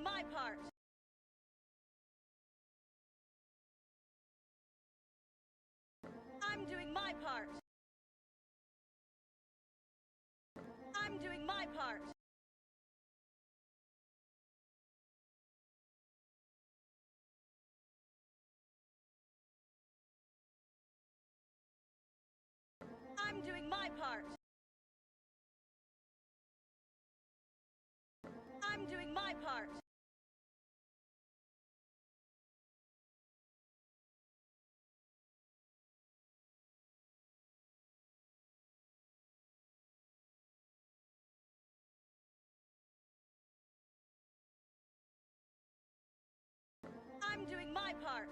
my part. I'm doing my part. I'm doing my part. I'm doing my part. I'm doing my part. I'm doing my part.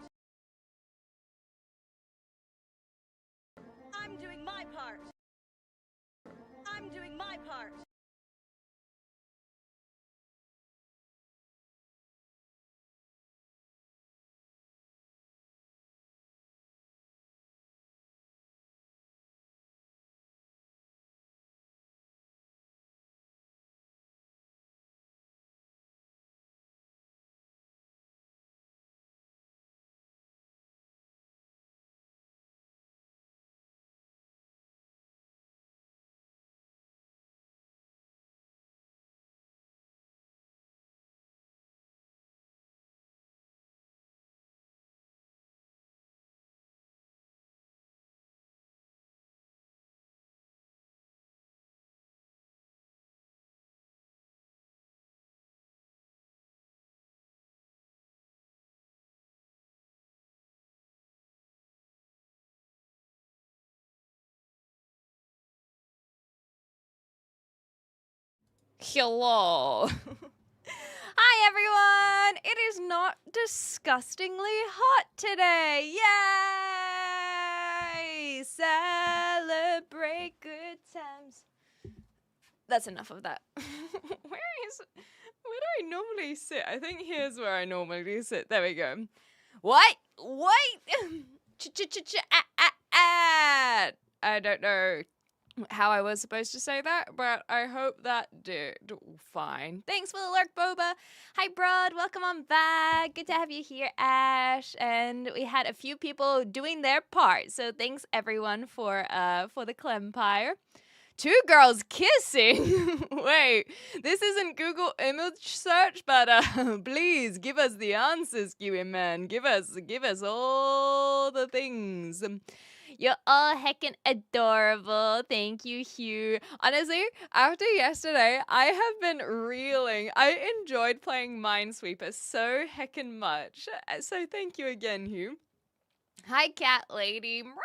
I'm doing my part. I'm doing my part. Hello. Hi, everyone. It is not disgustingly hot today. Yay! Celebrate good times. That's enough of that. Where do I normally sit? I think here's where I normally sit. There we go. What? Wait! I don't know how I was supposed to say that, but I hope that did fine. Thanks for the lurk, Boba. Hi, Broad. Welcome on back. Good to have you here, Ash. And we had a few people doing their part, so thanks everyone for the Clempire. Two girls kissing. Wait, this isn't Google image search, but please give us the answers, Kiwi man. Give us all the things. You're all heckin' adorable. Thank you, Hugh. Honestly, after yesterday, I have been reeling. I enjoyed playing Minesweeper so heckin' much. So thank you again, Hugh. Hi, cat lady. Meow.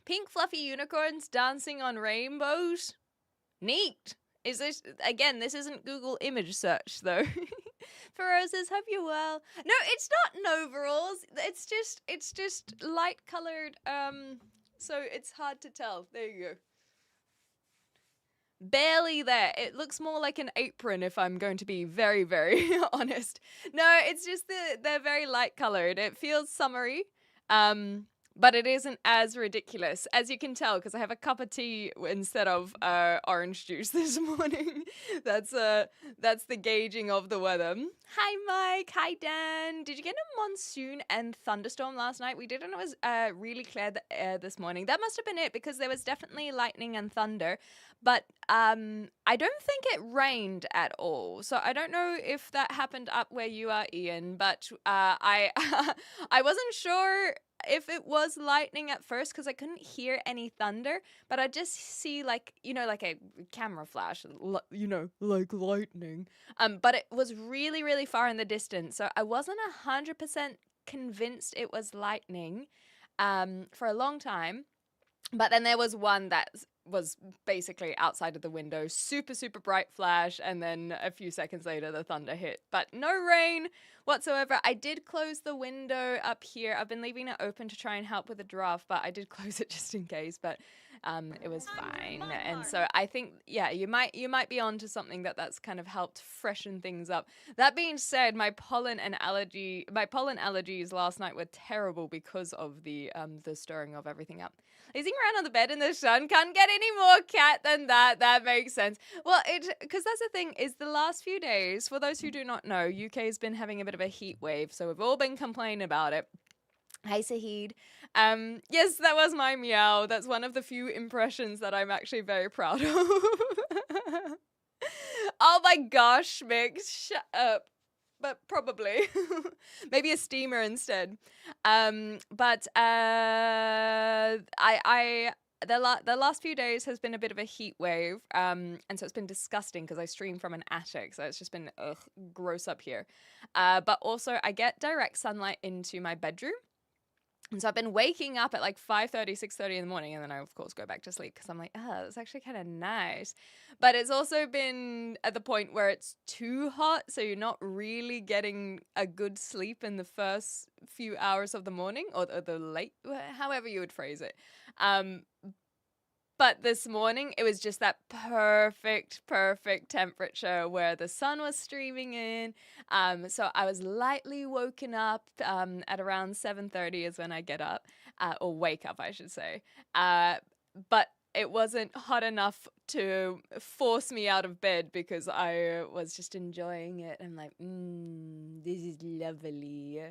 Pink fluffy unicorns dancing on rainbows. Neat. Is this, again, this isn't Google image search, though. Ferozes, hope you're well. No, it's not overalls. It's just light colored, so it's hard to tell. There you go. Barely there. It looks more like an apron if I'm going to be very, very honest. No, it's just they're very light colored. It feels summery. But it isn't as ridiculous, as you can tell, because I have a cup of tea instead of orange juice this morning. That's the gauging of the weather. Hi, Mike. Hi, Dan. Did you get a monsoon and thunderstorm last night? We did, and it was really clear the air this morning. That must have been it, because there was definitely lightning and thunder. But I don't think it rained at all. So I don't know if that happened up where you are, Ian. But I I wasn't sure if it was lightning at first because I couldn't hear any thunder, but I just see like a camera flash, like lightning. But it was really, really far in the distance, so I wasn't 100% convinced it was lightning for a long time. But then there was one that was basically outside of the window, super, super bright flash, and then a few seconds later the thunder hit. But no rain whatsoever. I did close the window up here. I've been leaving it open to try and help with the draft, but I did close it just in case. But it was fine. And so I think, yeah, you might be onto something that's kind of helped freshen things up. That being said, my pollen allergies last night were terrible because of the stirring of everything up. Lazing around on the bed in the sun, can't get any more cat than that. That makes sense. Well, because that's the thing, is the last few days, for those who do not know, UK has been having a bit of a heat wave, so we've all been complaining about it. Hi, Sahid. Yes, that was my meow. That's one of the few impressions that I'm actually very proud of. Oh my gosh, Mick, shut up. But probably. Maybe a steamer instead. But the last few days has been a bit of a heat wave, and so it's been disgusting because I stream from an attic, so it's just been gross up here. But also I get direct sunlight into my bedroom. And so I've been waking up at like 5:30, 6:30 in the morning, and then I, of course, go back to sleep because I'm like, oh, that's actually kind of nice. But it's also been at the point where it's too hot, so you're not really getting a good sleep in the first few hours of the morning, or the late, however you would phrase it. But this morning, it was just that perfect temperature where the sun was streaming in. So I was lightly woken up at around 7:30 is when I get up, or wake up, I should say. But it wasn't hot enough to force me out of bed because I was just enjoying it. I'm like, this is lovely.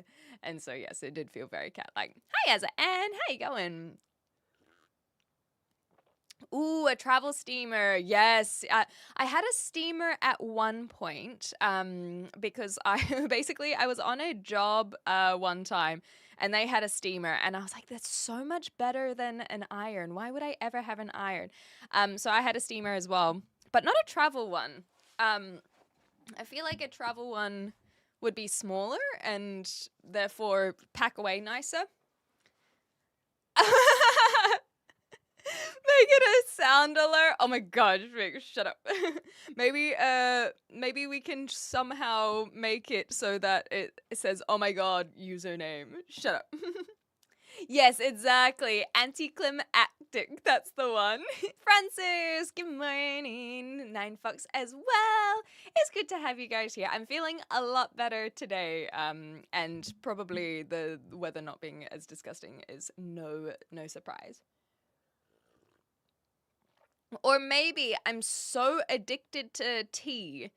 And so, yes, it did feel very cat-like. Hi, Azza Ann. How you going? Ooh, a travel steamer. Yes. I had a steamer at one point because I was on a job one time and they had a steamer and I was like, that's so much better than an iron. Why would I ever have an iron? So I had a steamer as well, but not a travel one. I feel like a travel one would be smaller and therefore pack away nicer. Make it a sound alert. Oh my god, Rick, shut up. Maybe we can somehow make it so that it says, oh my god, username. Shut up. Yes, exactly. Anticlimactic. That's the one. Francis, good morning. 9 Fox as well. It's good to have you guys here. I'm feeling a lot better today. And probably the weather not being as disgusting is no surprise. Or maybe I'm so addicted to tea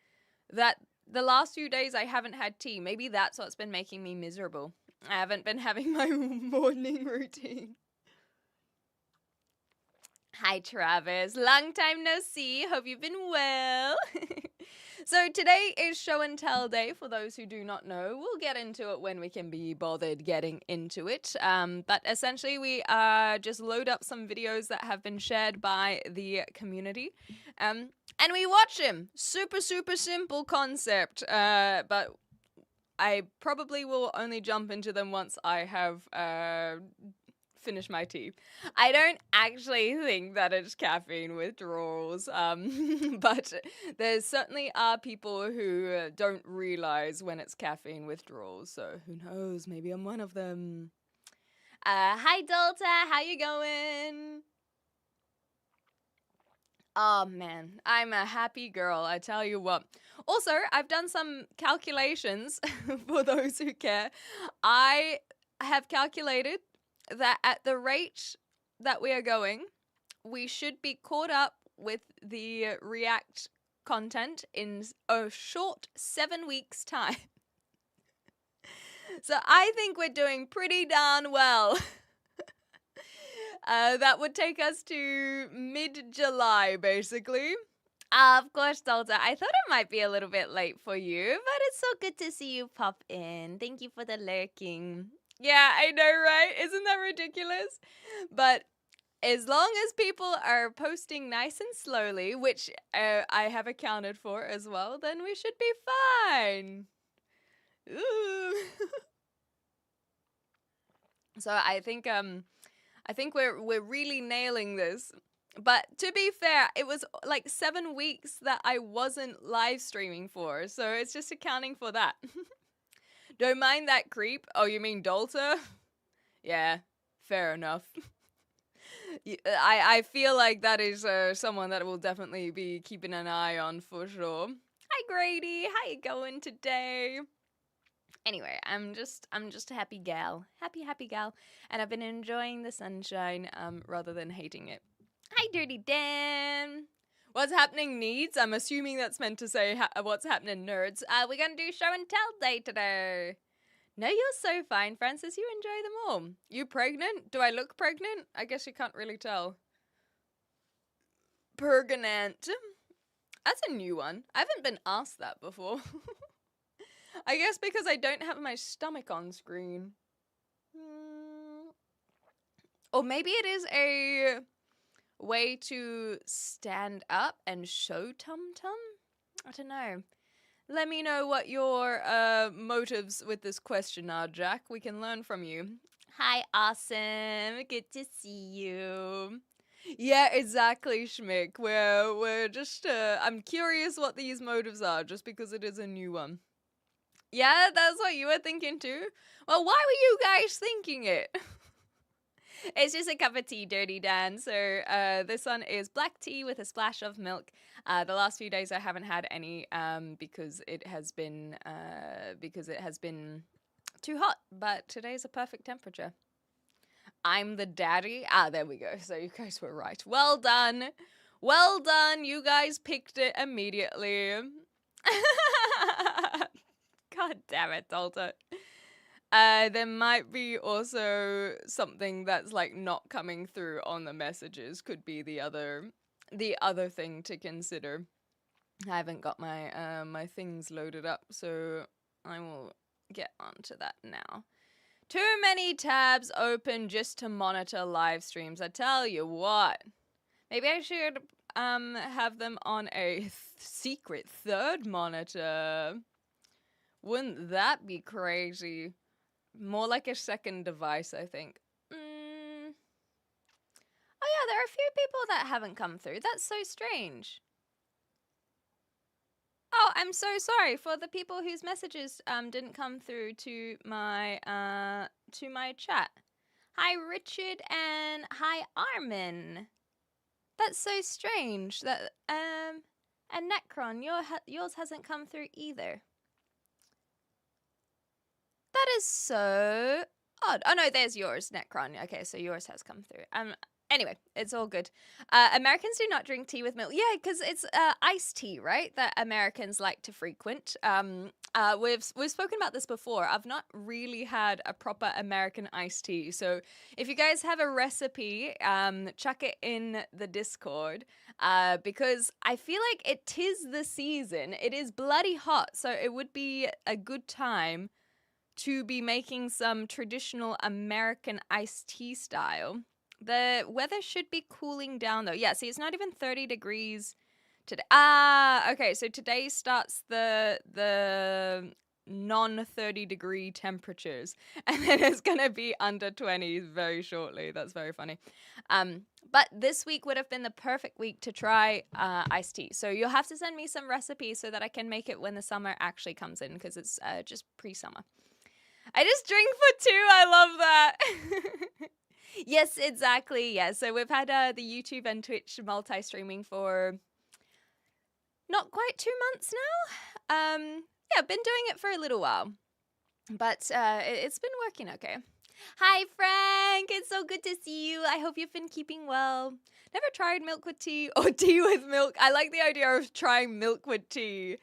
that the last few days I haven't had tea. Maybe that's what's been making me miserable. I haven't been having my morning routine. Hi, Travis. Long time no see. Hope you've been well. So today is show and tell day for those who do not know. We'll get into it when we can be bothered getting into it. But essentially we just load up some videos that have been shared by the community. And we watch them. Super simple concept. But I probably will only jump into them once I have finish my tea. I don't actually think that it's caffeine withdrawals, but there certainly are people who don't realize when it's caffeine withdrawals, so who knows, maybe I'm one of them. Hi Delta, how you going? Oh man, I'm a happy girl, I tell you what. Also, I've done some calculations for those who care. I have calculated that at the rate that we are going, we should be caught up with the React content in a short 7 weeks' time. So I think we're doing pretty darn well. That would take us to mid-July, basically. Of course, Delta. I thought it might be a little bit late for you, but it's so good to see you pop in. Thank you for the lurking. Yeah, I know, right? Isn't that ridiculous? But as long as people are posting nice and slowly, which I have accounted for as well, then we should be fine. Ooh. So I think we're really nailing this. But to be fair, it was like 7 weeks that I wasn't live streaming for, so it's just accounting for that. Don't mind that creep. Oh, you mean Dolta? Yeah, fair enough. I feel like that is someone that will definitely be keeping an eye on for sure. Hi Grady, how you going today? Anyway, I'm just a happy gal, happy gal, and I've been enjoying the sunshine rather than hating it. Hi Dirty Dan. What's happening, needs? I'm assuming that's meant to say what's happening, nerds. We're gonna do show and tell day today. No, you're so fine, Francis. You enjoy them all. You pregnant? Do I look pregnant? I guess you can't really tell. Pergonant. That's a new one. I haven't been asked that before. I guess because I don't have my stomach on screen. Or maybe it is a way to stand up and show tum-tum? I don't know. Let me know what your motives with this question are, Jack. We can learn from you. Hi, awesome. Good to see you. Yeah, exactly, Schmick. We're just, I'm curious what these motives are, just because it is a new one. Yeah, that's what you were thinking too? Well, why were you guys thinking it? It's just a cup of tea, Dirty Dan. So this one is black tea with a splash of milk. The last few days I haven't had any because it has been too hot. But today's a perfect temperature. I'm the daddy. There we go. So you guys were right. Well done. Well done. You guys picked it immediately. God damn it, Dalton. There might be also something that's like not coming through on the messages. Could be the other thing to consider. I haven't got my my things loaded up, so I will get onto that now. Too many tabs open just to monitor live streams. I tell you what. Maybe I should have them on a secret third monitor. Wouldn't that be crazy? More like a second device, I think. Oh yeah, there are a few people that haven't come through. That's so strange. Oh, I'm so sorry for the people whose messages didn't come through to my chat. Hi Richard and hi Armin. That's so strange. That and Necron, yours hasn't come through either. That is so odd. Oh no, there's yours, Necron. Okay, so yours has come through. Anyway, it's all good. Americans do not drink tea with milk. Yeah, because it's iced tea, right? That Americans like to frequent. We've spoken about this before. I've not really had a proper American iced tea. So if you guys have a recipe, chuck it in the Discord. Because I feel like it tis the season. It is bloody hot, so it would be a good time to be making some traditional American iced tea style. The weather should be cooling down though. Yeah, see, it's not even 30 degrees today. Okay, so today starts the non-30 degree temperatures, and then it's gonna be under 20 very shortly. That's very funny. But this week would have been the perfect week to try iced tea. So you'll have to send me some recipes so that I can make it when the summer actually comes in, because it's just pre-summer. I just drink for two. I love that. Yes, exactly. Yeah. So we've had the YouTube and Twitch multi-streaming for not quite 2 months now. Yeah, been doing it for a little while, but it's been working okay. Hi, Frank. It's so good to see you. I hope you've been keeping well. Never tried milk with tea or tea with milk. I like the idea of trying milk with tea.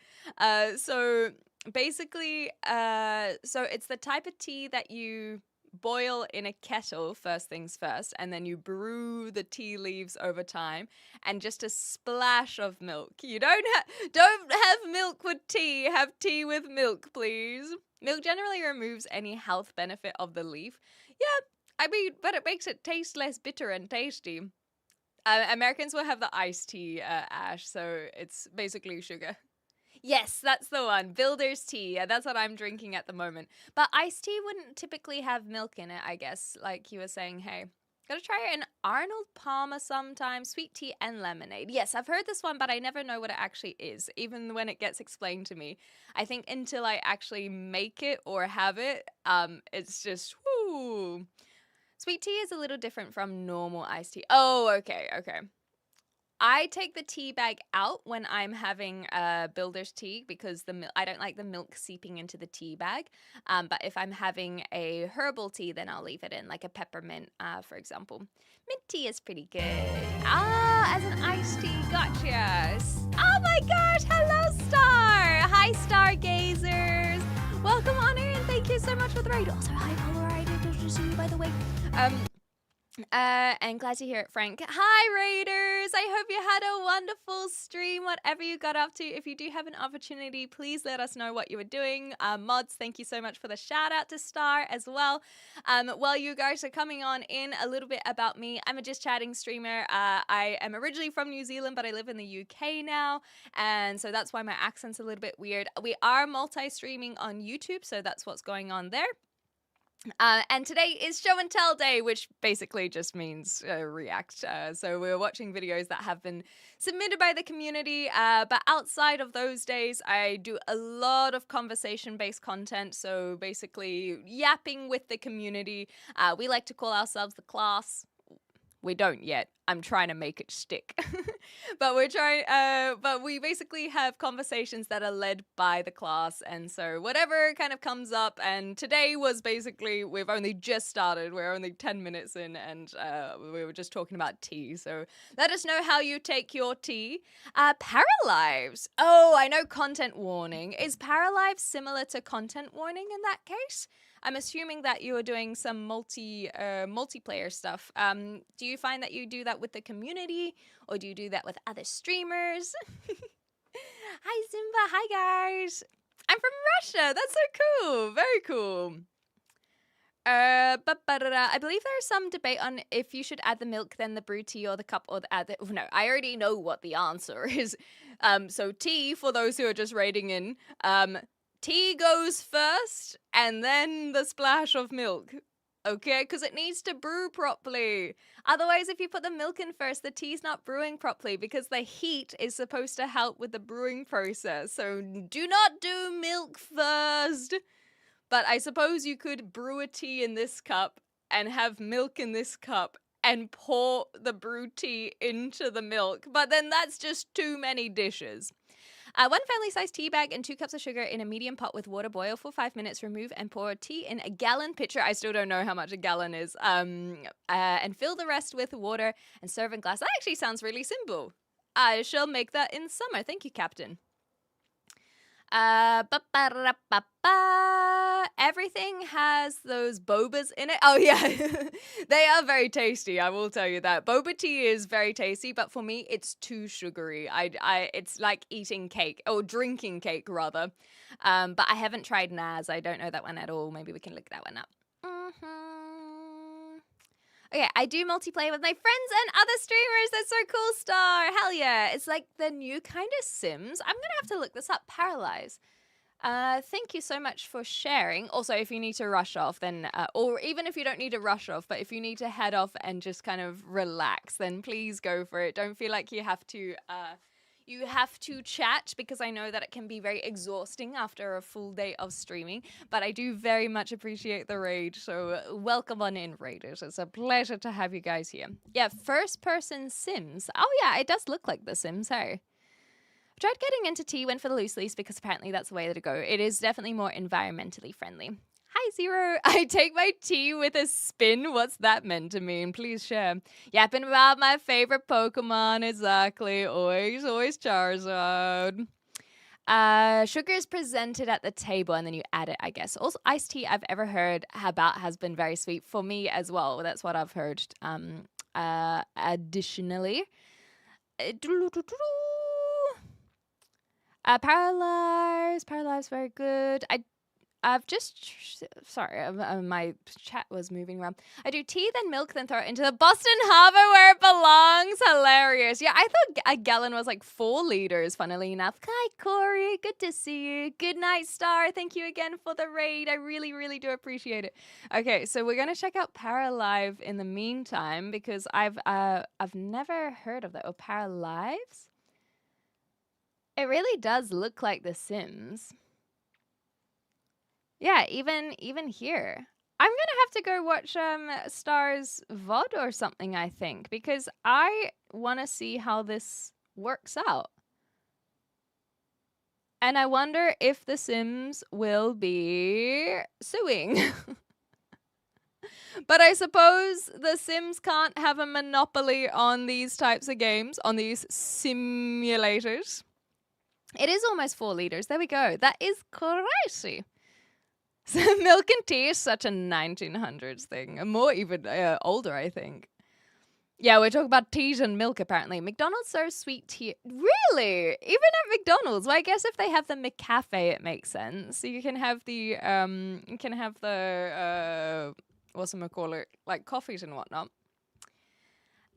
So basically, so it's the type of tea that you boil in a kettle first things first, and then you brew the tea leaves over time, and just a splash of milk. You don't have milk with tea. Have tea with milk, please. Milk generally removes any health benefit of the leaf. Yeah, I mean, but it makes it taste less bitter and tasty. Americans will have the iced tea, Ash, so it's basically sugar. Yes, that's the one. Builder's tea. Yeah, that's what I'm drinking at the moment. But iced tea wouldn't typically have milk in it, I guess, like you were saying, hey. Gotta try an Arnold Palmer sometime, sweet tea and lemonade. Yes, I've heard this one, but I never know what it actually is, even when it gets explained to me. I think until I actually make it or have it, it's just, whoo. Sweet tea is a little different from normal iced tea. Oh, okay. I take the tea bag out when I'm having builder's tea because I don't like the milk seeping into the tea bag. But if I'm having a herbal tea, then I'll leave it in, like a peppermint, for example. Mint tea is pretty good. As an iced tea, gotcha. Oh my gosh, hello, Star. Hi, Stargazers. Welcome on in. Thank you so much for the raid. Also, hi, Polaroid. Good to see you, by the way. And glad to hear it, Frank. Hi, Raiders! I hope you had a wonderful stream, whatever you got up to. If you do have an opportunity, please let us know what you were doing. Mods, thank you so much for the shout out to Star as well. While you guys are coming on in, a little bit about me. I'm a Just Chatting streamer. I am originally from New Zealand, but I live in the UK now, and so that's why my accent's a little bit weird. We are multi-streaming on YouTube, so that's what's going on there. And today is show and tell day, which basically just means react. So we're watching videos that have been submitted by the community. But outside of those days, I do a lot of conversation-based content. So basically yapping with the community. We like to call ourselves the class. We don't yet. I'm trying to make it stick. But we basically have conversations that are led by the class. And so whatever kind of comes up, and today was basically, we've only just started. We're only 10 minutes in, and we were just talking about tea. So let us know how you take your tea. Paralives. Oh, I know content warning. Is Paralives similar to content warning in that case? I'm assuming that you are doing some multiplayer stuff. Do you find that you do that with the community, or do you do that with other streamers? Hi, Simba. Hi, guys. I'm from Russia. That's so cool. Very cool. I believe there is some debate on if you should add the milk, then the brew tea, or the cup, or no, I already know what the answer is. So tea, for those who are just raiding in, tea goes first, and then the splash of milk. Okay, because it needs to brew properly. Otherwise, if you put the milk in first, the tea's not brewing properly because the heat is supposed to help with the brewing process. So do not do milk first. But I suppose you could brew a tea in this cup and have milk in this cup and pour the brewed tea into the milk. But then that's just too many dishes. 1 family-sized tea bag and 2 cups of sugar in a medium pot with water. Boil for 5 minutes. Remove and pour tea in a gallon pitcher. I still don't know how much a gallon is. And fill the rest with water and serve in glass. That actually sounds really simple. I shall make that in summer. Thank you, Captain. Everything has those bobas in it. Oh yeah, they are very tasty. I will tell you that. Boba tea is very tasty, but for me, it's too sugary. It's like eating cake or drinking cake rather. But I haven't tried Naz. I don't know that one at all. Maybe we can look that one up. Okay, I do multiplayer with my friends and other streamers. That's so cool, Star. Hell yeah. It's like the new kind of Sims. I'm going to have to look this up. Paralyze. Thank you so much for sharing. Also, if you need to rush off, then, or even if you don't need to rush off, but if you need to head off and just kind of relax, then please go for it. Don't feel like you have to chat, because I know that it can be very exhausting after a full day of streaming, but I do very much appreciate the raid, so welcome on in, raiders. It's a pleasure to have you guys here. Yeah, first-person Sims. Oh yeah, it does look like The Sims, hey? I've tried getting into tea, went for the loose leaf, because apparently that's the way to go. It is definitely more environmentally friendly. Hi, Zero. I take my tea with a spin. What's that meant to mean? Please share. Yapping about my favorite Pokemon. Exactly. Always Charizard. Sugar is presented at the table and then you add it, I guess. Also, iced tea I've ever heard about has been very sweet for me as well. That's what I've heard. Additionally. Paralyze, very good. I've just sorry, my chat was moving around. I do tea, then milk, then throw it into the Boston Harbor where it belongs. Hilarious. Yeah, I thought a gallon was like 4 liters. Funnily enough. Hi, Corey. Good to see you. Good night, Star. Thank you again for the raid. I really, really do appreciate it. Okay, so we're gonna check out Paralive in the meantime because I've never heard of that. Oh, Paralives. It really does look like The Sims. Yeah, even here. I'm gonna have to go watch Star's VOD or something, I think, because I wanna see how this works out. And I wonder if The Sims will be suing. But I suppose The Sims can't have a monopoly on these types of games, on these simulators. It is almost 4 liters. There we go. That is crazy. Milk and tea is such a 1900s thing, and more even older, I think. Yeah, we're talking about teas and milk apparently. McDonald's serves sweet tea. Really? Even at McDonald's? Well, I guess if they have the McCafe, it makes sense. So you can have the whatchamacallit, like coffees and whatnot.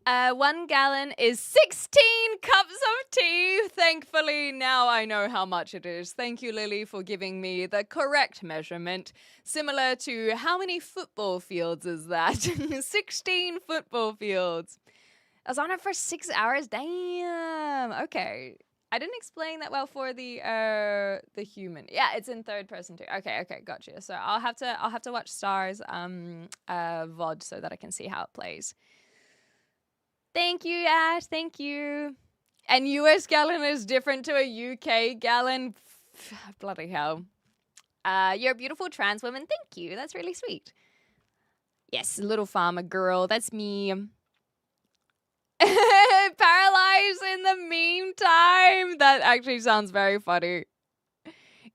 1 gallon is 16 cups of tea. Thankfully, now I know how much it is. Thank you, Lily, for giving me the correct measurement. Similar to how many football fields is that? 16 football fields. I was on it for 6 hours. Damn. Okay. I didn't explain that well for the human. Yeah, it's in third person too. Okay, gotcha. So I'll have to watch Star's VOD so that I can see how it plays. Thank you, Ash. Thank you. And US gallon is different to a UK gallon. Bloody hell. You're a beautiful trans woman. Thank you. That's really sweet. Yes, little farmer girl. That's me. Paralyzed in the meantime. That actually sounds very funny.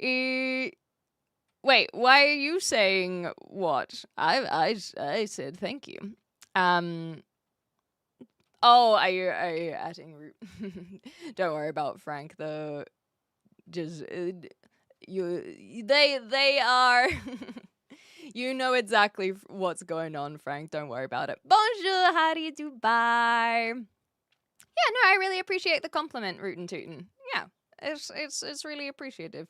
Wait, why are you saying what? I said thank you. Oh, are you adding root? Don't worry about Frank though. Just they are. You know exactly what's going on, Frank. Don't worry about it. Bonjour, how do you do? Bye. Yeah, no, I really appreciate the compliment, Rootin' Tootin'. Yeah, it's really appreciative.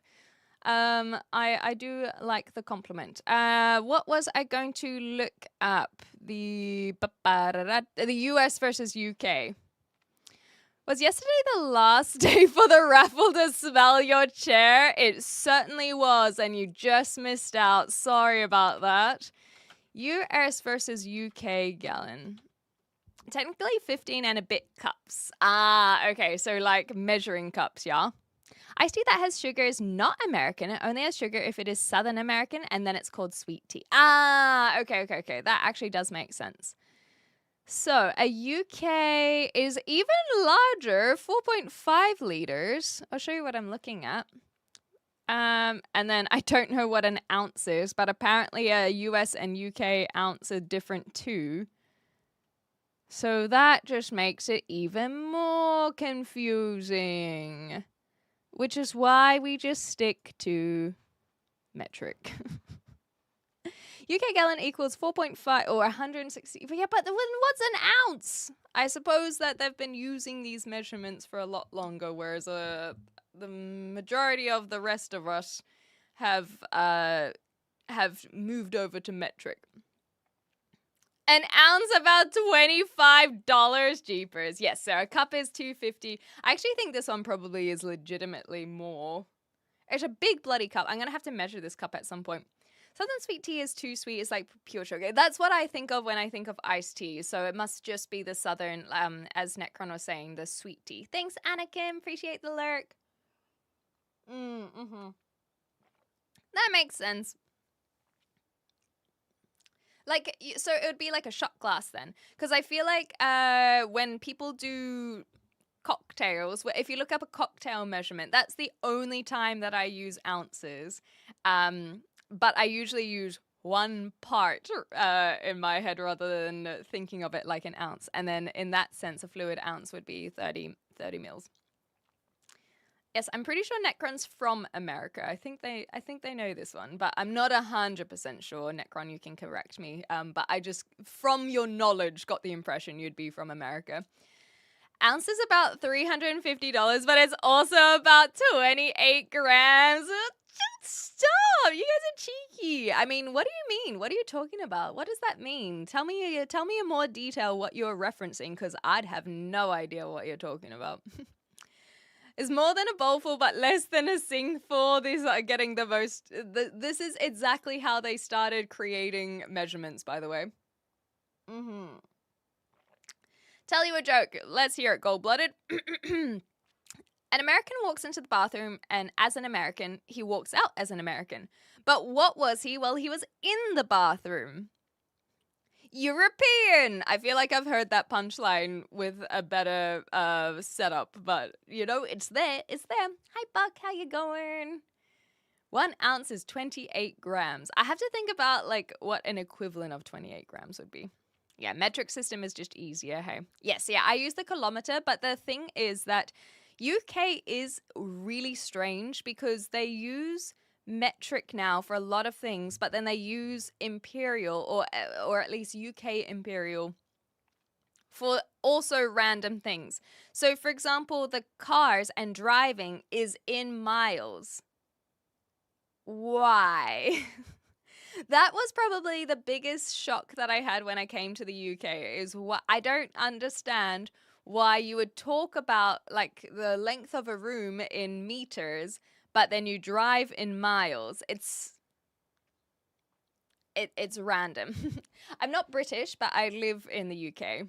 I do like the compliment. What was I going to look up? The US versus UK. Was yesterday the last day for the raffle to smell your chair? It certainly was, and you just missed out. Sorry about that. US versus UK gallon. Technically 15 and a bit cups. Ah, okay, so like measuring cups, yeah? Iced tea that has sugar is not American. It only has sugar if it is Southern American, and then it's called sweet tea. Ah, okay. That actually does make sense. So a UK is even larger, 4.5 liters. I'll show you what I'm looking at. And then I don't know what an ounce is, but apparently a US and UK ounce are different too. So that just makes it even more confusing. Which is why we just stick to metric. UK gallon equals 4.5 or 160. Yeah, but what's an ounce? I suppose that they've been using these measurements for a lot longer, whereas the majority of the rest of us have moved over to metric. An ounce about $25, jeepers. Yes, so a cup is $2.50. I actually think this one probably is legitimately more. It's a big bloody cup. I'm going to have to measure this cup at some point. Southern sweet tea is too sweet. It's like pure sugar. That's what I think of when I think of iced tea. So it must just be the Southern, as Necron was saying, the sweet tea. Thanks, Anakin. Appreciate the lurk. That makes sense. Like, so it would be like a shot glass then. Because I feel like when people do cocktails, if you look up a cocktail measurement, that's the only time that I use ounces. But I usually use 1 part in my head rather than thinking of it like an ounce. And then in that sense, a fluid ounce would be 30 mils. Yes, I'm pretty sure Necron's from America. I think they know this one, but I'm not 100% sure. Necron, you can correct me. But I just, from your knowledge, got the impression you'd be from America. Ounce is about $350, but it's also about 28 grams. Stop! You guys are cheeky. I mean, what do you mean? What are you talking about? What does that mean? Tell me in more detail what you're referencing, because I'd have no idea what you're talking about. It's more than a bowlful, but less than a singful. These are getting the most. This is exactly how they started creating measurements, by the way. Tell you a joke. Let's hear it, gold-blooded. An American walks into the bathroom, and as an American, he walks out as an American. But what was he while he was in the bathroom? European. I feel like I've heard that punchline with a better setup, but you know, it's there. It's there. Hi, Buck. How you going? 1 ounce is 28 grams. I have to think about like what an equivalent of 28 grams would be. Yeah, metric system is just easier, hey? Yes, yeah, I use the kilometer, but the thing is that UK is really strange because they use metric now for a lot of things, but then they use imperial or at least UK imperial for also random things. So, for example, the cars and driving is in miles. Why? That was probably the biggest shock that I had when I came to the UK is what I don't understand why you would talk about like the length of a room in meters, but then you drive in miles. It's random. I'm not British, but I live in the UK.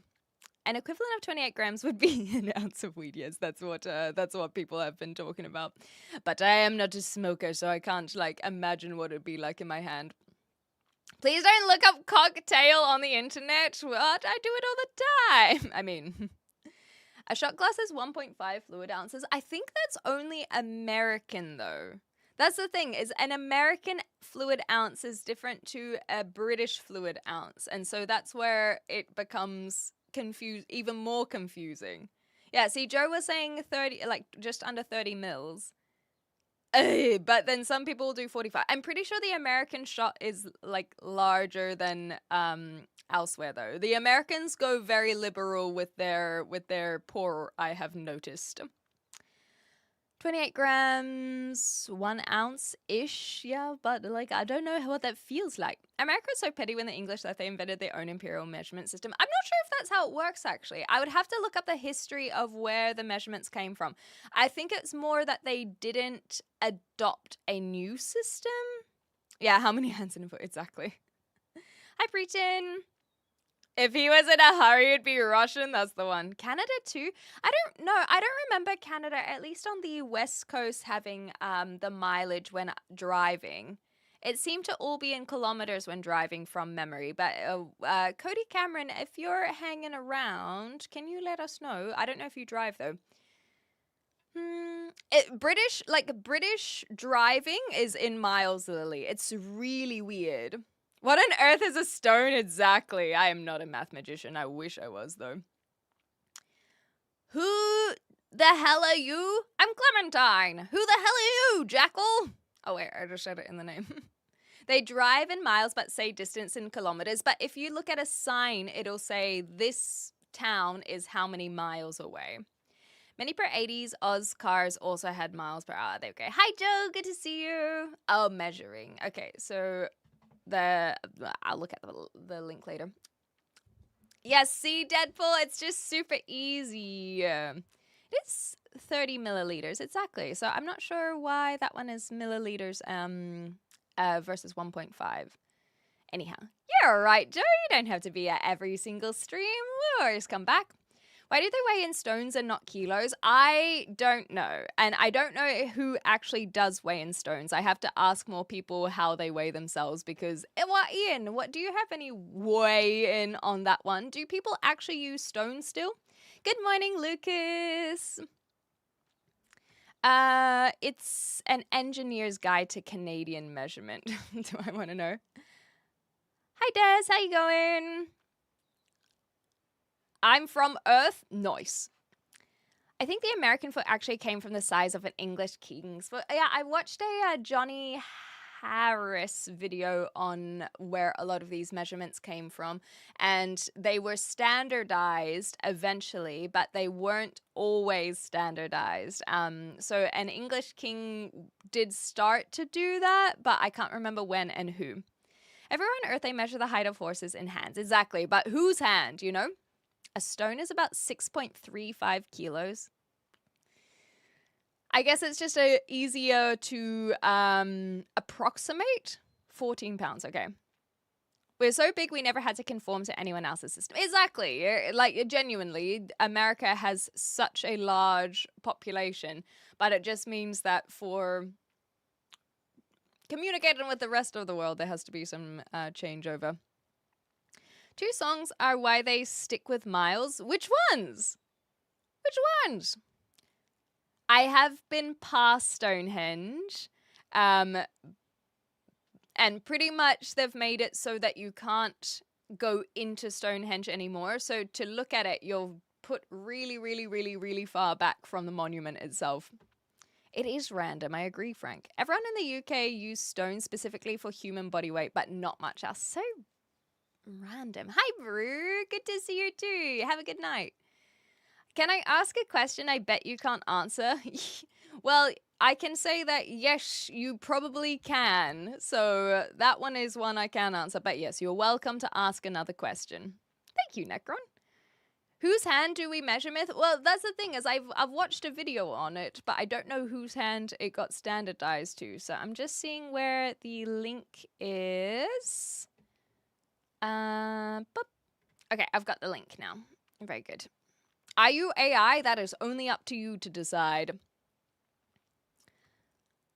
An equivalent of 28 grams would be an ounce of weed. Yes, that's what people have been talking about. But I am not a smoker, so I can't like imagine what it'd be like in my hand. Please don't look up cocktail on the internet. What? I do it all the time. I mean, a shot glass is 1.5 fluid ounces. I think that's only American, though. That's the thing, is an American fluid ounce is different to a British fluid ounce. And so that's where it becomes even more confusing. Yeah, see, Joe was saying 30, like just under 30 mils. But then some people do 45. I'm pretty sure the American shot is like larger than elsewhere though. The Americans go very liberal with their pour, I have noticed. 28 grams, 1 ounce-ish, yeah, but like I don't know what that feels like. America is so petty when the English that they invented their own imperial measurement system. I'm not sure if that's how it works, actually. I would have to look up the history of where the measurements came from. I think it's more that they didn't adopt a new system. Yeah, how many hands in a foot? Exactly. Hi, Breton. If he was in a hurry, it'd be Russian. That's the one. Canada too? I don't know. I don't remember Canada, at least on the West Coast, having the mileage when driving. It seemed to all be in kilometers when driving from memory. But Cody Cameron, if you're hanging around, can you let us know? I don't know if you drive, though. British driving is in miles, Lily. It's really weird. What on earth is a stone exactly? I am not a math magician. I wish I was, though. Who the hell are you? I'm Clementine. Who the hell are you, Jackal? Oh, wait, I just said it in the name. They drive in miles but say distance in kilometers. But if you look at a sign, it'll say this town is how many miles away. Many per 80s Oz cars also had miles per hour. There we go. Hi, Joe. Good to see you. Oh, measuring. Okay, so I'll look at the link later. Yes, see, Deadpool, it's just super easy. It is 30 milliliters, exactly. So I'm not sure why that one is milliliters versus 1.5. Anyhow, you're all right, Joe. You don't have to be at every single stream. We'll just come back. Why do they weigh in stones and not kilos? I don't know. And I don't know who actually does weigh in stones. I have to ask more people how they weigh themselves because, well, Ian, do you have any weigh in on that one? Do people actually use stones still? Good morning, Lucas. It's an engineer's guide to Canadian measurement. Do I want to know? Hi, Des. How you going? I'm from Earth. Nice. I think the American foot actually came from the size of an English king's foot. Yeah, I watched a Johnny Harris video on where a lot of these measurements came from, and they were standardized eventually, but they weren't always standardized. So an English king did start to do that, but I can't remember when and who. Everywhere on Earth, they measure the height of horses in hands. Exactly, but whose hand, you know? A stone is about 6.35 kilos. I guess it's just easier to approximate 14 pounds. Okay. We're so big we never had to conform to anyone else's system. Exactly. Like, genuinely, America has such a large population, but it just means that for communicating with the rest of the world, there has to be some changeover. 2 songs are why they stick with Miles. Which ones? Which ones? I have been past Stonehenge, and pretty much they've made it so that you can't go into Stonehenge anymore. So to look at it, you'll put really, really, really, really far back from the monument itself. It is random, I agree, Frank. Everyone in the UK used stone specifically for human body weight, but not much else. So random. Hi, Brew. Good to see you too. Have a good night. Can I ask a question I bet you can't answer? Well, I can say that yes, you probably can. So that one is one I can answer. But yes, you're welcome to ask another question. Thank you, Necron. Whose hand do we measure with? Well, that's the thing, is I've watched a video on it, but I don't know whose hand it got standardized to. So I'm just seeing where the link is. Okay, I've got the link now. Very good. Are you AI? That is only up to you to decide.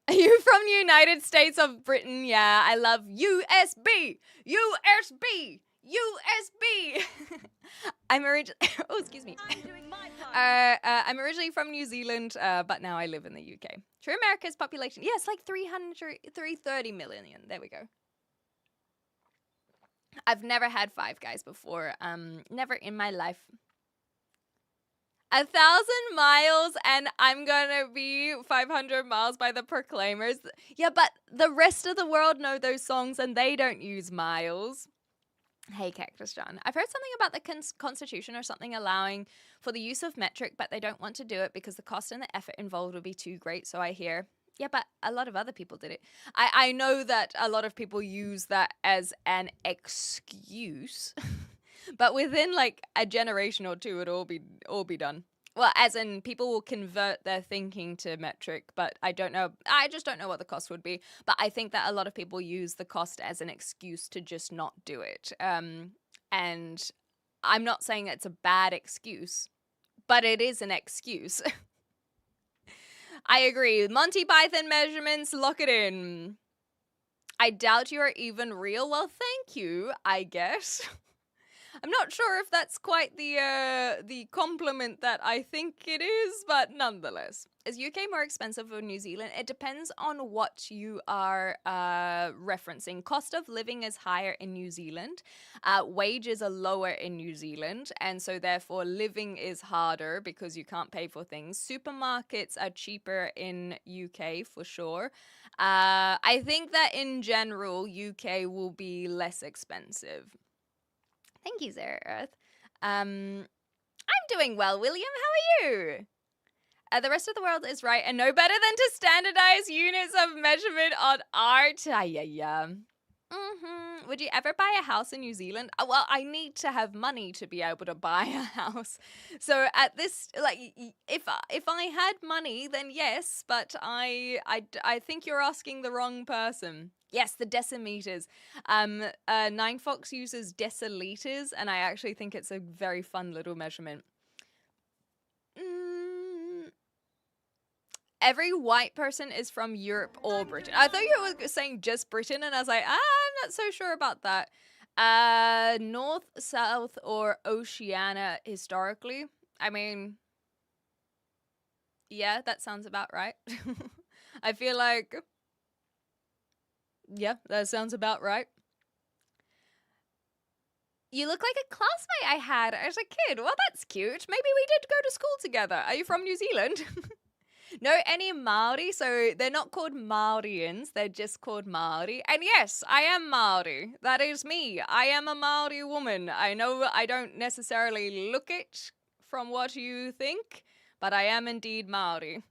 Are you from the United States of Britain? Yeah, I love USB! USB! USB! I'm originally... Oh, excuse me. I'm doing my part. I'm originally from New Zealand, but now I live in the UK. True America's population. Yes, like 330 million. There we go. I've never had Five Guys before. Never in my life. 1,000 miles and I'm gonna be 500 miles by the Proclaimers. Yeah, but the rest of the world know those songs and they don't use miles. Hey, Cactus John. I've heard something about the Constitution or something allowing for the use of metric, but they don't want to do it because the cost and the effort involved would be too great, so I hear. Yeah, but a lot of other people did it. I know that a lot of people use that as an excuse. But within like a generation or two, it'll all be done. Well, as in people will convert their thinking to metric, but I don't know. I just don't know what the cost would be. But I think that a lot of people use the cost as an excuse to just not do it. And I'm not saying it's a bad excuse, but it is an excuse. I agree. Monty Python measurements, lock it in. I doubt you are even real. Well, thank you, I guess. I'm not sure if that's quite the compliment that I think it is, but nonetheless. Is UK more expensive or New Zealand? It depends on what you are referencing. Cost of living is higher in New Zealand. Wages are lower in New Zealand, and so therefore living is harder because you can't pay for things. Supermarkets are cheaper in UK for sure. I think that in general, UK will be less expensive. Thank you, Zara Earth. I'm doing well, William. How are you? The rest of the world is right and no better than to standardize units of measurement on art. Yeah. Would you ever buy a house in New Zealand? Well, I need to have money to be able to buy a house. So at this, like, if I had money, then yes. But I think you're asking the wrong person. Yes, the decimeters. Nine Fox uses deciliters, and I actually think it's a very fun little measurement. Every white person is from Europe or Britain. I thought you were saying just Britain, and I was like, I'm not so sure about that. North, South, or Oceania historically. I mean, yeah, that sounds about right. I feel like... Yeah, that sounds about right. You look like a classmate I had as a kid. Well, that's cute. Maybe we did go to school together. Are you from New Zealand? No, any Maori, so they're not called Maorians, they're just called Maori. And yes, I am Maori. That is me. I am a Maori woman. I know I don't necessarily look it from what you think, but I am indeed Maori.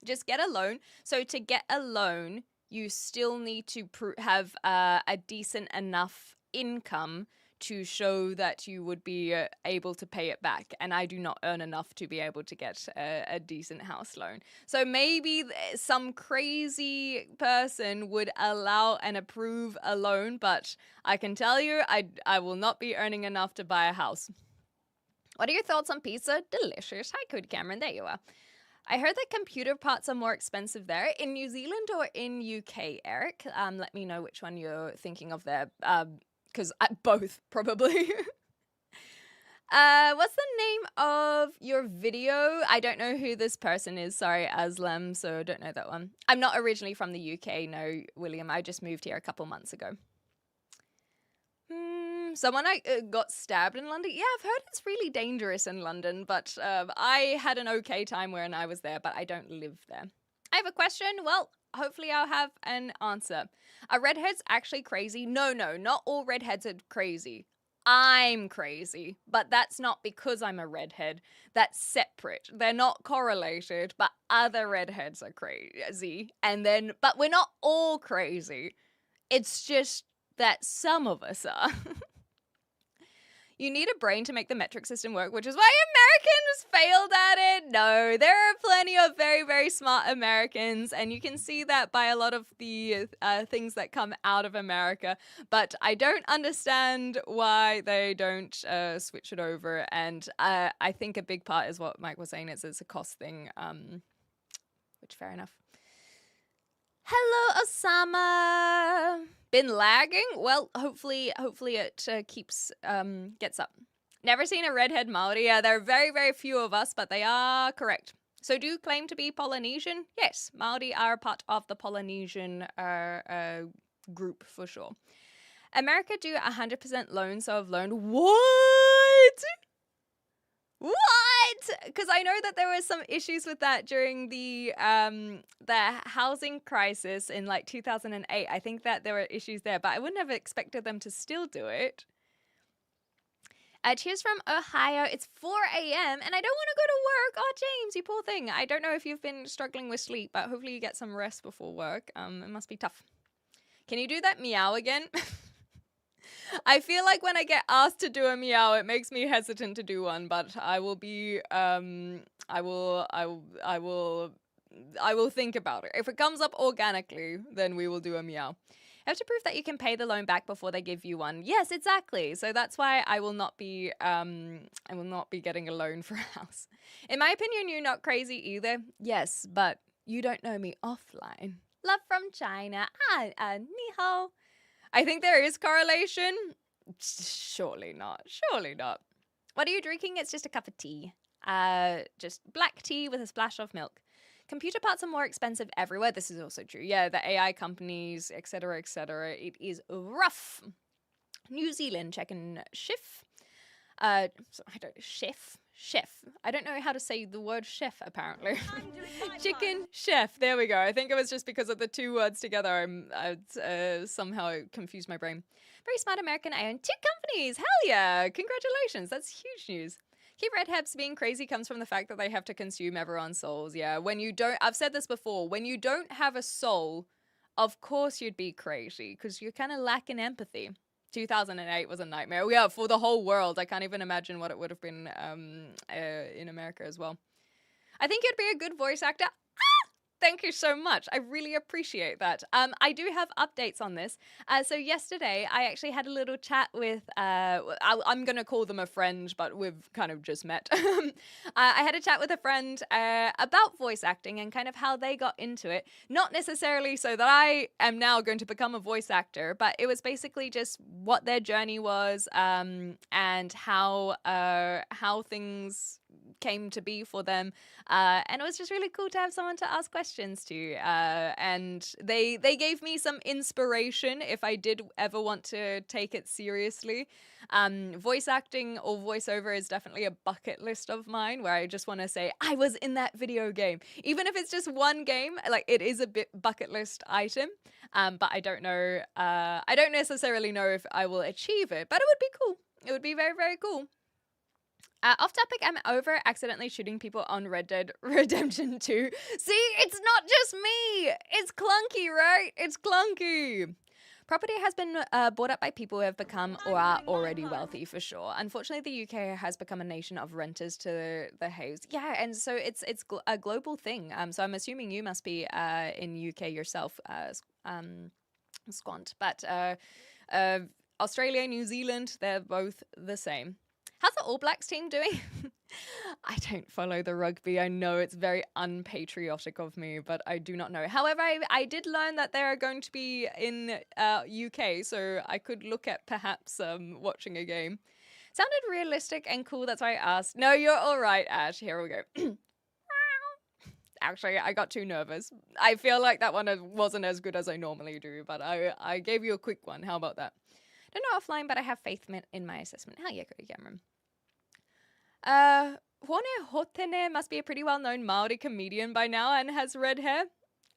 Just get a loan. So to get a loan, you still need to have a decent enough income to show that you would be able to pay it back. And I do not earn enough to be able to get a decent house loan. So maybe some crazy person would allow and approve a loan, but I can tell you I will not be earning enough to buy a house. What are your thoughts on pizza? Delicious. Hi, Code Cameron. There you are. I heard that computer parts are more expensive there. In New Zealand or in UK, Eric? Let me know which one you're thinking of there. Because both, probably. What's the name of your video? I don't know who this person is. Sorry, Aslam, so I don't know that one. I'm not originally from the UK, no, William. I just moved here a couple months ago. Someone got stabbed in London. Yeah, I've heard it's really dangerous in London, but I had an okay time when I was there, but I don't live there. I have a question. Well, hopefully I'll have an answer. Are redheads actually crazy? No, not all redheads are crazy. I'm crazy, but that's not because I'm a redhead. That's separate. They're not correlated, but other redheads are crazy. But we're not all crazy. It's just that some of us are. You need a brain to make the metric system work, which is why Americans failed at it. No, there are plenty of very, very smart Americans, and you can see that by a lot of the things that come out of America. But I don't understand why they don't switch it over. And I think a big part is what Mike was saying, is it's a cost thing, which fair enough. Hello, Osama. Been lagging? Well, hopefully it gets up. Never seen a redhead Maori. Yeah, there are very, very few of us, but they are correct. So do you claim to be Polynesian? Yes, Maori are part of the Polynesian group for sure. America do 100% loans, so I've learned. What? Because I know that there were some issues with that during the housing crisis in like 2008. I think that there were issues there, but I wouldn't have expected them to still do it. Cheers from Ohio. It's 4 a.m. and I don't want to go to work. Oh, James, you poor thing. I don't know if you've been struggling with sleep, but hopefully you get some rest before work. It must be tough. Can you do that meow again? I feel like when I get asked to do a meow, it makes me hesitant to do one, but I will be, I will think about it. If it comes up organically, then we will do a meow. You have to prove that you can pay the loan back before they give you one. Yes, exactly. So that's why I will not be getting a loan for a house. In my opinion, you're not crazy either. Yes, but you don't know me offline. Love from China. Ni hao. I think there is correlation. Surely not. What are you drinking? It's just a cup of tea. Just black tea with a splash of milk. Computer parts are more expensive everywhere. This is also true. Yeah, the AI companies, etc., etc. It is rough. New Zealand, checking chef. Chef. I don't know how to say the word chef, apparently. Chicken chef. There we go. I think it was just because of the two words together. I somehow confused my brain. Very smart American. I own 2 companies. Hell yeah. Congratulations. That's huge news. Keep redheads being crazy comes from the fact that they have to consume everyone's souls. Yeah. I've said this before. When you don't have a soul, of course you'd be crazy because you're kind of lacking empathy. 2008 was a nightmare. Yeah, for the whole world. I can't even imagine what it would have been in America as well. I think you'd be a good voice actor. Thank you so much. I really appreciate that. I do have updates on this. So yesterday, I actually had a little chat with, I'm going to call them a friend, but we've kind of just met. I had a chat with a friend about voice acting and kind of how they got into it. Not necessarily so that I am now going to become a voice actor, but it was basically just what their journey was and how things came to be for them. And it was just really cool to have someone to ask questions to. And they gave me some inspiration if I did ever want to take it seriously. Voice acting or voiceover is definitely a bucket list of mine, where I just want to say I was in that video game, even if it's just one game. Like, it is a bit bucket list item, but I don't know. I don't necessarily know if I will achieve it, but it would be cool. It would be very, very cool. Off topic, I'm over accidentally shooting people on Red Dead Redemption 2. See, it's not just me. It's clunky, right? It's clunky. Property has been bought up by people who have become or are already wealthy, for sure. Unfortunately, the UK has become a nation of renters to the haves. Yeah, and so it's a global thing. So I'm assuming you must be in UK yourself, Squant. But Australia, New Zealand, they're both the same. How's the All Blacks team doing? I don't follow the rugby. I know it's very unpatriotic of me, but I do not know. However, I did learn that they are going to be in UK, so I could look at perhaps watching a game. Sounded realistic and cool, that's why I asked. No, you're all right, Ash. Here we go. Actually, I got too nervous. I feel like that one wasn't as good as I normally do, but I gave you a quick one. How about that? Don't know offline, but I have faith in my assessment. Hell yeah, Cody Cameron. Hone Hotene must be a pretty well-known Maori comedian by now and has red hair.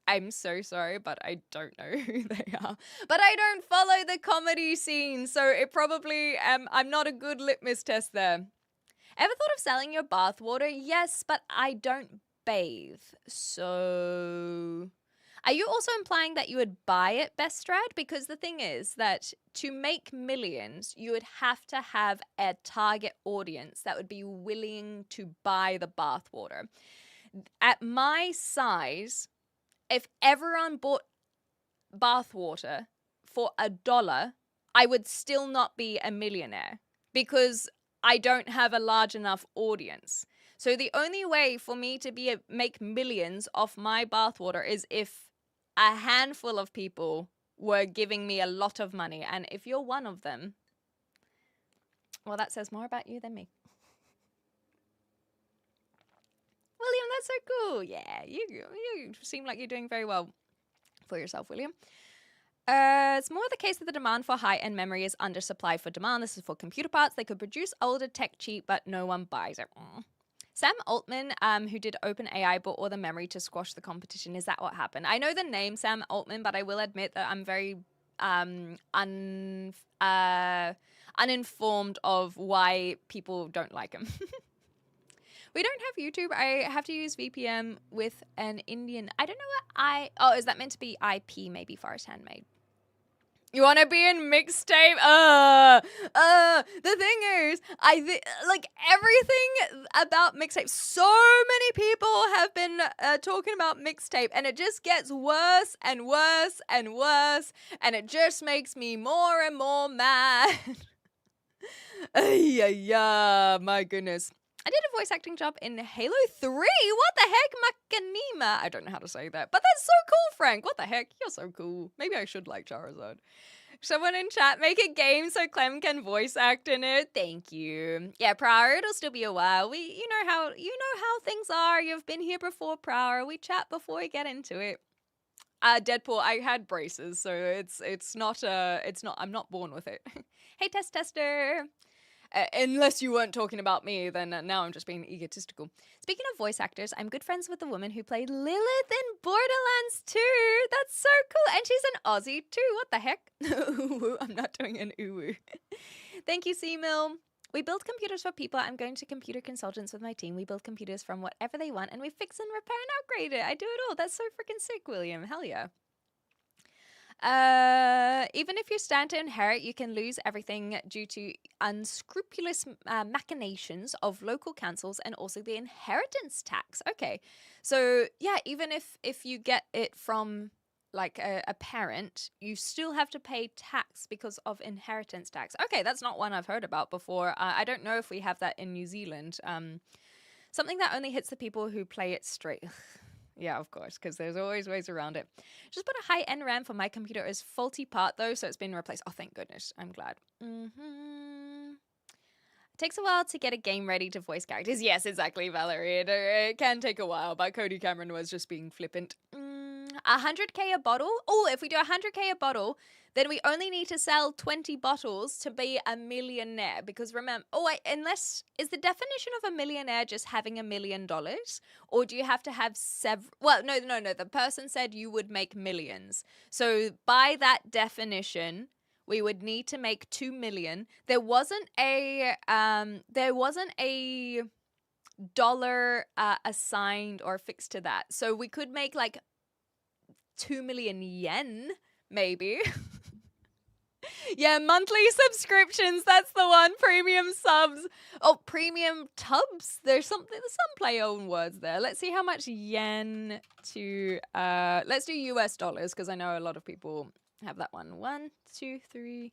I'm so sorry, but I don't know who they are. But I don't follow the comedy scene, so it probably I'm not a good litmus test there. Ever thought of selling your bathwater? Yes, but I don't bathe. So are you also implying that you would buy it, Bestrad? Because the thing is that to make millions, you would have to have a target audience that would be willing to buy the bathwater. At my size, if everyone bought bathwater for $1, I would still not be a millionaire because I don't have a large enough audience. So the only way for me to make millions off my bathwater is if a handful of people were giving me a lot of money. And if you're one of them, well, that says more about you than me. William, that's so cool. Yeah, you seem like you're doing very well for yourself, William. It's more the case that the demand for high-end memory is undersupply for demand. This is for computer parts. They could produce older tech cheap, but no one buys it. Sam Altman, who did OpenAI, bought all the memory to squash the competition. Is that what happened? I know the name Sam Altman, but I will admit that I'm very uninformed of why people don't like him. We don't have YouTube. I have to use VPN with an Indian. I don't know what oh, is that meant to be IP? Maybe Forest Handmade. You want to be in mixtape? The thing is, like everything about mixtape. So many people have been talking about mixtape, and it just gets worse and worse and worse, and it just makes me more and more mad. Yeah, my goodness. I did a voice acting job in Halo 3. What the heck, Machinima? I don't know how to say that, but that's so cool, Frank. What the heck? You're so cool. Maybe I should like Charizard. Someone in chat, make a game so Clem can voice act in it. Thank you. Yeah, Prower, it'll still be a while. You know how things are. You've been here before, Prower. We chat before we get into it. Deadpool, I had braces, so it's not I'm not born with it. Hey, Tester. Unless you weren't talking about me, then now I'm just being egotistical. Speaking of voice actors, I'm good friends with the woman who played Lilith in Borderlands 2. That's so cool. And she's an Aussie too. What the heck? I'm not doing an uwu. Thank you, C-Mill. We build computers for people. I'm going to computer consultants with my team. We build computers from whatever they want, and we fix and repair and upgrade it. I do it all. That's so freaking sick, William. Hell yeah. Even if you stand to inherit, you can lose everything due to unscrupulous machinations of local councils and also the inheritance tax. Okay, so yeah, even if you get it from like a parent, you still have to pay tax because of inheritance tax. Okay, that's not one I've heard about before. I don't know if we have that in New Zealand. Something that only hits the people who play it straight. Yeah, of course, because there's always ways around it. Just put a high-end RAM for my computer is faulty part, though, so it's been replaced. Oh, thank goodness. I'm glad. Takes a while to get a game ready to voice characters. Yes, exactly, Valerie. It can take a while, but Cody Cameron was just being flippant. 100k a bottle? Oh, if we do 100k a bottle, then we only need to sell 20 bottles to be a millionaire. Because remember, unless, is the definition of a millionaire just having $1 million? Or do you have to have several? Well, no. The person said you would make millions. So by that definition, we would need to make 2 million. There wasn't a dollar assigned or fixed to that. So we could make like 2 million yen, maybe. Yeah, monthly subscriptions. That's the one. Premium subs. Oh, premium tubs. There's some play on words there. Let's see how much yen to. Let's do US dollars because I know a lot of people have that one. 1, 2, 3.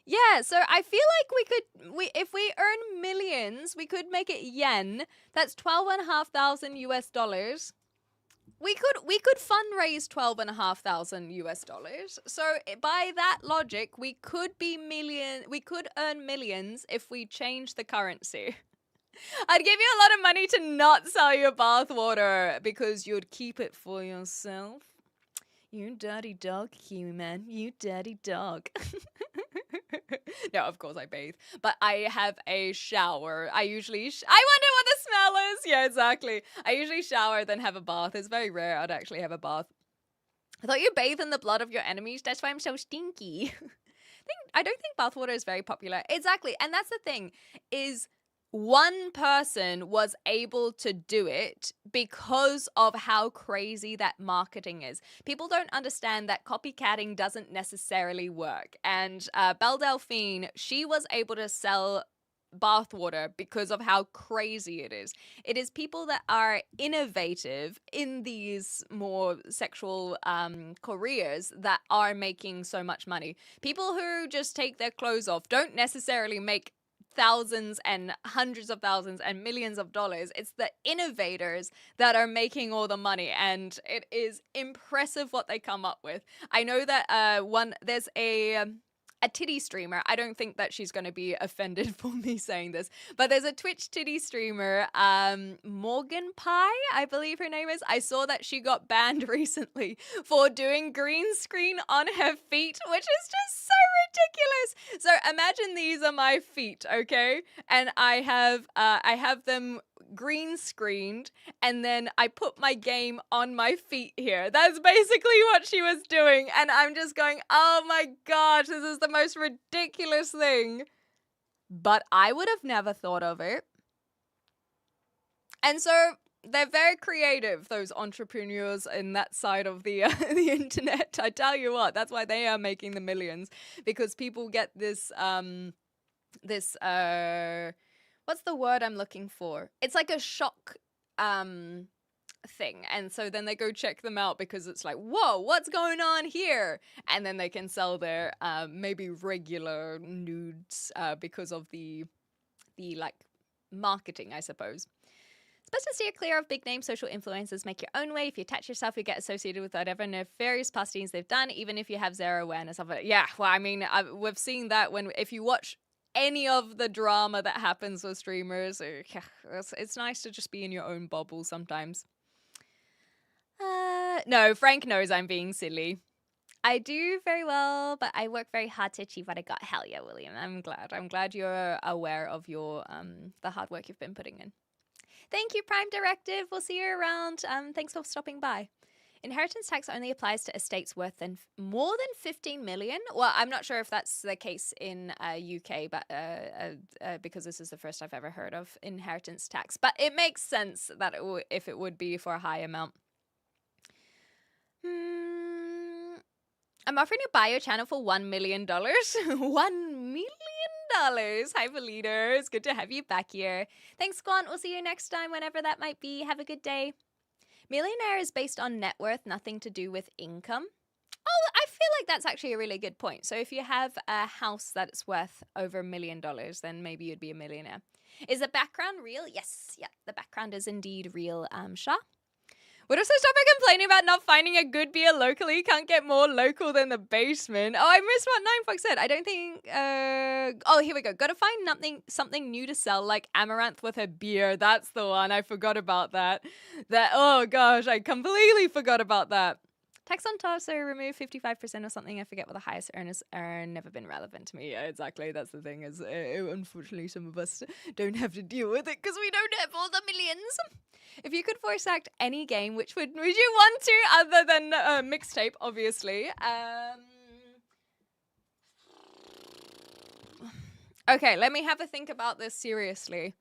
Yeah, so I feel like if we earn millions, we could make it yen. That's 12,500 US dollars. We could fundraise 12,500 US dollars. So by that logic, we could earn millions if we change the currency. I'd give you a lot of money to not sell your bathwater because you'd keep it for yourself. You dirty dog, human. You dirty dog. No, of course I bathe. But I have a shower. I wonder what the smell is. Yeah, exactly. I usually shower, then have a bath. It's very rare I'd actually have a bath. I thought you bathe in the blood of your enemies. That's why I'm so stinky. I don't think bathwater is very popular. Exactly. And that's the thing, is one person was able to do it because of how crazy that marketing is. People don't understand that copycatting doesn't necessarily work. And Belle Delphine, she was able to sell bathwater because of how crazy it is. It is people that are innovative in these more sexual careers that are making so much money. People who just take their clothes off don't necessarily make thousands and hundreds of thousands and millions of dollars. It's the innovators that are making all the money, and it is impressive what they come up with. I know that there's a titty streamer. I don't think that she's going to be offended for me saying this, but there's a Twitch titty streamer, Morgan Pie, I believe her name is. I saw that she got banned recently for doing green screen on her feet, which is just so ridiculous. So imagine these are my feet, okay? And I have them green screened, and then I put my game on my feet here. That's basically what she was doing, and I'm just going, oh my gosh, this is the most ridiculous thing. But I would have never thought of it. And so they're very creative, those entrepreneurs in that side of the the internet. I tell you what, that's why they are making the millions, because people get this what's the word I'm looking for? It's like a shock thing. And so then they go check them out because it's like, whoa, what's going on here? And then they can sell their maybe regular nudes because of the like marketing, I suppose. It's best to steer clear of big name social influencers. Make your own way. If you attach yourself, you get associated with whatever nefarious past deeds they've done, even if you have zero awareness of it. Yeah, well, I mean, we've seen that if you watch any of the drama that happens with streamers, it's nice to just be in your own bubble sometimes. No, Frank knows I'm being silly. I do very well, but I work very hard to achieve what I got. Hell yeah, William. I'm glad you're aware of your the hard work you've been putting in. Thank you, Prime Directive. We'll see you around. Thanks for stopping by. Inheritance tax only applies to estates worth more than 15 million. Well, I'm not sure if that's the case in UK, but because this is the first I've ever heard of inheritance tax. But it makes sense that if it would be for a high amount. I'm offering to buy your channel for $1 million. $1 million. Hi, Valida. It's good to have you back here. Thanks, Squant. We'll see you next time, whenever that might be. Have a good day. Millionaire is based on net worth, nothing to do with income. Oh, I feel like that's actually a really good point. So if you have a house that's worth over $1 million, then maybe you'd be a millionaire. Is the background real? Yes. Yeah, the background is indeed real, Shah. What if stop complaining about not finding a good beer locally? Can't get more local than the basement. Oh, I missed what Ninefox said. I don't think. Oh, here we go. Got to find something new to sell, like Amaranth with her beer. That's the one. I forgot about that. Oh gosh, I completely forgot about that. Tax on torso, remove 55% or something. I forget what the highest earners are. Never been relevant to me. Yeah, exactly. That's the thing. Is unfortunately some of us don't have to deal with it because we don't have all the millions. If you could voice act any game, which would you want to, other than mixtape, obviously? Okay, let me have a think about this seriously.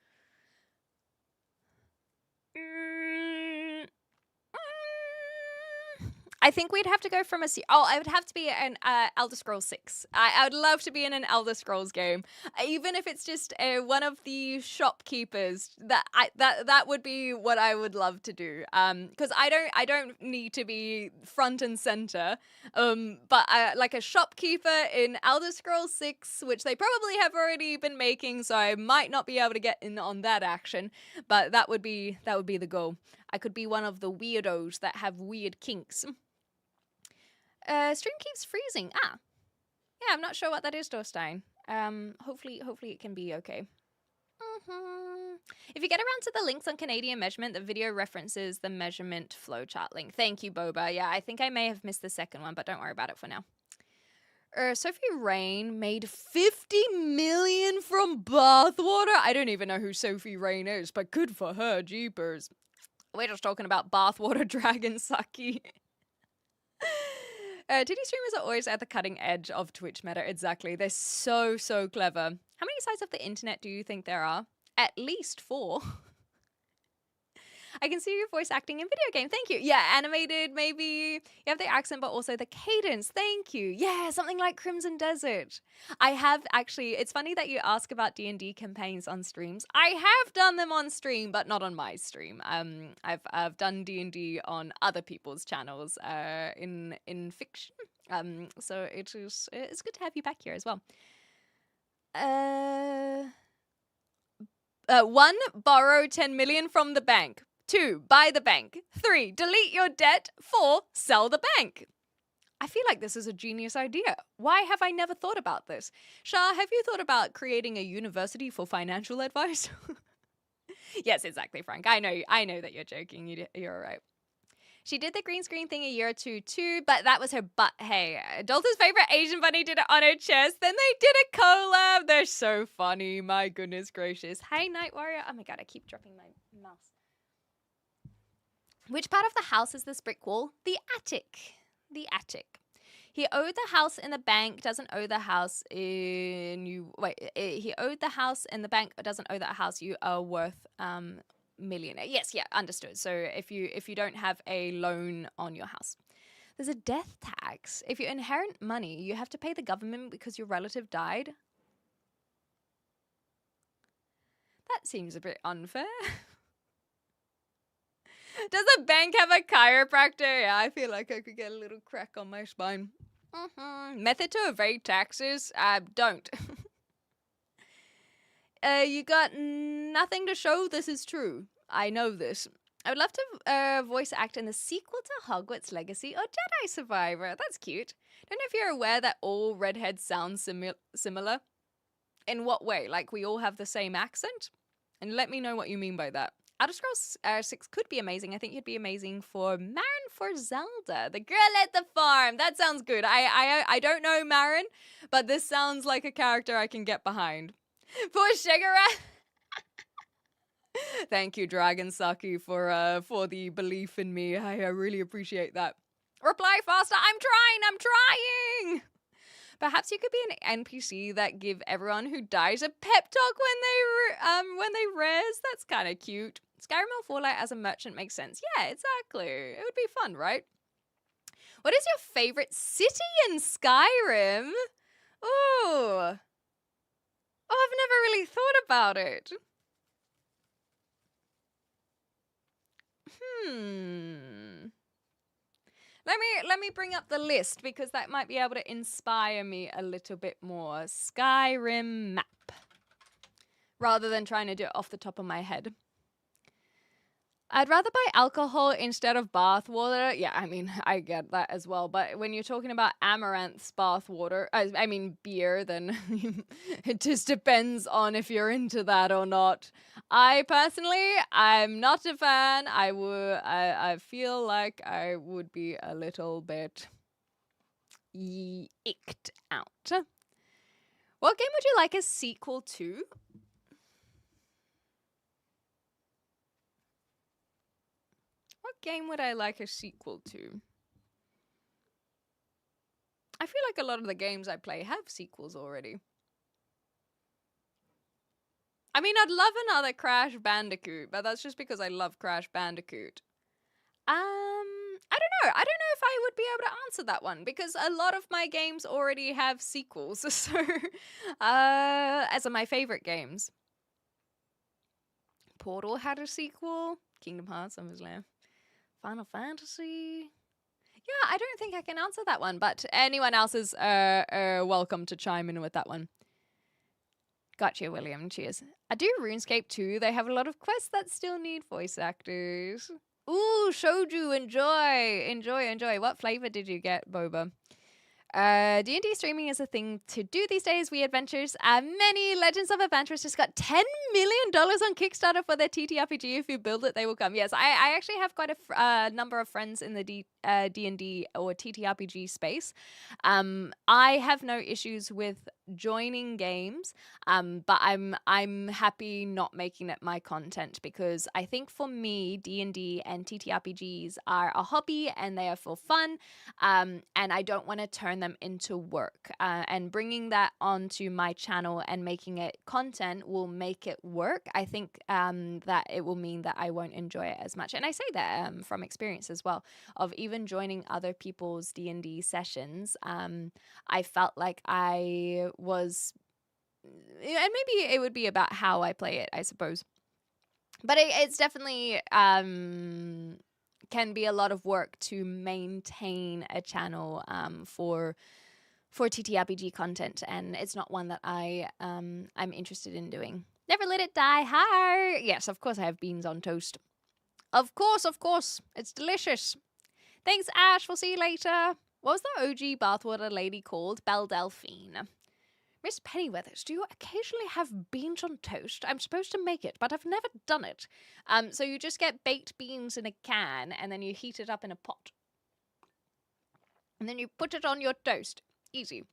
I think we'd have to go from I would have to be an Elder Scrolls 6. I would love to be in an Elder Scrolls game, even if it's just one of the shopkeepers. That would be what I would love to do. Because I don't need to be front and center. But like a shopkeeper in Elder Scrolls 6, which they probably have already been making, so I might not be able to get in on that action. But that would be the goal. I could be one of the weirdos that have weird kinks. Stream keeps freezing. Yeah, I'm not sure what that is, Dorstein. Hopefully it can be okay. If you get around to the links on Canadian measurement, the video references the measurement flowchart link. Thank you, Boba. Yeah, I think I may have missed the second one, but don't worry about it for now. Sophie Rain made 50 million from bathwater. I don't even know who Sophie Rain is, but good for her, jeepers. We're just talking about bathwater dragon Saki. Titty streamers are always at the cutting edge of Twitch meta. Exactly. They're so clever. How many sides of the internet do you think there are? At least 4. I can see your voice acting in video game. Thank you. Yeah, animated, maybe. You have the accent, but also the cadence. Thank you. Yeah, something like Crimson Desert. I have actually, it's funny that you ask about D&D campaigns on streams. I have done them on stream, but not on my stream. I've done D&D on other people's channels in fiction. So it's good to have you back here as well. 1, borrow 10 million from the bank. 2, buy the bank. 3, delete your debt. 4, sell the bank. I feel like this is a genius idea. Why have I never thought about this? Shah, have you thought about creating a university for financial advice? Yes, exactly, Frank. I know that you're joking. You're all right. She did the green screen thing a year or two too, but that was her butt. Hey, Dolta's favorite Asian bunny did it on her chest. Then they did a collab. They're so funny. My goodness gracious. Hey, Night Warrior. Oh my god, I keep dropping my mouse. Which part of the house is this brick wall? The attic. The attic. He owed the house in the bank, doesn't owe the house in you. Wait, he owed the house in the bank, doesn't owe that house. You are worth millionaire. Yes, yeah, understood. So if you don't have a loan on your house, there's a death tax. If you inherit money, you have to pay the government because your relative died. That seems a bit unfair. Does the bank have a chiropractor? Yeah, I feel like I could get a little crack on my spine. Method to evade taxes? Don't. You got nothing to show this is true. I know this. I would love to voice act in the sequel to Hogwarts Legacy or Jedi Survivor. That's cute. Don't know if you're aware that all redheads sound similar. In what way? Like we all have the same accent? And let me know what you mean by that. Elder Scrolls 6 could be amazing. I think you'd be amazing for Marin for Zelda. The girl at the farm. That sounds good. I don't know Marin, but this sounds like a character I can get behind. For Shigara. Thank you, Dragon Saki, for the belief in me. I really appreciate that. Reply faster. I'm trying. Perhaps you could be an NPC that give everyone who dies a pep talk when they res. That's kind of cute. Skyrim or Fallout as a merchant makes sense. Yeah, exactly. It would be fun, right? What is your favorite city in Skyrim? Oh, I've never really thought about it. Let me bring up the list because that might be able to inspire me a little bit more. Skyrim map. Rather than trying to do it off the top of my head. I'd rather buy alcohol instead of bath water. Yeah, I mean, I get that as well. But when you're talking about Amaranth's bath water, I mean beer, then it just depends on if you're into that or not. I personally, I'm not a fan. I feel like I would be a little bit icked out. What game would you like a sequel to? What game would I like a sequel to? I feel like a lot of the games I play have sequels already. I mean, I'd love another Crash Bandicoot, but that's just because I love Crash Bandicoot. I don't know. I don't know if I would be able to answer that one because a lot of my games already have sequels. So, as are my favorite games. Portal had a sequel. Kingdom Hearts, obviously. Final Fantasy. Yeah, I don't think I can answer that one, but anyone else is welcome to chime in with that one. Gotcha, William. Cheers. I do RuneScape too. They have a lot of quests that still need voice actors. Ooh, Shoju, enjoy. What flavor did you get, Boba? D&D streaming is a thing to do these days. We Adventures, many Legends of Adventures just got $10 million on Kickstarter for their TTRPG. If you build it, they will come. Yes, I actually have quite a number of friends in the D&D or TTRPG space. I have no issues with joining games, but I'm happy not making it my content because I think for me, D&D and TTRPGs are a hobby and they are for fun, and I don't want to turn them into work. And bringing that onto my channel and making it content will make it work. I think that it will mean that I won't enjoy it as much. And I say that from experience as well, of even joining other people's D&D sessions. I felt like I was, and maybe it would be about how I play it, I suppose. But it's definitely can be a lot of work to maintain a channel for TTRPG content, and it's not one that I'm interested in doing. Never let it die hard. Yes, of course I have beans on toast. Of course, it's delicious. Thanks, Ash. We'll see you later. What was the OG bathwater lady called? Belle Delphine. Miss Pennyweathers, do you occasionally have beans on toast? I'm supposed to make it, but I've never done it. So you just get baked beans in a can, and then you heat it up in a pot. And then you put it on your toast. Easy.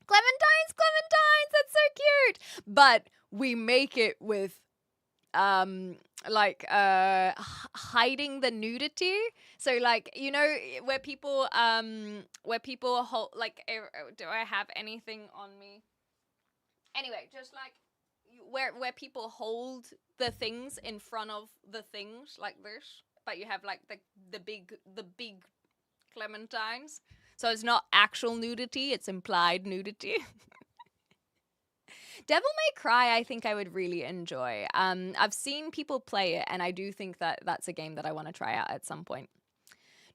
Clementines, that's so cute. But we make it with hiding the nudity. So like, you know, where people hold, like, do I have anything on me? Anyway, just like where people hold the things in front of the things like this, but you have like the big clementines. So it's not actual nudity, it's implied nudity. Devil May Cry, I think I would really enjoy. I've seen people play it, and I do think that that's a game that I want to try out at some point.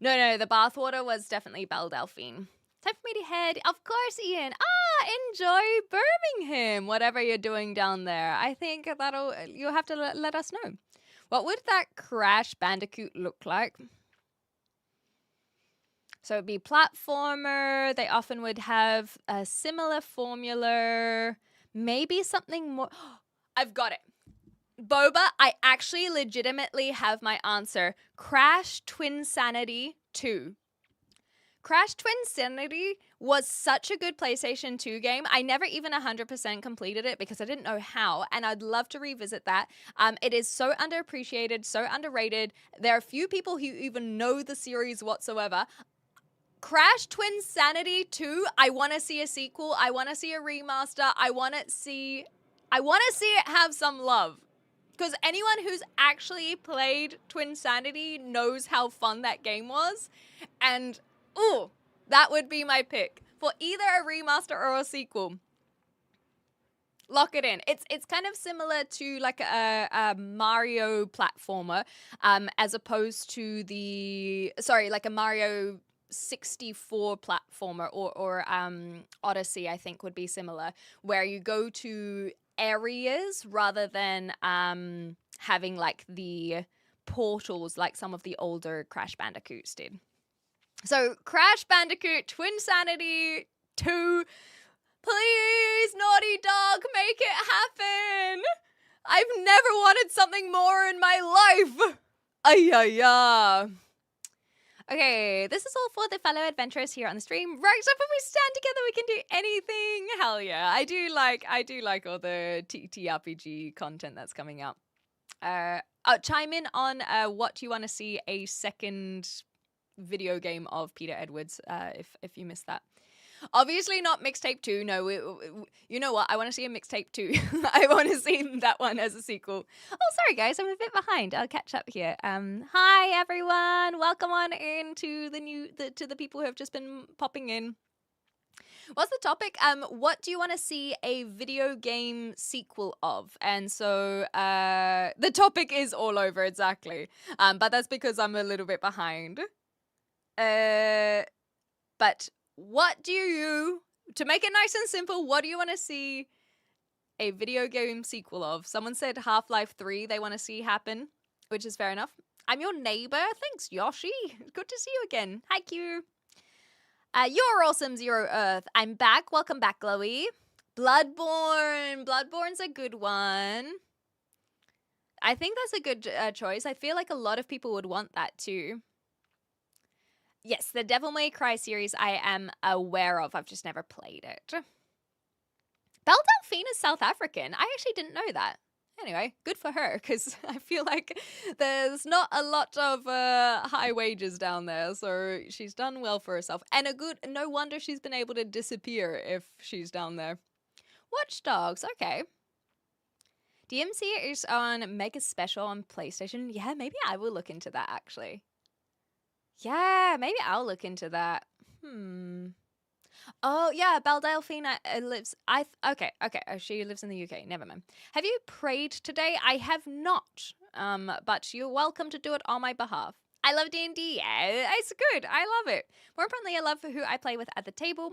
No, the bathwater was definitely Belle Delphine. Time for me to head. Of course, Ian. Enjoy Birmingham, whatever you're doing down there. I think you'll have to let us know. What would that Crash Bandicoot look like? So it'd be platformer. They often would have a similar formula. Maybe something more. I've got it. Boba, I actually legitimately have my answer. Crash Twinsanity 2. Crash Twinsanity was such a good PlayStation 2 game. I never even 100% completed it because I didn't know how, and I'd love to revisit that. It is so underappreciated, so underrated. There are few people who even know the series whatsoever. Crash Twinsanity 2, I want to see a sequel. I want to see a remaster. I want to see it have some love. Because anyone who's actually played Twinsanity knows how fun that game was. And, ooh, that would be my pick for either a remaster or a sequel. Lock it in. It's kind of similar to like a Mario platformer, as opposed to like a Mario 64 platformer or Odyssey, I think would be similar, where you go to areas rather than having like the portals like some of the older Crash Bandicoots did. So Crash Bandicoot Twinsanity 2, please, Naughty Dog, make it happen. I've never wanted something more in my life. Ay, ay, ay. Okay, this is all for the fellow adventurers here on the stream. Right, so if we stand together, we can do anything. Hell yeah. I do like all the TTRPG content that's coming out. Chime in on what you want to see a second video game of Peter Edwards, if you missed that. Obviously not mixtape 2. No, you know what? I want to see a mixtape 2. I want to see that one as a sequel. Oh, sorry guys, I'm a bit behind. I'll catch up here. Hi everyone. Welcome on in to the people who have just been popping in. What's the topic? What do you want to see a video game sequel of? And so the topic is all over, exactly. But that's because I'm a little bit behind. But what do you, to make it nice and simple, what do you want to see a video game sequel of? Someone said Half-Life 3 they want to see happen, which is fair enough. I'm your neighbor. Thanks, Yoshi. Good to see you again. Hi, Q. You're awesome, Zero Earth. I'm back. Welcome back, Chloe. Bloodborne. Bloodborne's a good one. I think that's a good choice. I feel like a lot of people would want that too. Yes, the Devil May Cry series I am aware of. I've just never played it. Belle Delphine is South African. I actually didn't know that. Anyway, good for her, because I feel like there's not a lot of high wages down there, so she's done well for herself. And no wonder she's been able to disappear if she's down there. Watch Dogs, okay. DMC is on Mega Special on PlayStation. Yeah, maybe I will look into that, actually. Yeah, maybe I'll look into that. Oh, yeah, Belle Delphine lives... Okay, she lives in the UK. Never mind. Have you prayed today? I have not, but you're welcome to do it on my behalf. I love D&D. Yeah, it's good. I love it. More importantly, I love who I play with at the table.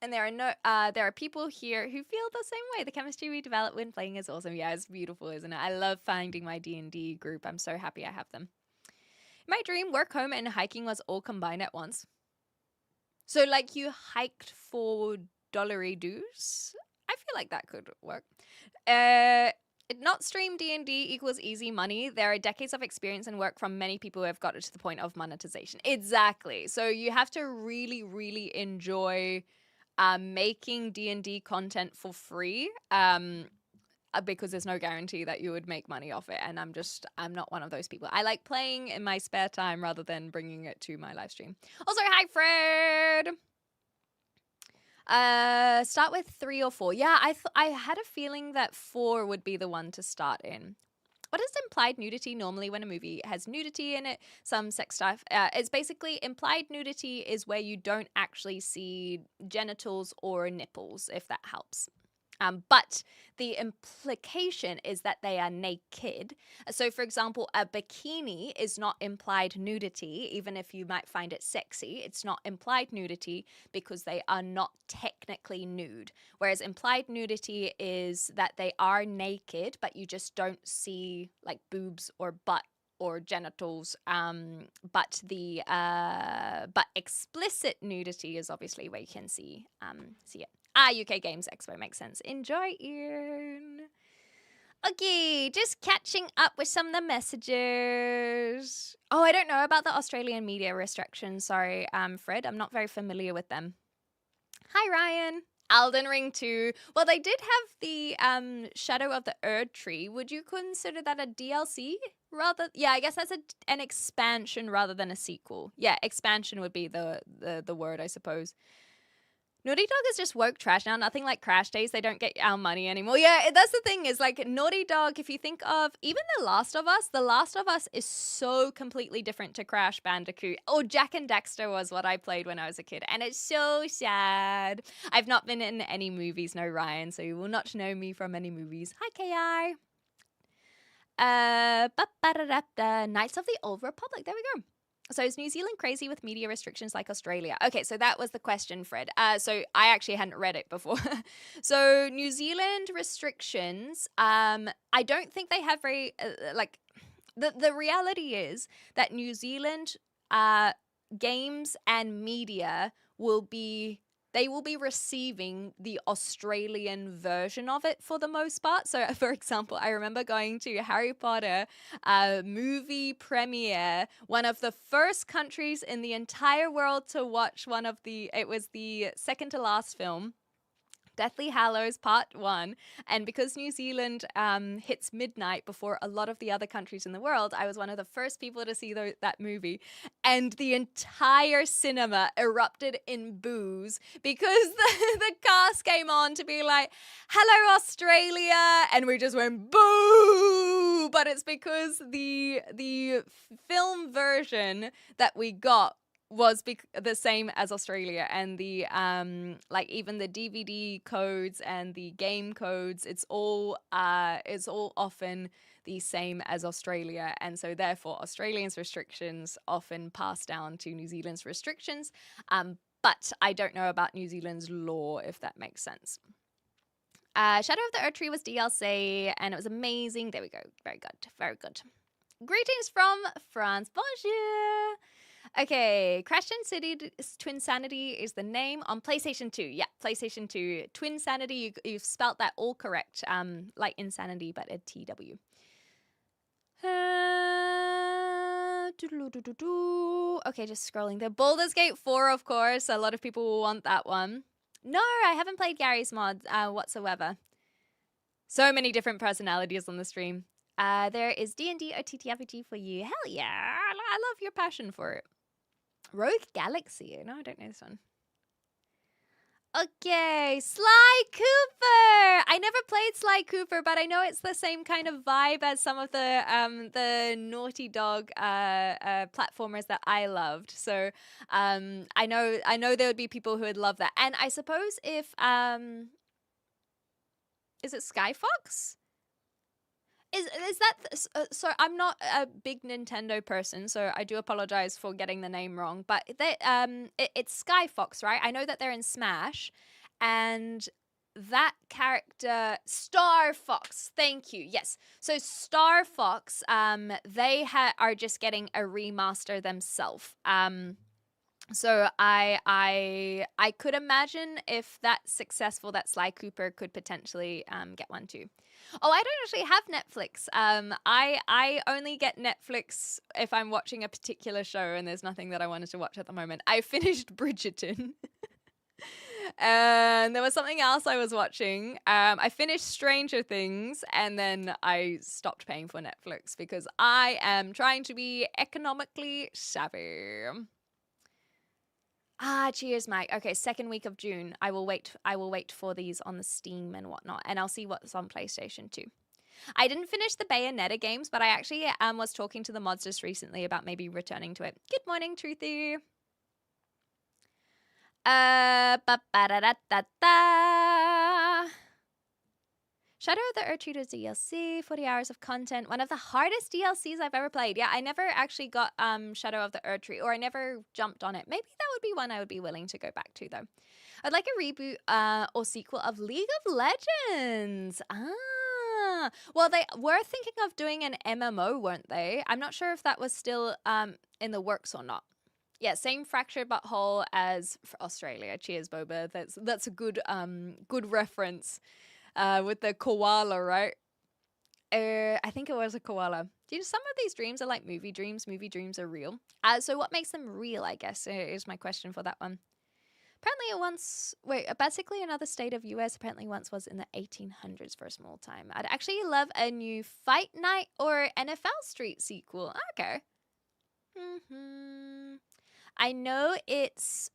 And there are people here who feel the same way. The chemistry we develop when playing is awesome. Yeah, it's beautiful, isn't it? I love finding my D&D group. I'm so happy I have them. My dream, work, home, and hiking was all combined at once. So, like, you hiked for dollary dues? I feel like that could work. Not stream D&D equals easy money. There are decades of experience and work from many people who have got it to the point of monetization. Exactly. So you have to really, really enjoy making D&D content for free. Because there's no guarantee that you would make money off it. And I'm not one of those people. I like playing in my spare time rather than bringing it to my live stream. Also, hi, Fred. Start with 3 or 4. Yeah, I had a feeling that 4 would be the one to start in. What is implied nudity normally when a movie has nudity in it? Some sex stuff. It's basically implied nudity is where you don't actually see genitals or nipples, if that helps. But the implication is that they are naked. So, for example, a bikini is not implied nudity, even if you might find it sexy. It's not implied nudity because they are not technically nude. Whereas implied nudity is that they are naked, but you just don't see like boobs or butt or genitals. But explicit nudity is obviously where you can see it. UK Games Expo makes sense. Enjoy, Ian. Okay, just catching up with some of the messages. Oh, I don't know about the Australian media restrictions. Sorry, Fred. I'm not very familiar with them. Hi, Ryan. Elden Ring 2. Well, they did have the Shadow of the Erd Tree. Would you consider that a DLC? Yeah, I guess that's an expansion rather than a sequel. Yeah, expansion would be the word, I suppose. Naughty Dog is just woke trash now. Nothing like Crash Days. They don't get our money anymore. Yeah, that's the thing is like Naughty Dog, if you think of even The Last of Us is so completely different to Crash Bandicoot. Oh, Jack and Daxter was what I played when I was a kid. And it's so sad. I've not been in any movies, no Ryan, so you will not know me from any movies. Hi, Ki. Knights of the Old Republic. There we go. So is New Zealand crazy with media restrictions like Australia? Okay, so that was the question, Fred. So I actually hadn't read it before. So New Zealand restrictions, I don't think they have very, The reality is that New Zealand games and media will be receiving the Australian version of it for the most part. So, for example, I remember going to Harry Potter movie premiere, one of the first countries in the entire world to watch it was the second to last film, Deathly Hallows Part 1. And because New Zealand hits midnight before a lot of the other countries in the world, I was one of the first people to see that movie. And the entire cinema erupted in boos because the cast came on to be like, "Hello, Australia." And we just went, boo! But it's because the film version that we got was the same as Australia, and the like even the DVD codes and the game codes, it's all often the same as Australia, and so therefore Australians' restrictions often pass down to New Zealand's restrictions. But I don't know about New Zealand's law, if that makes sense. Shadow of the Earth Tree was DLC, and it was amazing. There we go. Very good. Very good. Greetings from France. Bonjour. Okay, Crash City Twinsanity is the name on PlayStation 2. Yeah, PlayStation 2. Twinsanity, you've spelt that all correct. Like insanity, but a TW. Okay, just scrolling. The Baldur's Gate 4, of course. A lot of people will want that one. No, I haven't played Gary's mod whatsoever. So many different personalities on the stream. There is D&D or TTRPG for you. Hell yeah, I love your passion for it. Rogue Galaxy. No, I don't know this one. Okay, Sly Cooper. I never played Sly Cooper, but I know it's the same kind of vibe as some of the Naughty Dog platformers that I loved. So I know there would be people who would love that. And I suppose if is it Skyfox? Is that so? I'm not a big Nintendo person, so I do apologize for getting the name wrong. But it's Skyfox, right? I know that they're in Smash, and that character Star Fox. Thank you. Yes. So Star Fox, they are just getting a remaster themselves. So I could imagine if that's successful, that Sly Cooper could potentially get one too. Oh, I don't actually have Netflix. I only get Netflix if I'm watching a particular show and there's nothing that I wanted to watch at the moment. I finished Bridgerton. And there was something else I was watching. I finished Stranger Things, and then I stopped paying for Netflix because I am trying to be economically savvy. Cheers, Mike. Okay, second week of June. I will wait for these on the Steam and whatnot, and I'll see what's on PlayStation 2. I didn't finish the Bayonetta games, but I actually was talking to the mods just recently about maybe returning to it. Good morning, Truthy. Shadow of the Earthreader DLC, 40 hours of content. One of the hardest DLCs I've ever played. Yeah, I never actually got Shadow of the Earthreader, or I never jumped on it. Maybe that would be one I would be willing to go back to, though. I'd like a reboot or sequel of League of Legends. Well, they were thinking of doing an MMO, weren't they? I'm not sure if that was still in the works or not. Yeah, same fractured butthole as Australia. Cheers, Boba. That's a good reference. With the koala, right? I think it was a koala. Do you know, some of these dreams are like movie dreams. Movie dreams are real. So what makes them real, I guess, is my question for that one. Apparently basically another state of US apparently once was in the 1800s for a small time. I'd actually love a new Fight Night or NFL Street sequel. Okay. I know it's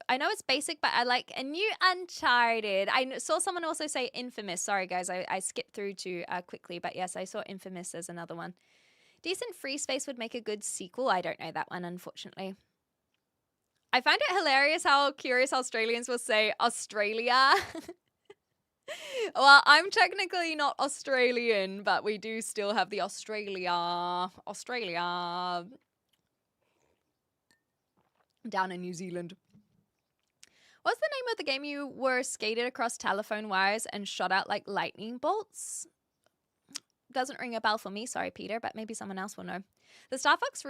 I know it's basic, but I like a new Uncharted. I saw someone also say Infamous. Sorry, guys, I skipped through too quickly, but yes, I saw Infamous as another one. Decent Free Space would make a good sequel. I don't know that one, unfortunately. I find it hilarious how curious Australians will say Australia. Well, I'm technically not Australian, but we do still have the Australia down in New Zealand. What's the name of the game you were skated across telephone wires and shot out like lightning bolts? doesn't ring a bell for me. Sorry, Peter, but maybe someone else will know. The Star Fox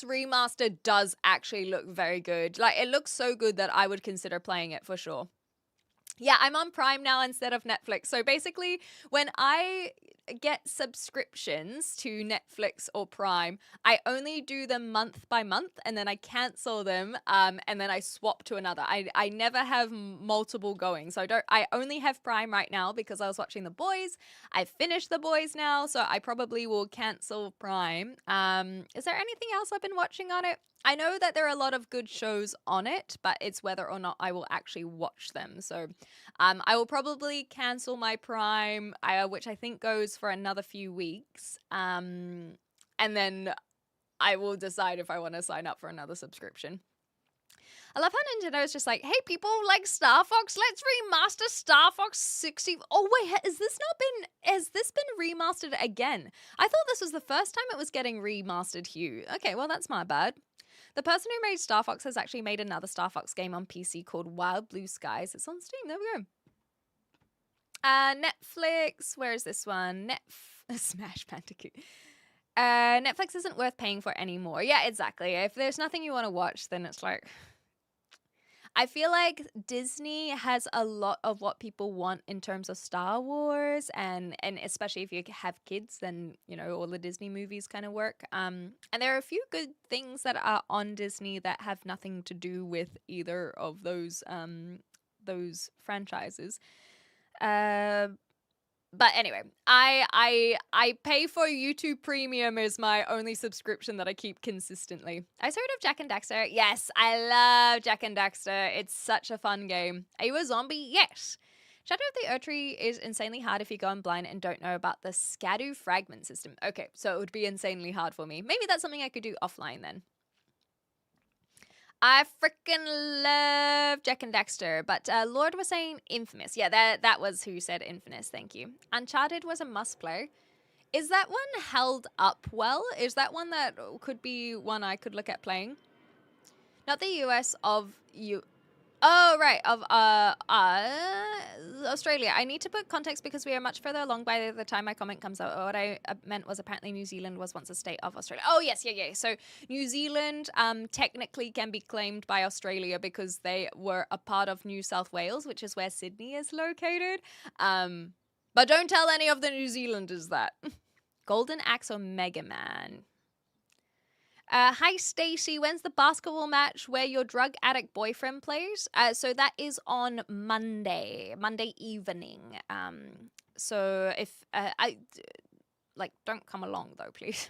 remaster does actually look very good. Like, it looks so good that I would consider playing it for sure. Yeah, I'm on Prime now instead of Netflix. So basically, when I get subscriptions to Netflix or Prime, I only do them month by month, and then I cancel them, and then I swap to another. I never have multiple going. So I only have Prime right now because I was watching The Boys. I've finished The Boys now, so I probably will cancel Prime. Is there anything else I've been watching on it? I know that there are a lot of good shows on it, but it's whether or not I will actually watch them. So I will probably cancel my Prime, which I think goes for another few weeks. And then I will decide if I want to sign up for another subscription. I love how Nintendo is just like, hey, people like Star Fox, let's remaster Star Fox 60. Oh, wait, has this been remastered again? I thought this was the first time it was getting remastered, Hugh. Okay, well, that's my bad. The person who made Star Fox has actually made another Star Fox game on PC called Wild Blue Skies. It's on Steam. There we go. Netflix. Where is this one? Smash Bandicoot. Netflix isn't worth paying for anymore. Yeah, exactly. If there's nothing you want to watch, then it's like... I feel like Disney has a lot of what people want in terms of Star Wars, and especially if you have kids, then, you know, all the Disney movies kind of work. And there are a few good things that are on Disney that have nothing to do with either of those franchises. But anyway, I pay for YouTube Premium as my only subscription that I keep consistently. I heard of Jak and Daxter. Yes, I love Jak and Daxter. It's such a fun game. Are you a zombie? Yes. Shadow of the Erdtree is insanely hard if you go in blind and don't know about the Scadu fragment system. Okay, so it would be insanely hard for me. Maybe that's something I could do offline then. I freaking love Jak and Daxter, but Lord was saying Infamous. Yeah, that was who said Infamous, thank you. Uncharted was a must-play. Is that one held up well? Is that one that could be one I could look at playing? Not the US, of you. Oh, right, of Australia. I need to put context because we are much further along by the time my comment comes out. What I meant was apparently New Zealand was once a state of Australia. Oh, yes, yeah. So New Zealand technically can be claimed by Australia because they were a part of New South Wales, which is where Sydney is located. But don't tell any of the New Zealanders that. Golden Axe or Mega Man? Hi, Stacey. When's the basketball match where your drug addict boyfriend plays? So that is on Monday evening. So if don't come along though, please.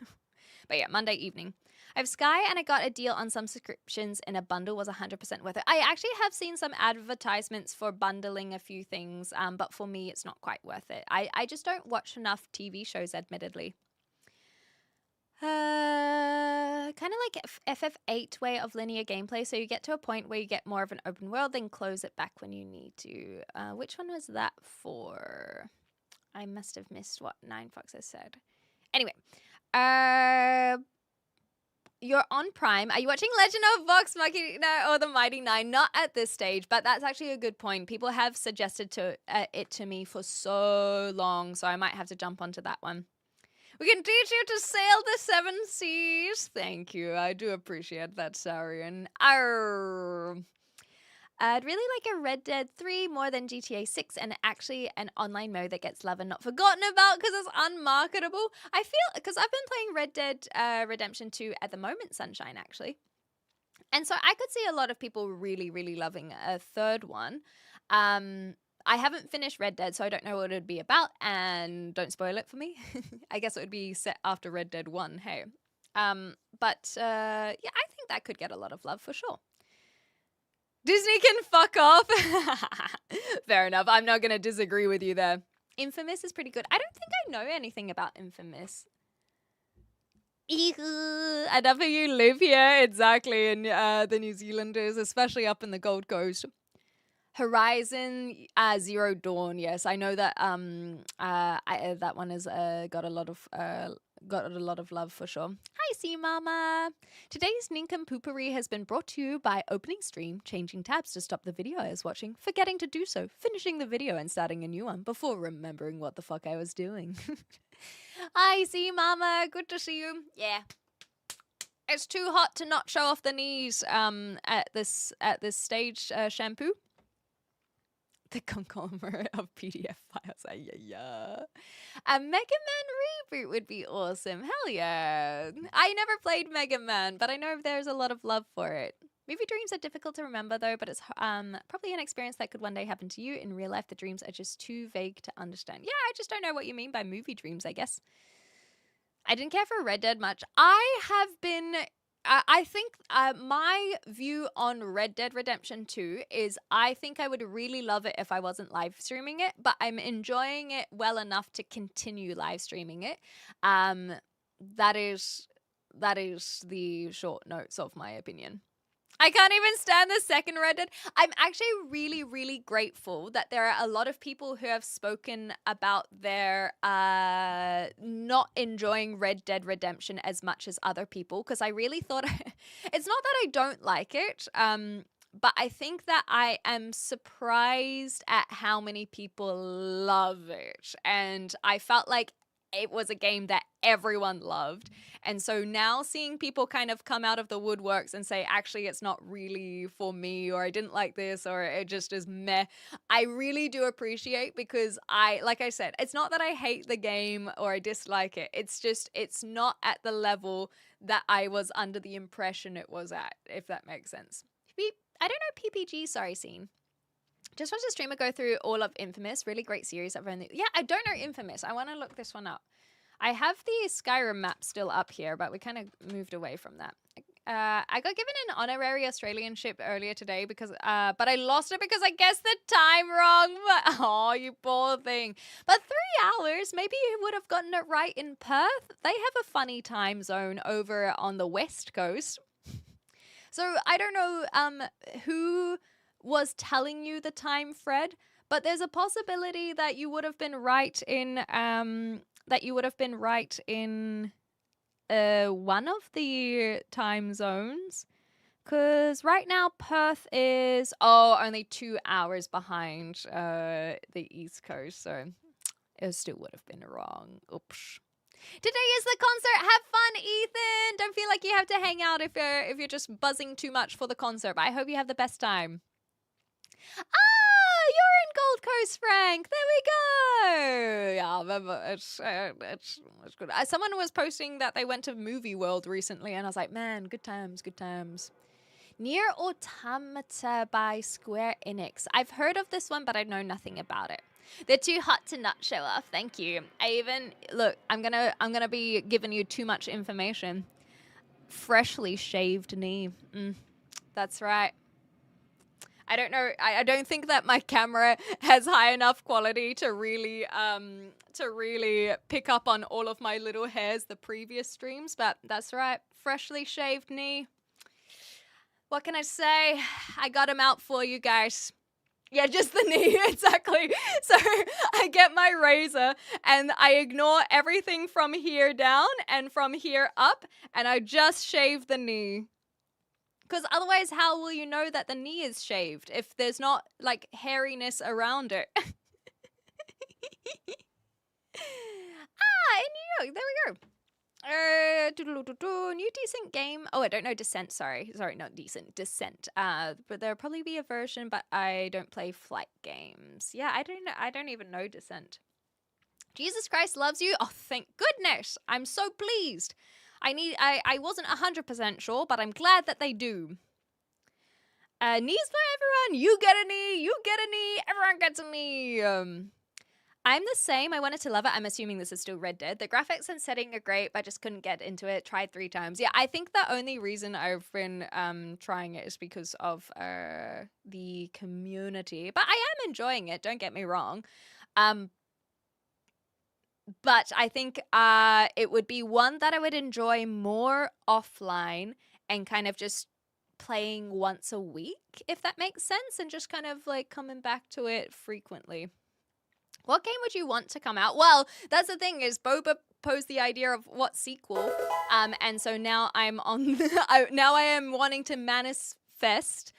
But yeah, Monday evening. I have Sky and I got a deal on some subscriptions in a bundle, was 100% worth it. I actually have seen some advertisements for bundling a few things, but for me, it's not quite worth it. I just don't watch enough TV shows, admittedly. Kind of like FF8 way of linear gameplay. So you get to a point where you get more of an open world, then close it back when you need to. Which one was that for? I must have missed what Nine Fox has said. Anyway, you're on Prime. Are you watching Legend of Vox Machina or The Mighty Nine? Not at this stage, but that's actually a good point. People have suggested it to me for so long, so I might have to jump onto that one. We can teach you to sail the seven seas. Thank you. I do appreciate that, Sarian. Arr. I'd really like a Red Dead 3 more than GTA 6 and actually an online mode that gets love and not forgotten about because it's unmarketable. I feel, because I've been playing Red Dead Redemption 2 at the moment, Sunshine, actually. And so I could see a lot of people really, really loving a third one. I haven't finished Red Dead, so I don't know what it would be about, and don't spoil it for me. I guess it would be set after Red Dead 1, hey. But yeah, I think that could get a lot of love for sure. Disney can fuck off. Fair enough. I'm not going to disagree with you there. Infamous is pretty good. I don't think I know anything about Infamous. Enough of you live here, exactly, and the New Zealanders, especially up in the Gold Coast. Horizon Zero Dawn. Yes, I know that. That one has got a lot of love for sure. Hi, C Mama. Today's nincompoopery has been brought to you by opening stream, changing tabs to stop the video I was watching, forgetting to do so, finishing the video and starting a new one before remembering what the fuck I was doing. Hi, C Mama. Good to see you. Yeah. It's too hot to not show off the knees at this stage, Shampoo. The conglomerate of PDF files. Yeah. A Mega Man reboot would be awesome. Hell yeah. I never played Mega Man, but I know there's a lot of love for it. Movie dreams are difficult to remember though, but it's probably an experience that could one day happen to you. In real life, the dreams are just too vague to understand. Yeah, I just don't know what you mean by movie dreams, I guess. I didn't care for Red Dead much. I think my view on Red Dead Redemption 2 is I think I would really love it if I wasn't live streaming it, but I'm enjoying it well enough to continue live streaming it. That is the short notes of my opinion. I can't even stand the second Red Dead. I'm actually really, really grateful that there are a lot of people who have spoken about their not enjoying Red Dead Redemption as much as other people, because I really thought it's not that I don't like it, but I think that I am surprised at how many people love it, and I felt like it was a game that everyone loved. And so now seeing people kind of come out of the woodworks and say, actually, it's not really for me, or I didn't like this, or it just is meh, I really do appreciate, because like I said, it's not that I hate the game or I dislike it. It's just, it's not at the level that I was under the impression it was at, if that makes sense. I don't know PPG, sorry, scene. Just watched a streamer go through all of Infamous. Really great series. Yeah, I don't know Infamous. I want to look this one up. I have the Skyrim map still up here, but we kind of moved away from that. I got given an honorary Australianship earlier today because, but I lost it because I guessed the time wrong. But, oh, you poor thing. But 3 hours, maybe you would have gotten it right in Perth. They have a funny time zone over on the West Coast. So I don't know who was telling you the time, Fred, but there's a possibility that you would have been right in one of the time zones, because right now Perth is only 2 hours behind the East Coast, so it still would have been wrong. Oops. Today is the concert. Have fun, Ethan. Don't feel like you have to hang out if you're just buzzing too much for the concert, but I hope you have the best time. You're in Gold Coast, Frank. There we go. Yeah, I remember. It's good. Someone was posting that they went to Movie World recently, and I was like, man, good times, good times. Nier Automata by Square Enix. I've heard of this one, but I know nothing about it. They're too hot to not show off. Thank you. Look, I'm gonna be giving you too much information. Freshly shaved knee. That's right. I don't know. I don't think that my camera has high enough quality to really pick up on all of my little hairs the previous streams, but that's right. Freshly shaved knee. What can I say? I got him out for you guys. Yeah, just the knee, exactly. So I get my razor and I ignore everything from here down and from here up, and I just shave the knee. Because otherwise, how will you know that the knee is shaved if there's not, like, hairiness around it? In New York, there we go. New decent game. Oh, I don't know Descent, sorry, not decent, Descent. But there'll probably be a version, but I don't play flight games. Yeah, I don't even know Descent. Jesus Christ loves you. Oh, thank goodness. I'm so pleased. I wasn't 100% sure, but I'm glad that they do. Knees for everyone. You get a knee. You get a knee. Everyone gets a knee. I'm the same. I wanted to love it. I'm assuming this is still Red Dead. The graphics and setting are great, but I just couldn't get into it. Tried 3 times. Yeah, I think the only reason I've been trying it is because of the community. But I am enjoying it. Don't get me wrong. But I think it would be one that I would enjoy more offline and kind of just playing once a week, if that makes sense, and just kind of like coming back to it frequently. What game would you want to come out? Well, that's the thing is Boba posed the idea of what sequel, and so now I'm on. Now I am wanting to manifest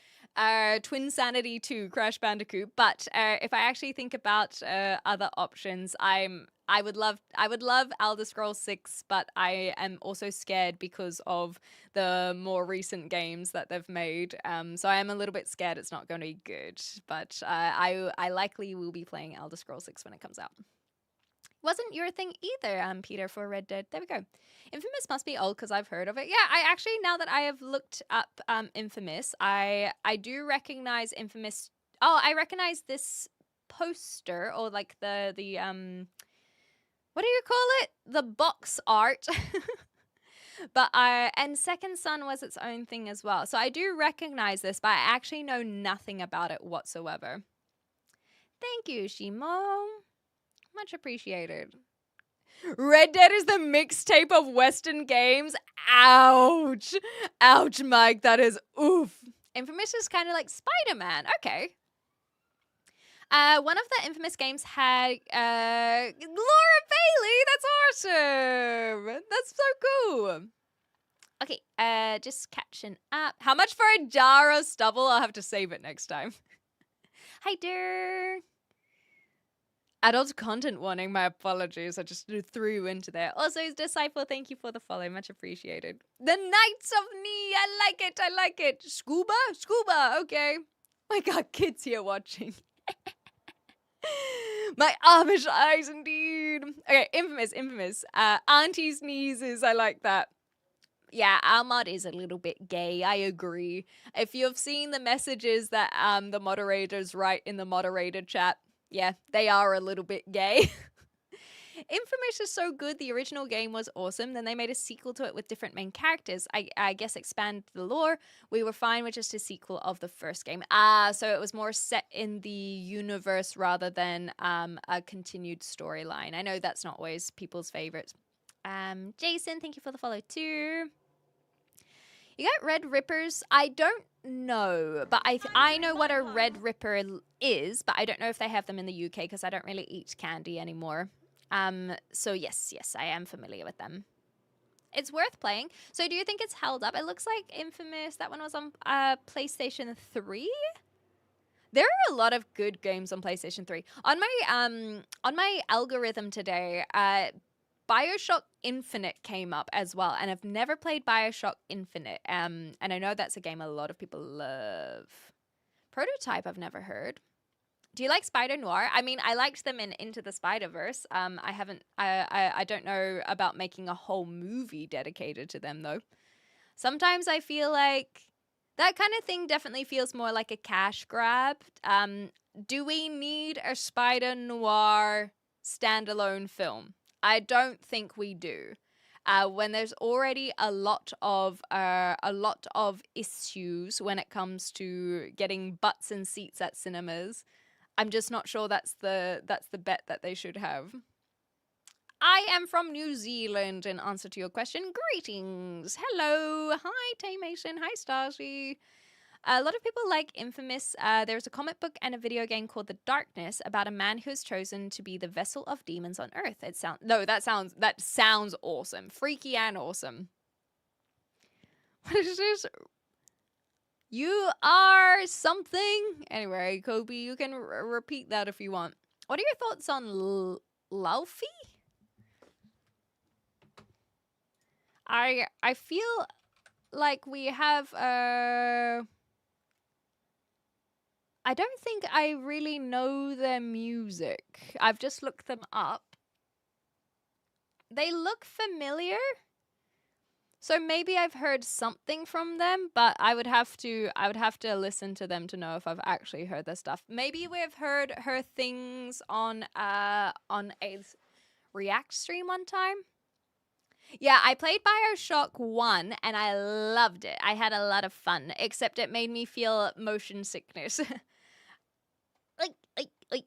Twin Sanity 2 Crash Bandicoot. But if I actually think about other options, I would love Elder Scrolls 6, but I am also scared because of the more recent games that they've made. So I am a little bit scared it's not going to be good. But I likely will be playing Elder Scrolls 6 when it comes out. Wasn't your thing either, Peter, for Red Dead. There we go. Infamous must be old because I've heard of it. Yeah, I actually, now that I have looked up Infamous, I do recognize Infamous. Oh, I recognize this poster, or like the what do you call it? The box art. But and Second Son was its own thing as well. So I do recognize this, but I actually know nothing about it whatsoever. Thank you, Shimo. Much appreciated. Red Dead is the mixtape of Western games. Ouch. Ouch, Mike. That is oof. Infamous is kind of like Spider-Man. Okay. One of the Infamous games had Laura Bailey. That's awesome. That's so cool. Okay, just catching up. How much for a jar of stubble? I'll have to save it next time. Hi, dear. Adult content warning, my apologies. I just threw you into there. Also, Disciple, thank you for the follow. Much appreciated. The Knights of Knee. I like it. I like it. Scuba? Scuba. Okay. My God, kids here watching. My Amish eyes, indeed. Okay, Infamous. Auntie sneezes. I like that. Yeah, our mod is a little bit gay. I agree. If you've seen the messages that the moderators write in the moderator chat, yeah, they are a little bit gay. Infamous is so good. The original game was awesome. Then they made a sequel to it with different main characters. I guess expand the lore. We were fine with just a sequel of the first game. So it was more set in the universe rather than a continued storyline. I know that's not always people's favorites. Jason, thank you for the follow too. You got Red Rippers? I don't know, but I know what a Red Ripper is, but I don't know if they have them in the UK because I don't really eat candy anymore. So yes, I am familiar with them. It's worth playing. So do you think it's held up? It looks like Infamous, that one was on PlayStation 3. There are a lot of good games on PlayStation 3. On my algorithm today, BioShock Infinite came up as well, and I've never played BioShock Infinite. And I know that's a game a lot of people love. Prototype I've never heard. Do you like Spider Noir? I mean, I liked them in Into the Spider-Verse. I don't know about making a whole movie dedicated to them though. Sometimes I feel like that kind of thing definitely feels more like a cash grab. Do we need a Spider Noir standalone film? I don't think we do. When there's already a lot of issues when it comes to getting butts and seats at cinemas, I'm just not sure that's the bet that they should have. I am from New Zealand, in answer to your question. Greetings. Hello. Hi, Tay Mason. Hi, Stasi. A lot of people like Infamous. There's a comic book and a video game called The Darkness about a man who is chosen to be the vessel of demons on Earth. That sounds awesome. Freaky and awesome. What is this? You are something. Anyway, Kobe, you can repeat that if you want. What are your thoughts on Laufey? I feel like we have I don't think I really know their music. I've just looked them up. They look familiar. So maybe I've heard something from them, but I would have to listen to them to know if I've actually heard their stuff. Maybe we've heard her things on a React stream one time. Yeah, I played BioShock 1 and I loved it. I had a lot of fun, except it made me feel motion sickness. like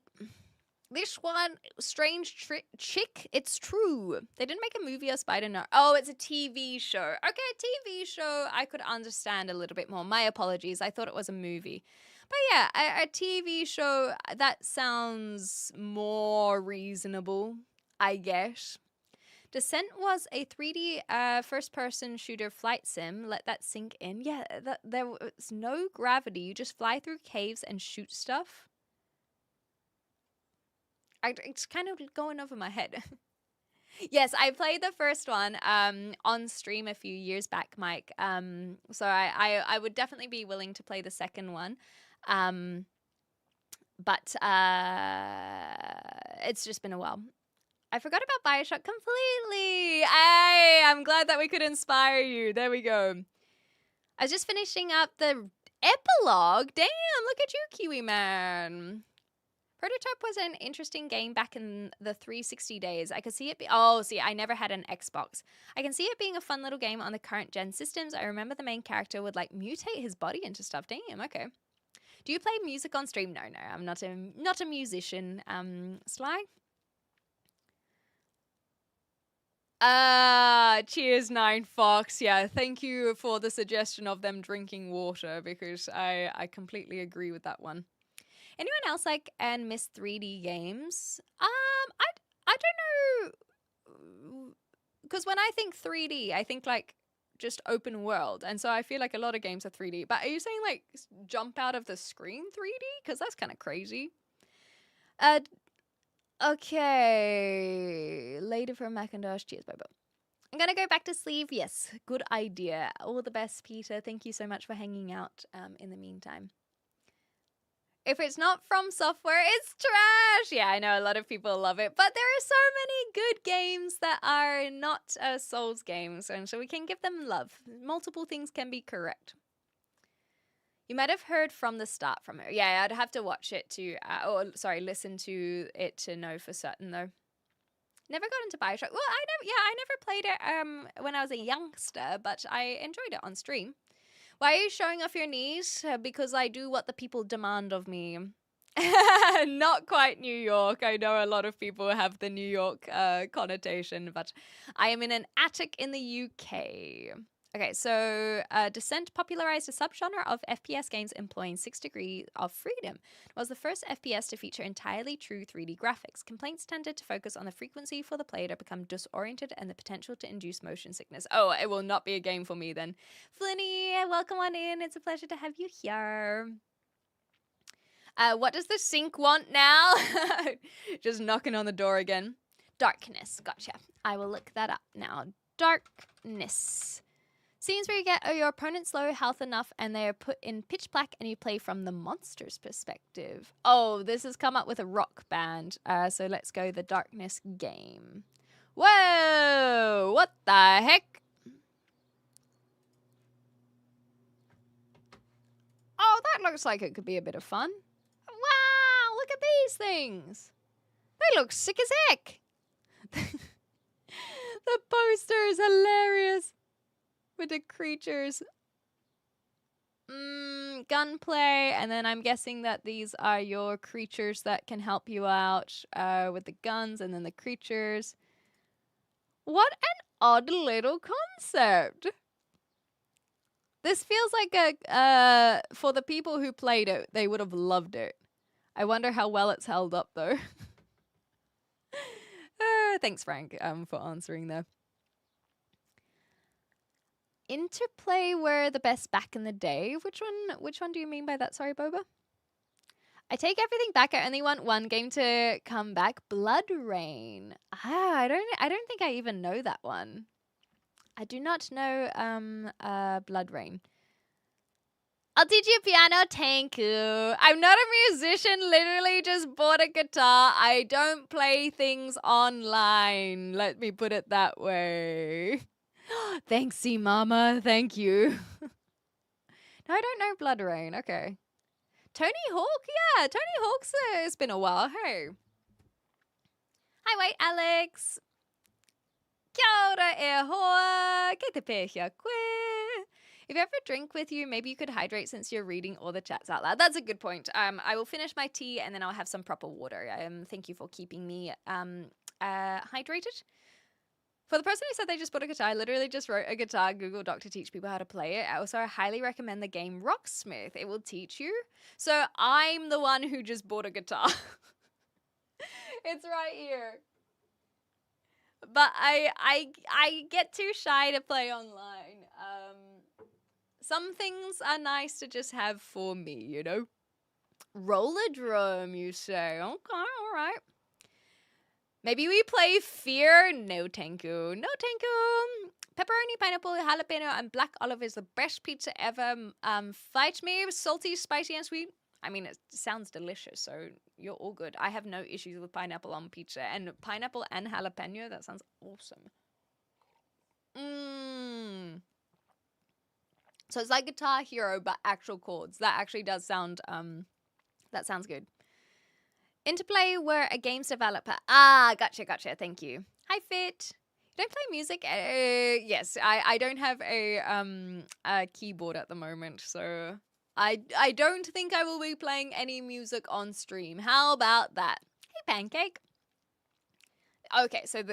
This one, Strange Chick, it's true. They didn't make a movie or Spider No. Oh, it's a TV show. Okay, TV show I could understand a little bit more. My apologies. I thought it was a movie. But yeah, a TV show, that sounds more reasonable, I guess. Descent was a 3D first-person shooter flight sim. Let that sink in. Yeah, there was no gravity. You just fly through caves and shoot stuff. It's kind of going over my head. Yes, I played the first one on stream a few years back, Mike. So I would definitely be willing to play the second one. But it's just been a while. I forgot about Bioshock completely. I'm glad that we could inspire you. There we go. I was just finishing up the epilogue. Damn, look at you, Kiwi man. Prototype was an interesting game back in the 360 days. I could see it I never had an Xbox. I can see it being a fun little game on the current gen systems. I remember the main character would like mutate his body into stuff. Damn, okay. Do you play music on stream? No, I'm not a musician. Sly? Cheers, 9Fox. Yeah, thank you for the suggestion of them drinking water because I completely agree with that one. Anyone else like and miss 3D games? I don't know, because when I think 3D, I think like just open world, and so I feel like a lot of games are 3D. But are you saying like jump out of the screen 3D? Because that's kind of crazy. Okay, later from Macintosh. Cheers, Bobo. I'm gonna go back to sleep. Yes, good idea. All the best, Peter. Thank you so much for hanging out. In the meantime. If it's not From Software, it's trash. Yeah, I know a lot of people love it, but there are so many good games that are not Souls games, and so we can give them love. Multiple things can be correct. You might have heard from the start from her. Yeah, I'd have to watch it to, listen to it to know for certain though. Never got into Bioshock. Well, I never played it when I was a youngster, but I enjoyed it on stream. Why are you showing off your knees? Because I do what the people demand of me. Not quite New York. I know a lot of people have the New York connotation, but I am in an attic in the UK. Okay, so Descent popularized a subgenre of FPS games employing 6 degrees of freedom. It was the first FPS to feature entirely true 3D graphics. Complaints tended to focus on the frequency for the player to become disoriented and the potential to induce motion sickness. Oh, it will not be a game for me then. Flinny, welcome on in. It's a pleasure to have you here. What does the sink want now? Just knocking on the door again. Darkness, gotcha. I will look that up now. Darkness. Scenes where you get your opponent's low health enough and they are put in pitch black and you play from the monster's perspective. Oh, this has come up with a rock band. So let's go the Darkness game. Whoa! What the heck? Oh, that looks like it could be a bit of fun. Wow, look at these things. They look sick as heck. The poster is hilarious. With the creatures. Gunplay, and then I'm guessing that these are your creatures that can help you out with the guns, and then the creatures. What an odd little concept. This feels like for the people who played it, they would have loved it. I wonder how well it's held up, though. Thanks, Frank, for answering there. Interplay were the best back in the day. Which one do you mean by that? Sorry, Boba. I take everything back. I only want one game to come back. Blood Rain. I don't think I even know that one. I do not know Blood Rain. I'll teach you piano, thank you. I'm not a musician, literally just bought a guitar. I don't play things online. Let me put it that way. Thanks, C Mama. Thank you. No, I don't know Blood Rain. Okay. Tony Hawk? Yeah, Tony Hawk's it's been a while. Hey. Hi, wait, Alex. Kia ora e hoa. Kei te pēhia koe. If you ever drink with you, maybe you could hydrate since you're reading all the chats out loud. That's a good point. I will finish my tea and then I'll have some proper water. Thank you for keeping me hydrated. For the person who said they just bought a guitar, I literally just wrote a guitar Google Doc to teach people how to play it. I also highly recommend the game Rocksmith. It will teach you. So I'm the one who just bought a guitar. It's right here. But I get too shy to play online. Some things are nice to just have for me, you know? Roller drum, you say? Okay, all right. Maybe we play Fear? No, thank you. No, thank you. Pepperoni, pineapple, jalapeno, and black olive is the best pizza ever. Fight me, salty, spicy, and sweet. I mean, it sounds delicious, so you're all good. I have no issues with pineapple on pizza. And pineapple and jalapeno, that sounds awesome. So it's like Guitar Hero, but actual chords. That actually does sound, that sounds good. Interplay were a games developer. Ah, gotcha. Thank you. Hi, Fit. You don't play music? Yes, I don't have a keyboard at the moment, so I don't think I will be playing any music on stream. How about that? Hey, Pancake. Okay, so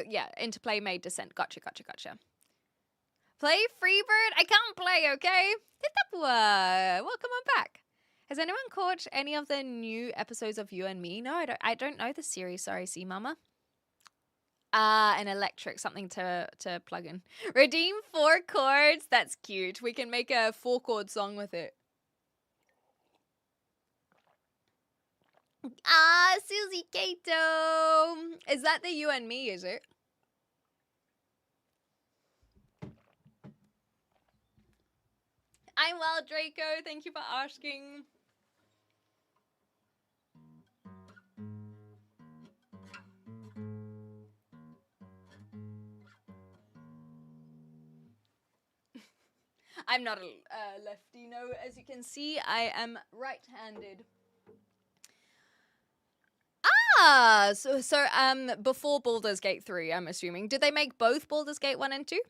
Interplay made Descent. Gotcha. Play Freebird? I can't play, okay? Welcome on back. Has anyone caught any of the new episodes of You and Me? No, I don't know the series. Sorry, see, Mama. An electric, something to plug in. Redeem 4 chords. That's cute. We can make a 4-chord song with it. Susie Kato. Is that the You and Me, is it? I'm well, Draco. Thank you for asking. I'm not a lefty, no. As you can see, I am right-handed. So before Baldur's Gate 3, I'm assuming. Did they make both Baldur's Gate 1 and 2?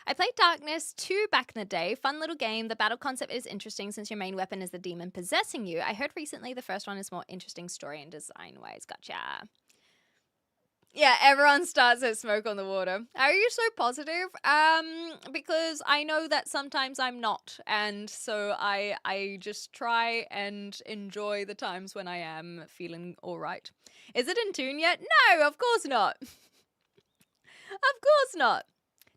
I played Darkness 2 back in the day. Fun little game. The battle concept is interesting since your main weapon is the demon possessing you. I heard recently the first one is more interesting story and design-wise. Gotcha. Yeah, everyone starts at Smoke on the Water. Are you so positive? Because I know that sometimes I'm not. And so I just try and enjoy the times when I am feeling all right. Is it in tune yet? No, of course not. Of course not.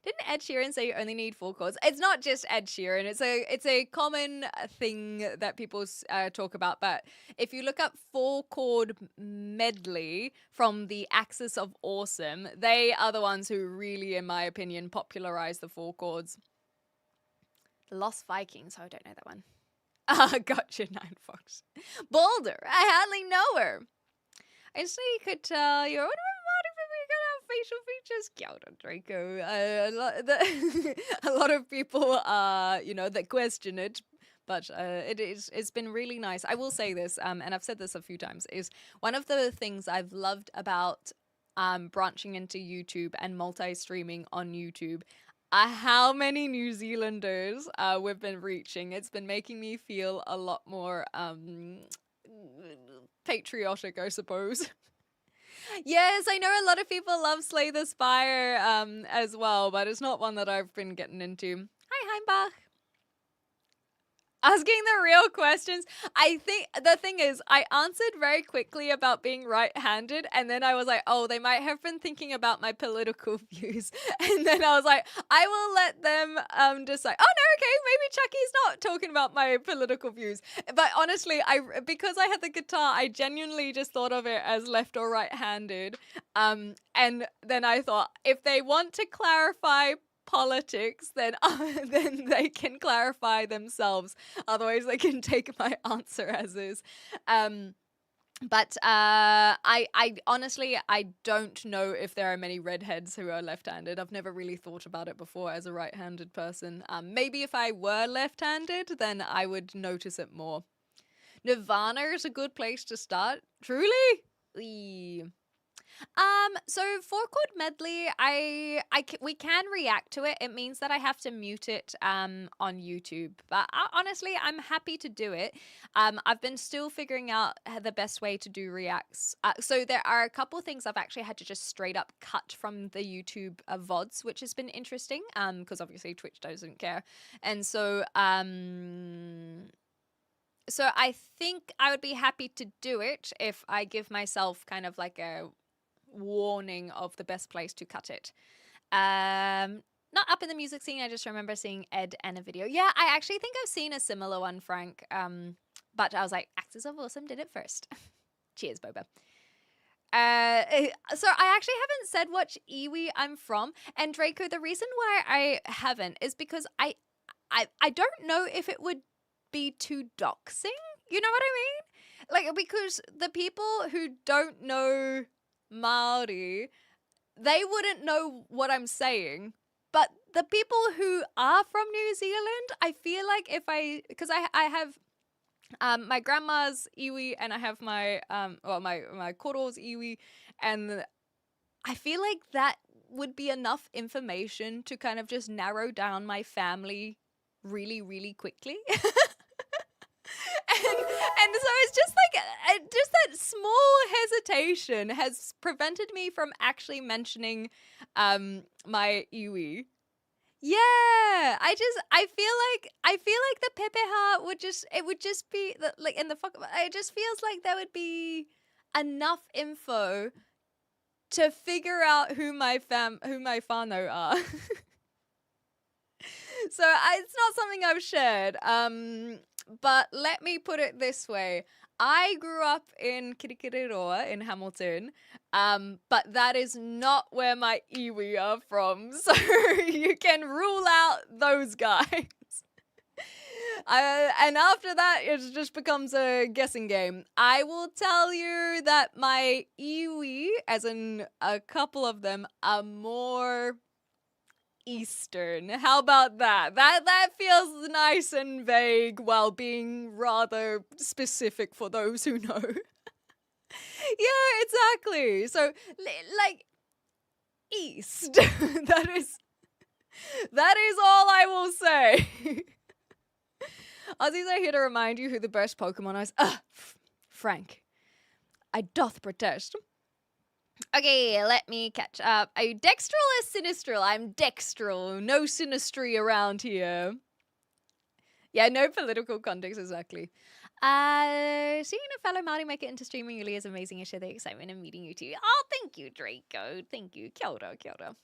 Didn't Ed Sheeran say you only need 4 chords? It's not just Ed Sheeran. It's a common thing that people talk about. But if you look up 4-chord medley from the Axis of Awesome, they are the ones who really, in my opinion, popularized the 4 chords. The Lost Vikings. Oh, I don't know that one. Gotcha, Nine Fox. Boulder. I hardly know her. I see you could tell you're facial features. Kia ora, Draco. A lot of people, that question it, but it's been really nice. I will say this, and I've said this a few times, is one of the things I've loved about branching into YouTube and multi-streaming on YouTube. How many New Zealanders we've been reaching. It's been making me feel a lot more patriotic, I suppose. Yes, I know a lot of people love Slay the Spire as well, but it's not one that I've been getting into. Hi, Heimbach. Asking the real questions. I think the thing is, I answered very quickly about being right-handed, and then I was like, oh, they might have been thinking about my political views. And then I was like, I will let them decide. Oh, no, okay, maybe Chucky's not talking about my political views. But honestly, because I had the guitar, I genuinely just thought of it as left or right-handed. And then I thought, if they want to clarify politics, then they can clarify themselves. Otherwise, they can take my answer as is. But I honestly, I don't know if there are many redheads who are left-handed. I've never really thought about it before as a right-handed person. Maybe if I were left-handed, then I would notice it more. Nirvana is a good place to start. Truly? So four chord medley, we can react to it. It means that I have to mute it on YouTube. But honestly, I'm happy to do it. I've been still figuring out the best way to do reacts. So there are a couple of things I've actually had to just straight up cut from the YouTube VODs, which has been interesting. Because obviously Twitch doesn't care, and so So I think I would be happy to do it if I give myself kind of like a warning of the best place to cut it. Not up in the music scene. I just remember seeing Ed and a video. Yeah, I actually think I've seen a similar one, Frank. But I was like, Axis of Awesome did it first. Cheers, Boba. So I actually haven't said what iwi I'm from, and Draco. The reason why I haven't is because I don't know if it would be too doxing. You know what I mean? Like, because the people who don't know Maori, they wouldn't know what I'm saying. But the people who are from New Zealand, I feel like because I have my grandma's iwi and I have my my koro's iwi, and I feel like that would be enough information to kind of just narrow down my family really, really quickly. And so it's just like just that small hesitation has prevented me from actually mentioning my iwi. Yeah, I feel like the pepeha would just be like in the fuck. It just feels like there would be enough info to figure out who my whānau are. So it's not something I've shared. But let me put it this way. I grew up in Kirikiriroa in Hamilton, but that is not where my iwi are from. So you can rule out those guys. And after that, it just becomes a guessing game. I will tell you that my iwi, as in a couple of them, are more Eastern. How about that? That feels nice and vague while being rather specific for those who know. Yeah, exactly. So, like, East. that is all I will say. Aussies are here to remind you who the best Pokemon is. Frank. I doth protest. Okay, let me catch up. Are you dextral or sinistral? I'm dextral. No sinistry around here. Yeah, no political context, exactly. Seeing a fellow Māori make it into streaming really is amazing. I share the excitement of meeting you too. Oh, thank you, Draco. Thank you. Kia ora, kia ora.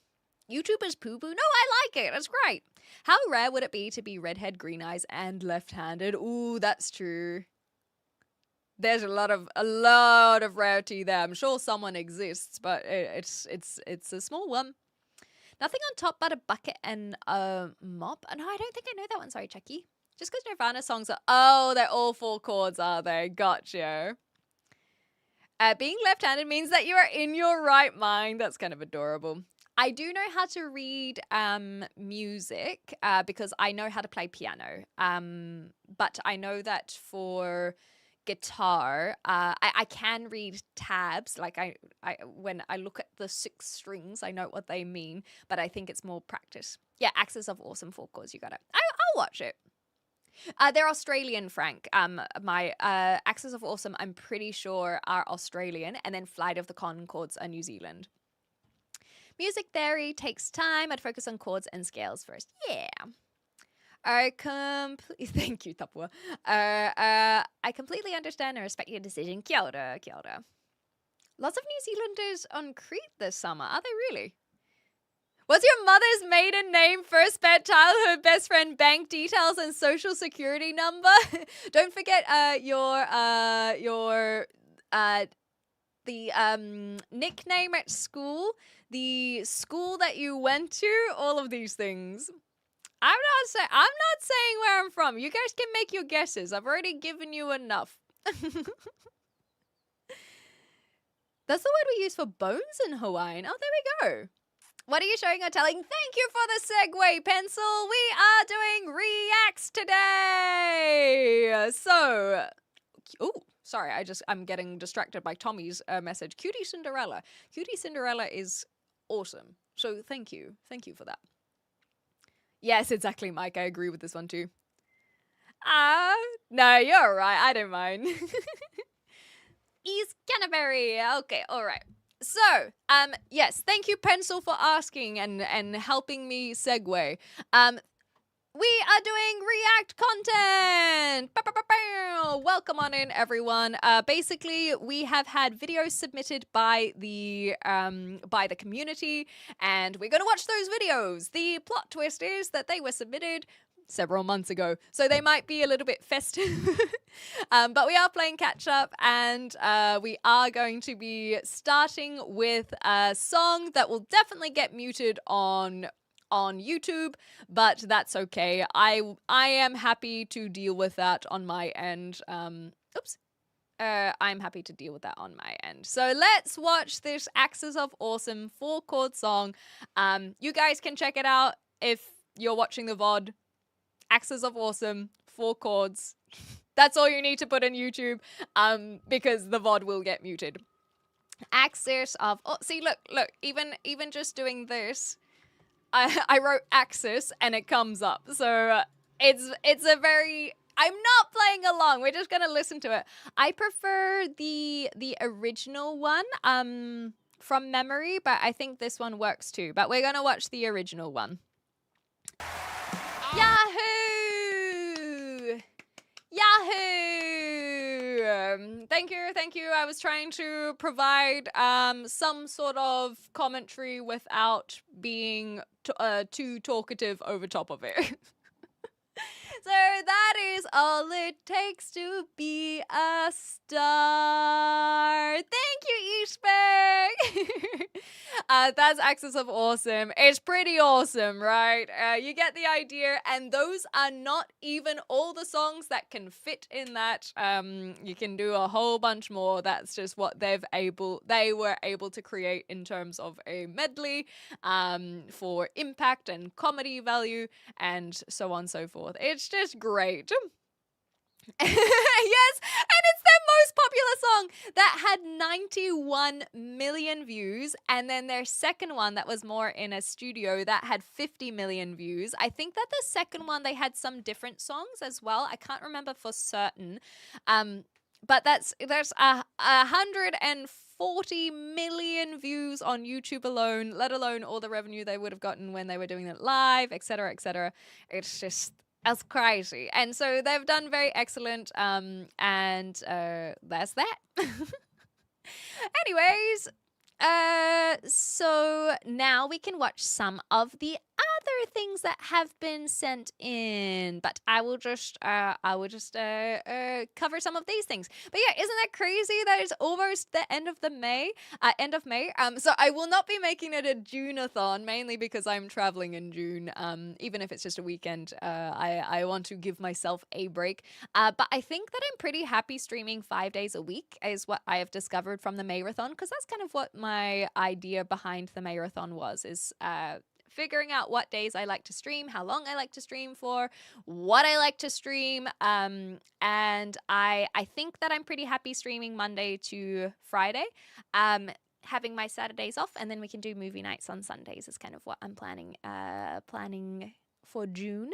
YouTubers poo-poo? No, I like it. It's great. How rare would it be to be redhead, green eyes, and left-handed? Ooh, that's true. There's a lot of rarity there. I'm sure someone exists, but it's a small one. Nothing on top but a bucket and a mop. No, I don't think I know that one. Sorry, Chucky. Just because Nirvana songs are they're all 4 chords, are they? Gotcha. Being left-handed means that you are in your right mind. That's kind of adorable. I do know how to read music because I know how to play piano. But I know that for guitar, I can read tabs. Like I when I look at the 6 strings, I know what they mean. But I think it's more practice. Yeah, Axis of Awesome 4 chords. You got it. I'll watch it. They're Australian, Frank. My Axis of Awesome, I'm pretty sure, are Australian, and then Flight of the Conchords are New Zealand. Music theory takes time. I'd focus on chords and scales first. Yeah. Thank you, Tapua. I completely understand and respect your decision. Kia ora, kia ora. Lots of New Zealanders on Crete this summer. Are they really? What's your mother's maiden name, first pet, childhood best friend, bank details, and social security number? Don't forget the nickname at school, the school that you went to, all of these things. I'm not saying where I'm from. You guys can make your guesses. I've already given you enough. That's the word we use for bones in Hawaiian. Oh, there we go. What are you showing or telling? Thank you for the segue, Pencil. We are doing reacts today. So, Sorry, I'm getting distracted by Tommy's message. Cutie Cinderella. Cutie Cinderella is awesome. So thank you. Thank you for that. Yes, exactly, Mike. I agree with this one too. No, you're right. I don't mind. East Canterbury. Okay, all right. So, yes, thank you, Pencil, for asking and helping me segue. We are doing React content. Welcome on in, everyone. Basically, we have had videos submitted by the community, and we're going to watch those videos. The plot twist is that they were submitted several months ago, so they might be a little bit festive. But we are playing catch up, and we are going to be starting with a song that will definitely get muted on YouTube, but that's okay. I am happy to deal with that on my end. I'm happy to deal with that on my end. So let's watch this Axis of Awesome 4-chord song. You guys can check it out if you're watching the VOD. Axis of Awesome, 4 chords. That's all you need to put in YouTube, because the VOD will get muted. Axis of... Oh, see, look. Even just doing this... I wrote Axis and it comes up. So it's a very... I'm not playing along. We're just going to listen to it. I prefer the original one from memory, but I think this one works too. But we're going to watch the original one. Yahoo! Yahoo! Thank you. I was trying to provide some sort of commentary without being too talkative over top of it. So that is all it takes to be a star. Thank you, Eastberg. That's Axis of Awesome. It's pretty awesome, right? You get the idea, and those are not even all the songs that can fit in that. You can do a whole bunch more. That's just what they were able to create in terms of a medley, for impact and comedy value, and so on and so forth. It's just great. Yes, and it's their most popular song that had 91 million views, and then their second one that was more in a studio that had 50 million views. I think that the second one, they had some different songs as well. I can't remember for certain, but there's 140 million views on YouTube alone, let alone all the revenue they would have gotten when they were doing it live, etc., etc. It's just... that's crazy. And so they've done very excellent, and that's that. Anyways, so now we can watch some of the other things that have been sent in, but I will just cover some of these things. But yeah, isn't that crazy that it's almost the end of May? So I will not be making it a June-a-thon, mainly because I'm traveling in June. Even if it's just a weekend, I want to give myself a break. But I think that I'm pretty happy streaming 5 days a week is what I have discovered from the MAYrathon, because that's kind of what my idea behind the MAYrathon was, is figuring out what days I like to stream, how long I like to stream for, what I like to stream, and I think that I'm pretty happy streaming Monday to Friday, having my Saturdays off, and then we can do movie nights on Sundays is kind of what I'm planning for June,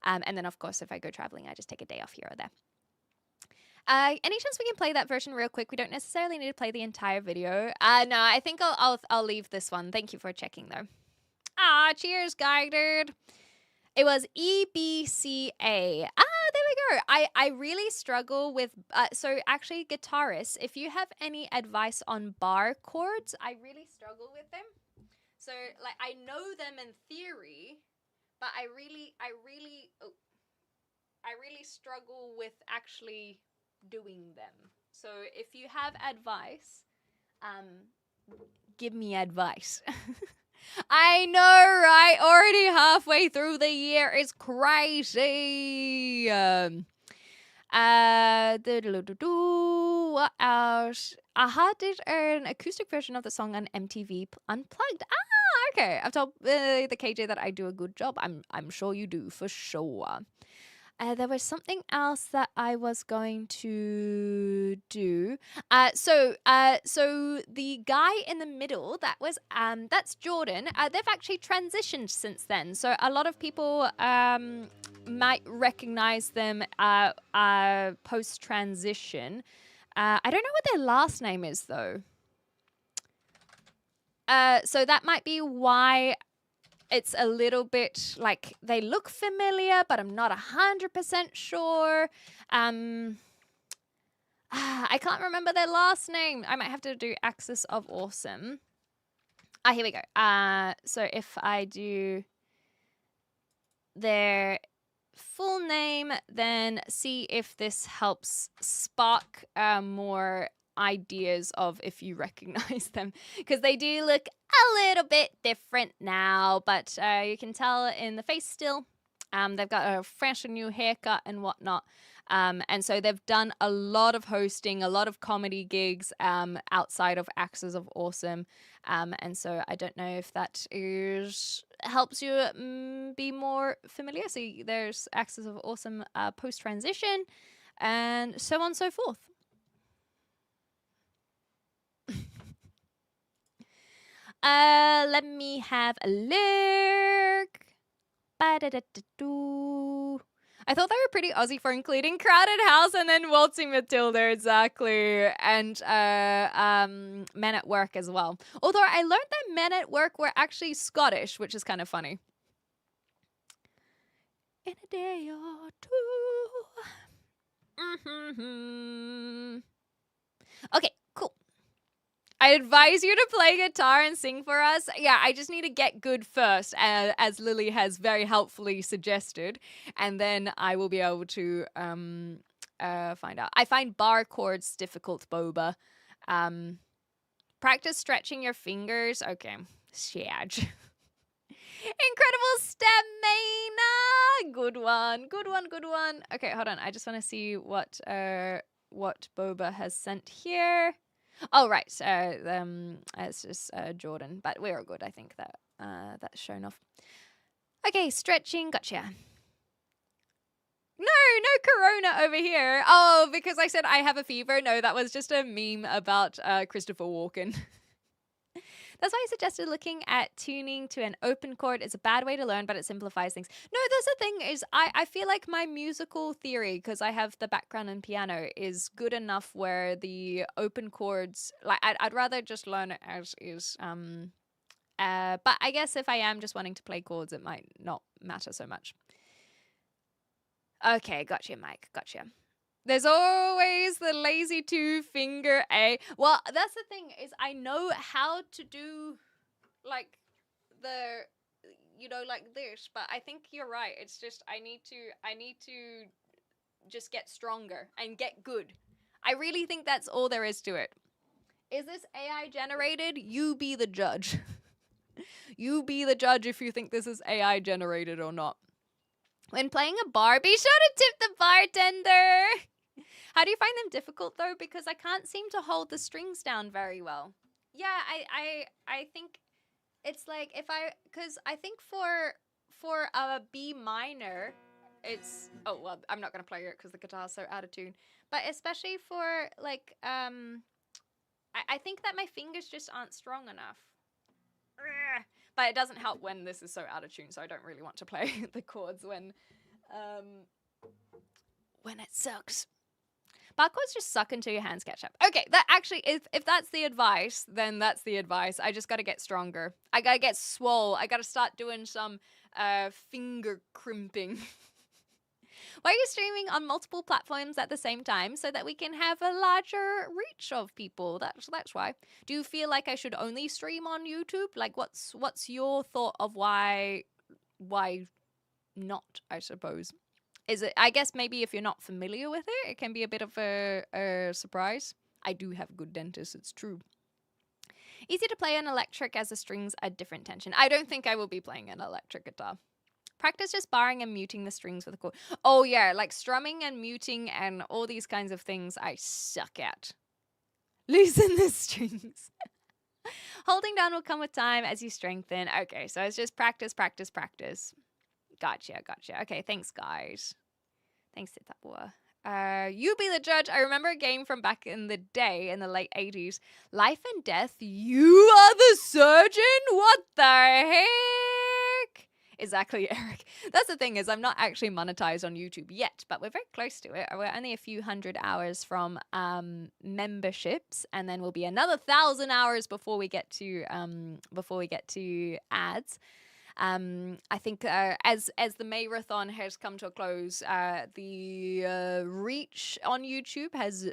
and then of course if I go traveling, I just take a day off here or there. Any chance we can play that version real quick? We don't necessarily need to play the entire video. No, I think I'll leave this one. Thank you for checking though. Cheers, Guided. It was EBCA. There we go. I really struggle with, so actually guitarists, if you have any advice on bar chords, I really struggle with them. So like I know them in theory, but I really struggle with actually doing them. So if you have advice, give me advice. I know, right? Already halfway through the year is crazy. What else? Aha did an acoustic version of the song on MTV Unplugged. Okay. I've told the KJ that I do a good job. I'm sure you do, for sure. There was something else that I was going to do. So the guy in the middle, that's Jordan. They've actually transitioned since then. So a lot of people might recognize them post transition. I don't know what their last name is though. So that might be why it's a little bit like they look familiar, but I'm not 100% sure. I can't remember their last name. I might have to do Axis of Awesome. Here we go. So if I do their full name, then see if this helps spark more ideas of if you recognize them, because they do look a little bit different now, but you can tell in the face still. They've got a fresh new haircut and whatnot. And so they've done a lot of hosting, a lot of comedy gigs outside of Axes of Awesome. And so I don't know if that helps you be more familiar. So there's Axes of Awesome post-transition and so on and so forth. Let me have a look. Ba-da-da-da-doo. I thought they were pretty Aussie for including Crowded House and then Waltzing Matilda, exactly. And Men at Work as well. Although I learned that Men at Work were actually Scottish, which is kind of funny. In a day or two. Okay, cool. I advise you to play guitar and sing for us. Yeah, I just need to get good first, as Lily has very helpfully suggested. And then I will be able to find out. I find bar chords difficult, Boba. Practice stretching your fingers. Okay, Shaj. Incredible stamina. Good one. Okay, hold on. I just want to see what Boba has sent here. Oh, right. It's just Jordan, but we're all good. I think that that's shown off. Okay, stretching. Gotcha. No corona over here. Oh, because I said I have a fever. No, that was just a meme about Christopher Walken. That's why I suggested looking at tuning to an open chord. It's a bad way to learn, but it simplifies things. No, that's the thing is I feel like my musical theory, because I have the background in piano, is good enough where the open chords, like I'd rather just learn it as is. But I guess if I am just wanting to play chords, it might not matter so much. Okay, gotcha, Mike. Gotcha. There's always the lazy two-finger A. Well, that's the thing is I know how to do like the like this, but I think you're right. It's just I need to just get stronger and get good. I really think that's all there is to it. Is this AI generated? You be the judge. You be the judge if you think this is AI generated or not. When playing a bar, be sure to tip the bartender. How do you find them difficult though? Because I can't seem to hold the strings down very well. Yeah, I think it's like because I think for a B minor, it's I'm not gonna play it because the guitar's so out of tune. But especially for like I think that my fingers just aren't strong enough. But it doesn't help when this is so out of tune, so I don't really want to play the chords when it sucks. Bar chords just suck until your hands catch up. Okay, that actually, if that's the advice, then that's the advice. I just got to get stronger. I got to get swole. I got to start doing some finger crimping. Why are you streaming on multiple platforms at the same time so that we can have a larger reach of people? That's why. Do you feel like I should only stream on YouTube? Like, what's your thought of why not, I suppose? Is it, I guess maybe if you're not familiar with it, it can be a bit of a surprise. I do have good dentists, it's true. Easy to play an electric as the strings are different tension. I don't think I will be playing an electric guitar. Practice just barring and muting the strings with a chord. Oh yeah, like strumming and muting and all these kinds of things I suck at. Loosen the strings. Holding down will come with time as you strengthen. Okay, so it's just practice. Gotcha. Okay, thanks guys. Thanks, Sitapua. You be the judge. I remember a game from back in the day, in the late 80s. Life and death. You are the surgeon? What the heck? Exactly, Eric. That's the thing, is I'm not actually monetized on YouTube yet, but we're very close to it. We're only a few hundred hours from memberships, and then we'll be another 1,000 hours before we get to ads. I think as the MAYrathon has come to a close, the reach on YouTube has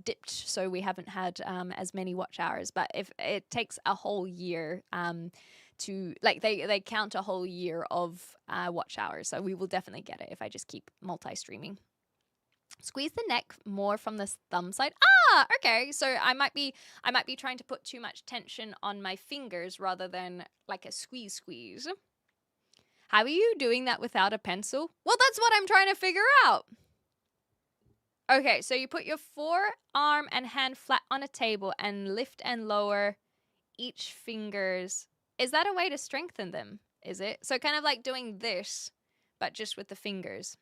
dipped, so we haven't had as many watch hours. But if it takes a whole year to, like, they count a whole year of watch hours, so we will definitely get it if I just keep multi-streaming. Squeeze the neck more from the thumb side. Ah, okay. So I might be trying to put too much tension on my fingers rather than like a squeeze. How are you doing that without a pencil? Well, that's what I'm trying to figure out. Okay, so you put your forearm and hand flat on a table and lift and lower each fingers. Is that a way to strengthen them? Is it? So kind of like doing this, but just with the fingers.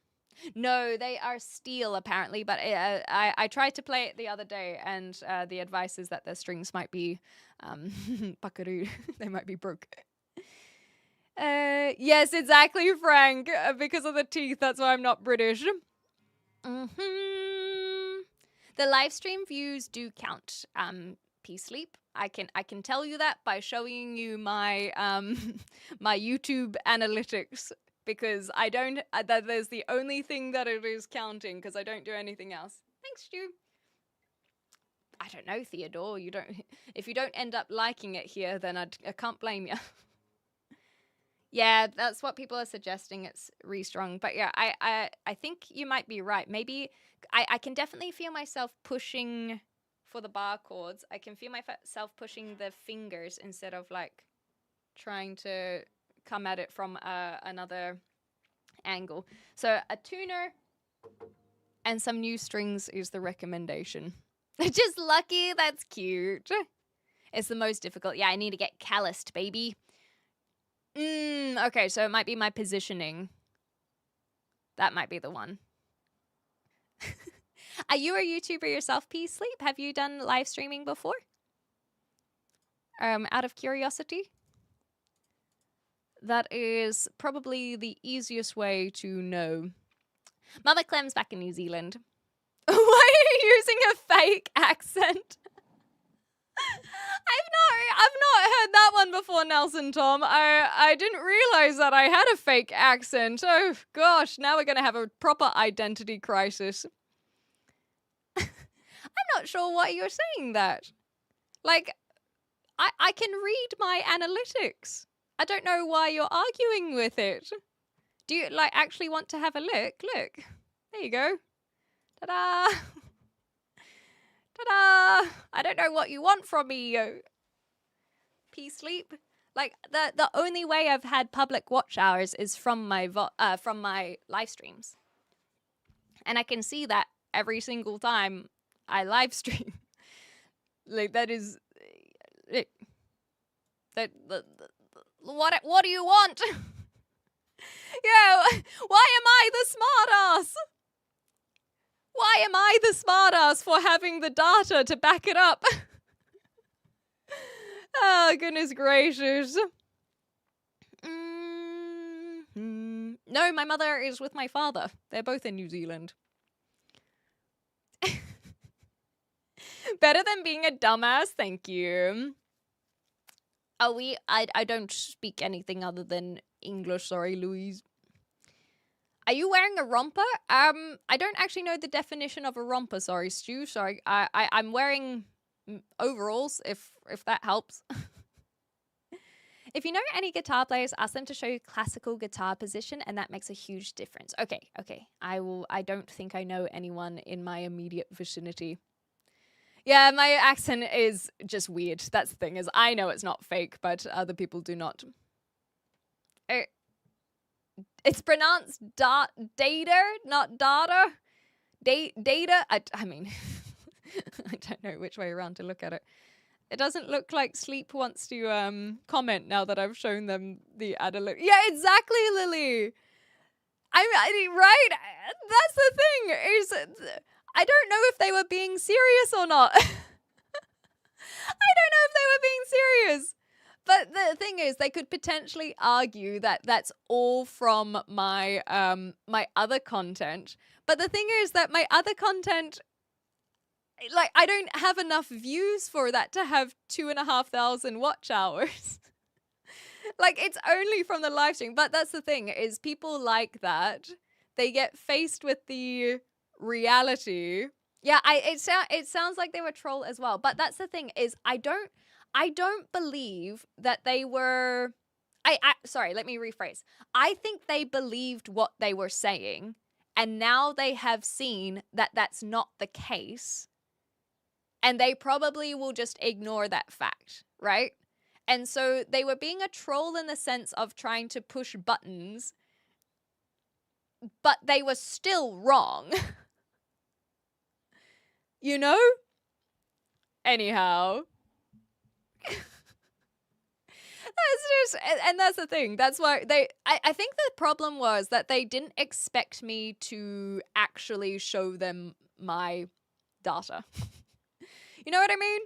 No, they are steel apparently, but I tried to play it the other day, and the advice is that the strings might be buckaroo. They might be broke. Yes, exactly, Frank. Because of the teeth, that's why I'm not British. The live stream views do count. Peace sleep. I can tell you that by showing you my my YouTube analytics. Because I don't, that there's the only thing that it is counting, because I don't do anything else. Thanks, Stu. I don't know, Theodore. If you don't end up liking it here, then I can't blame you. Yeah, that's what people are suggesting. It's restrung. But yeah, I think you might be right. Maybe I can definitely feel myself pushing for the bar chords. I can feel myself pushing the fingers instead of like trying to come at it from another angle. So a tuner and some new strings is the recommendation. Just lucky, that's cute. It's the most difficult. Yeah, I need to get calloused, baby. Okay, so it might be my positioning. That might be the one. Are you a YouTuber yourself, Peace Sleep? Have you done live streaming before? Out of curiosity? That is probably the easiest way to know. Mama Clem's back in New Zealand. Why are you using a fake accent? I've not heard that one before, Nelson Tom. I didn't realize that I had a fake accent. Oh gosh, now we're gonna have a proper identity crisis. I'm not sure why you're saying that. Like, I can read my analytics. I don't know why you're arguing with it. Do you, like, actually want to have a look? Look. There you go. Ta-da! Ta-da! I don't know what you want from me, Peace Sleep. Like, the only way I've had public watch hours is from my live streams. And I can see that every single time I live stream. Like, that is... What do you want? Yeah, why am I the smartass? Why am I the smartass for having the data to back it up? Oh, goodness gracious. No, my mother is with my father. They're both in New Zealand. Better than being a dumbass, thank you. I don't speak anything other than English, sorry, Louise. Are you wearing a romper? I don't actually know the definition of a romper, sorry, Stu. Sorry, I'm wearing overalls, if that helps. If you know any guitar players, ask them to show you classical guitar position, and that makes a huge difference. Okay. I don't think I know anyone in my immediate vicinity. Yeah, my accent is just weird. That's the thing, is I know it's not fake, but other people do not. It's pronounced data, not data. Data. I mean, I don't know which way around to look at it. It doesn't look like Sleep wants to comment now that I've shown them the analytics. Yeah, exactly, Lily. right? That's the thing, is I don't know if they were being serious or not. I don't know if they were being serious. But the thing is, they could potentially argue that that's all from my my other content. But the thing is that my other content, like, I don't have enough views for that to have 2,500 watch hours. Like, it's only from the live stream. But that's the thing, is people like that, they get faced with the reality. Yeah, it sounds like they were troll as well. But that's the thing, is I don't believe that they were sorry, let me rephrase. I think they believed what they were saying, and now they have seen that that's not the case, and they probably will just ignore that fact, right? And so they were being a troll in the sense of trying to push buttons, but they were still wrong. You know? Anyhow. And that's the thing. That's why I think the problem was that they didn't expect me to actually show them my data. You know what I mean?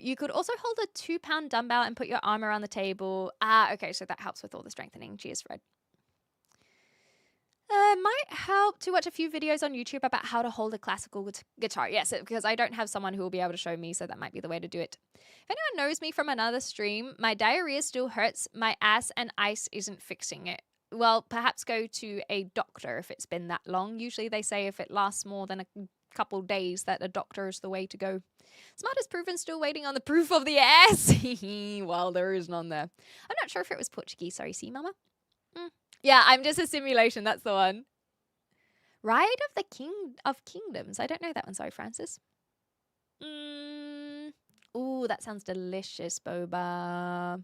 You could also hold a 2-pound dumbbell and put your arm around the table. Okay, so that helps with all the strengthening. Cheers, Fred. Might help to watch a few videos on YouTube about how to hold a classical guitar. Yes, because I don't have someone who will be able to show me, so that might be the way to do it. If anyone knows me from another stream, my diarrhea still hurts my ass and ice isn't fixing it. Well, perhaps go to a doctor if it's been that long. Usually they say if it lasts more than a couple days that a doctor is the way to go. Smart is proven, still waiting on the proof of the ass. Well, there is none there. I'm not sure if it was Portuguese. Sorry, see, mama? Yeah, I'm just a simulation. That's the one. Ride of the Kingdoms. I don't know that one. Sorry, Francis. Ooh, that sounds delicious, boba.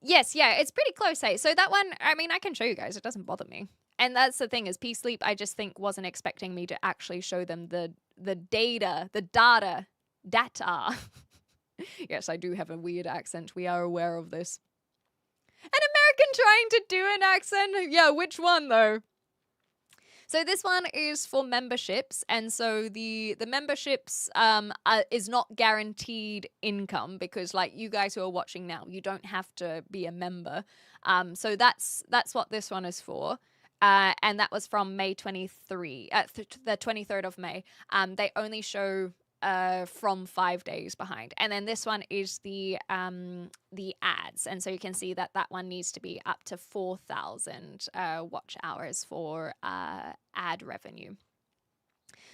Yes, yeah, it's pretty close, eh? So that one, I mean, I can show you guys. It doesn't bother me. And that's the thing, is Peace Sleep, I just think, wasn't expecting me to actually show them the data. Yes, I do have a weird accent. We are aware of this. An American trying to do an accent? Yeah, which one, though? So this one is for memberships, and so the memberships is not guaranteed income, because, like, you guys who are watching now, you don't have to be a member. So that's what this one is for. And that was from May 23, the 23rd of May. They only show from 5 days behind. And then this one is the ads, and so you can see that one needs to be up to 4,000 watch hours for ad revenue.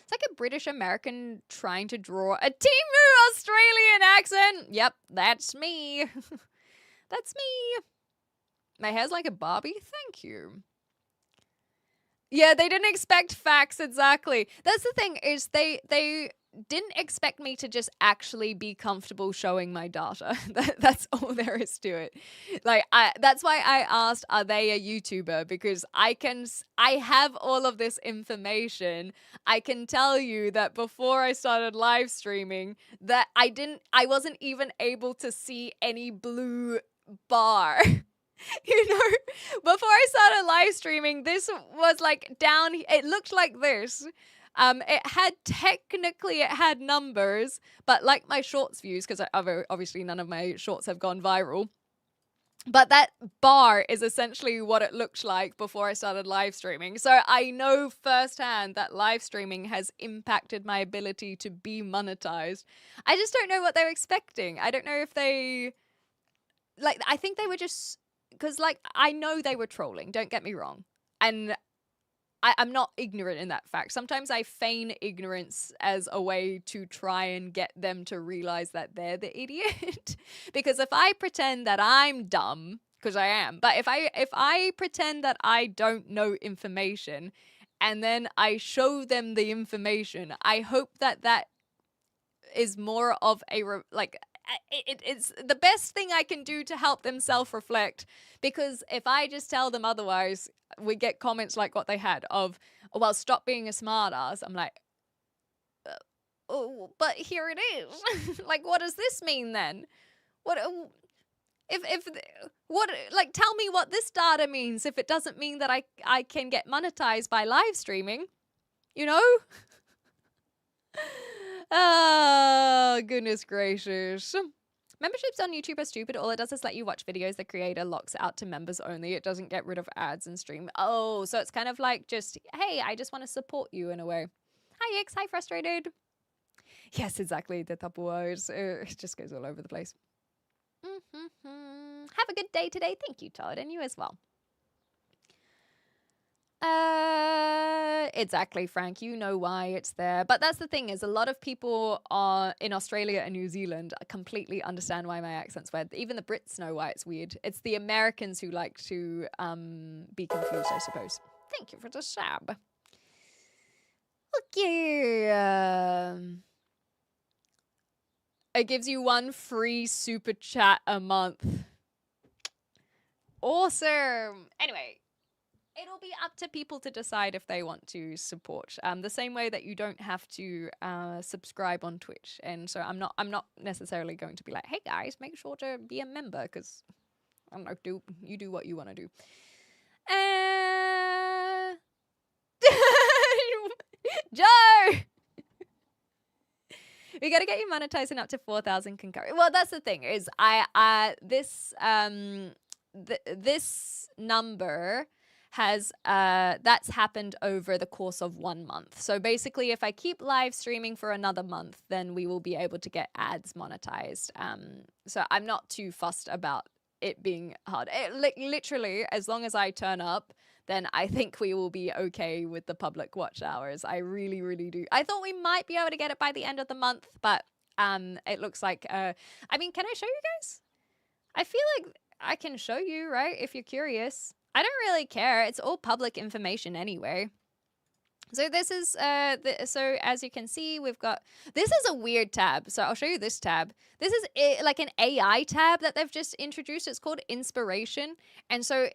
It's like a British American trying to draw a Timu Australian accent. Yep, that's me. That's me. My hair's like a Barbie. Thank you. Yeah, they didn't expect facts, exactly. That's the thing, is they didn't expect me to just actually be comfortable showing my data. That's all there is to it. Like, that's why I asked, are they a YouTuber? Because I have all of this information. I can tell you that before I started live streaming, that I wasn't even able to see any blue bar. You know, before I started live streaming, this was like down, it looked like this. It had numbers, but like my shorts views, because obviously none of my shorts have gone viral. But that bar is essentially what it looked like before I started live streaming. So I know firsthand that live streaming has impacted my ability to be monetized. I just don't know what they're expecting. I don't know if they, like, I think they were just, because, like, I know they were trolling, don't get me wrong. And I'm not ignorant in that fact. Sometimes I feign ignorance as a way to try and get them to realize that they're the idiot. Because if I pretend that I'm dumb, because I am, but if I pretend that I don't know information and then I show them the information, I hope that is more of a, it's the best thing I can do to help them self-reflect. Because if I just tell them otherwise, we get comments like what they had of, well, stop being a smartass. I'm like, but here it is. Like, what does this mean then? What if what, like, tell me what this data means if it doesn't mean that I can get monetized by live streaming, you know? Oh, goodness gracious. Memberships on YouTube are stupid. All it does is let you watch videos the creator locks out to members only. It doesn't get rid of ads and stream. Oh, so it's kind of like just, hey, I just want to support you in a way. Hi, X. Hi, Frustrated. Yes, exactly. The couple words. It just goes all over the place. Have a good day today. Thank you, Todd. And you as well. Exactly, Frank. You know why it's there. But that's the thing, is a lot of people in Australia and New Zealand completely understand why my accent's weird. Even the Brits know why it's weird. It's the Americans who like to be confused, I suppose. Thank you for the sub. Okay. It gives you 1 free super chat a month. Awesome. Anyway. It'll be up to people to decide if they want to support. The same way that you don't have to subscribe on Twitch, and so I'm not necessarily going to be like, hey guys, make sure to be a member, because I don't know, do what you want to do. Joe, we gotta get you monetizing up to 4,000 concurrent. Well, that's the thing, is this number has that's happened over the course of 1 month. So basically, if I keep live streaming for another month, then we will be able to get ads monetized. So I'm not too fussed about it being hard. Literally, as long as I turn up, then I think we will be okay with the public watch hours. I really, really do. I thought we might be able to get it by the end of the month, but it looks like, I mean, can I show you guys? I feel like I can show you, right? If you're curious. I don't really care. It's all public information anyway. So this is, so as you can see, we've got, this is a weird tab. So I'll show you this tab. This is like an AI tab that they've just introduced. It's called Inspiration. And so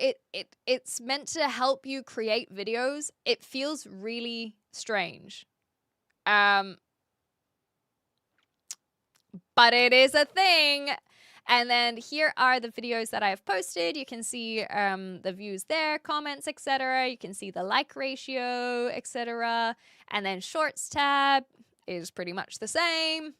it's meant to help you create videos. It feels really strange. But it is a thing. And then here are the videos that I've posted. You can see the views there, comments, etc. You can see the like ratio, etc. And then Shorts tab is pretty much the same.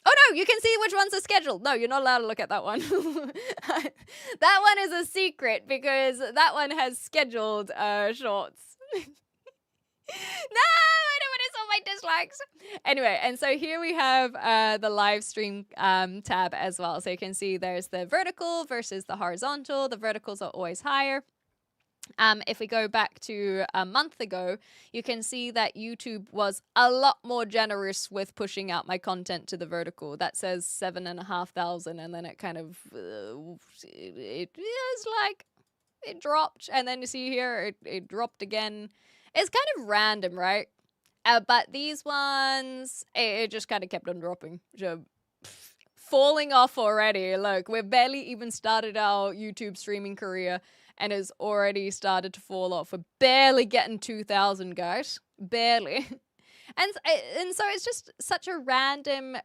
Oh no, you can see which ones are scheduled. No, you're not allowed to look at that one. That one is a secret because that one has scheduled shorts. No, I don't want to show my dislikes. Anyway, and so here we have the live stream tab as well. So you can see there's the vertical versus the horizontal. The verticals are always higher. If we go back to a month ago, you can see that YouTube was a lot more generous with pushing out my content to the vertical. That says 7,500, and then it kind of it is like it dropped, and then you see here it dropped again. It's kind of random, right? But these ones, it just kind of kept on dropping. So, falling off already. Look, we've barely even started our YouTube streaming career, and it's already started to fall off. We're barely getting 2,000, guys. Barely. And so it's just such a random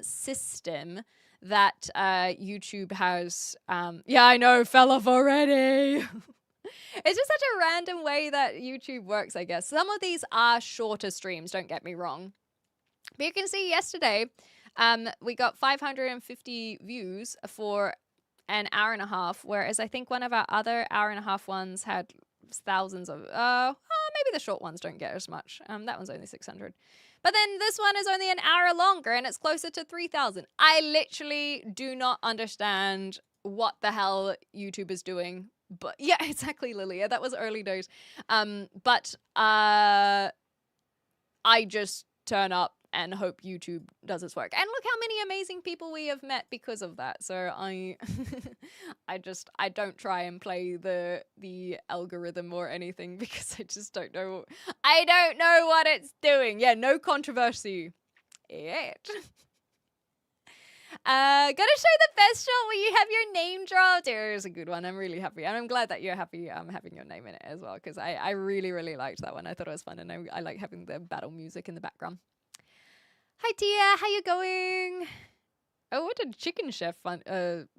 system that YouTube has. Yeah, I know, fell off already. It's just such a random way that YouTube works, I guess. Some of these are shorter streams, don't get me wrong. But you can see yesterday, we got 550 views for an hour and a half, whereas I think one of our other hour and a half ones had thousands of, maybe the short ones don't get as much. That one's only 600. But then this one is only an hour longer and it's closer to 3,000. I literally do not understand what the hell YouTube is doing. But yeah, exactly, Lilia. That was early days. But I just turn up and hope YouTube does its work. And look how many amazing people we have met because of that. So I don't try and play the algorithm or anything because I just don't know. I don't know what it's doing. Yeah, no controversy yet. Gotta show the best shot where you have your name dropped. It was a good one. I'm really happy. And I'm glad that you're happy having your name in it as well, because I really, really liked that one. I thought it was fun, and I like having the battle music in the background. Hi Tia, how you going? Oh, what did Chicken Chef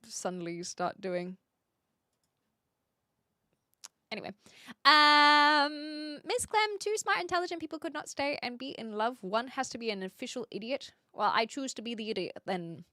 suddenly start doing? Anyway, Miss Clem, two smart, intelligent people could not stay and be in love. One has to be an official idiot. Well, I choose to be the idiot then.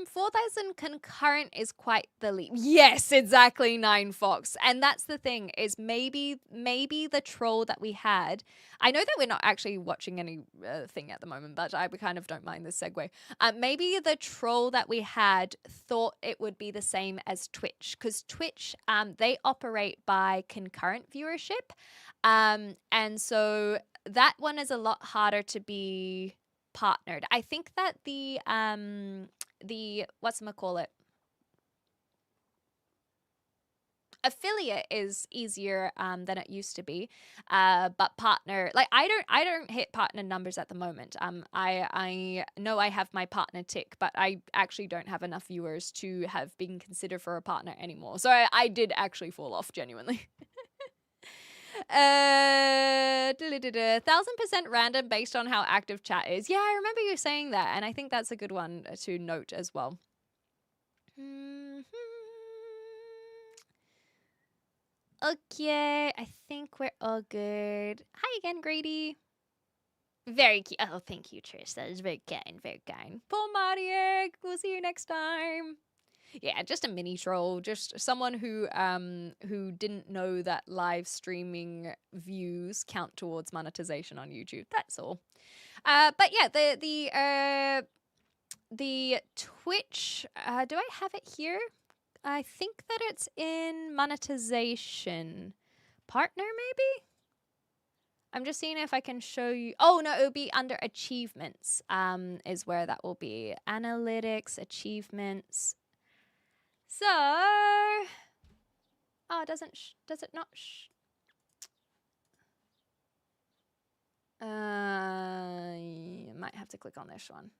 4,000 concurrent is quite the leap. Yes, exactly, 9 Fox. And that's the thing, is maybe the troll that we had. I know that we're not actually watching any thing at the moment, but I kind of don't mind this segue. Maybe the troll that we had thought it would be the same as Twitch, because Twitch, they operate by concurrent viewership. And so that one is a lot harder to be partnered. I think that the whatchamacallit, affiliate is easier than it used to be, but partner, like I don't hit partner numbers at the moment. I know I have my partner tick, but I actually don't have enough viewers to have been considered for a partner anymore, so I did actually fall off genuinely. 1,000% random based on how active chat is. Yeah, I remember you saying that, and I think that's a good one to note as well. Okay, I think we're all good. Hi again, Grady. Very cute. Oh, thank you, Trish. That is very kind, very kind. Poor Mariek. We'll see you next time. Yeah, just a mini troll, just someone who didn't know that live streaming views count towards monetization on YouTube. That's all. But yeah, the Twitch, do I have it here? I think that it's in monetization. Partner, maybe? I'm just seeing if I can show you. Oh, no, it would be under achievements, is where that will be. Analytics, achievements. So, oh, does it not? You might have to click on this one.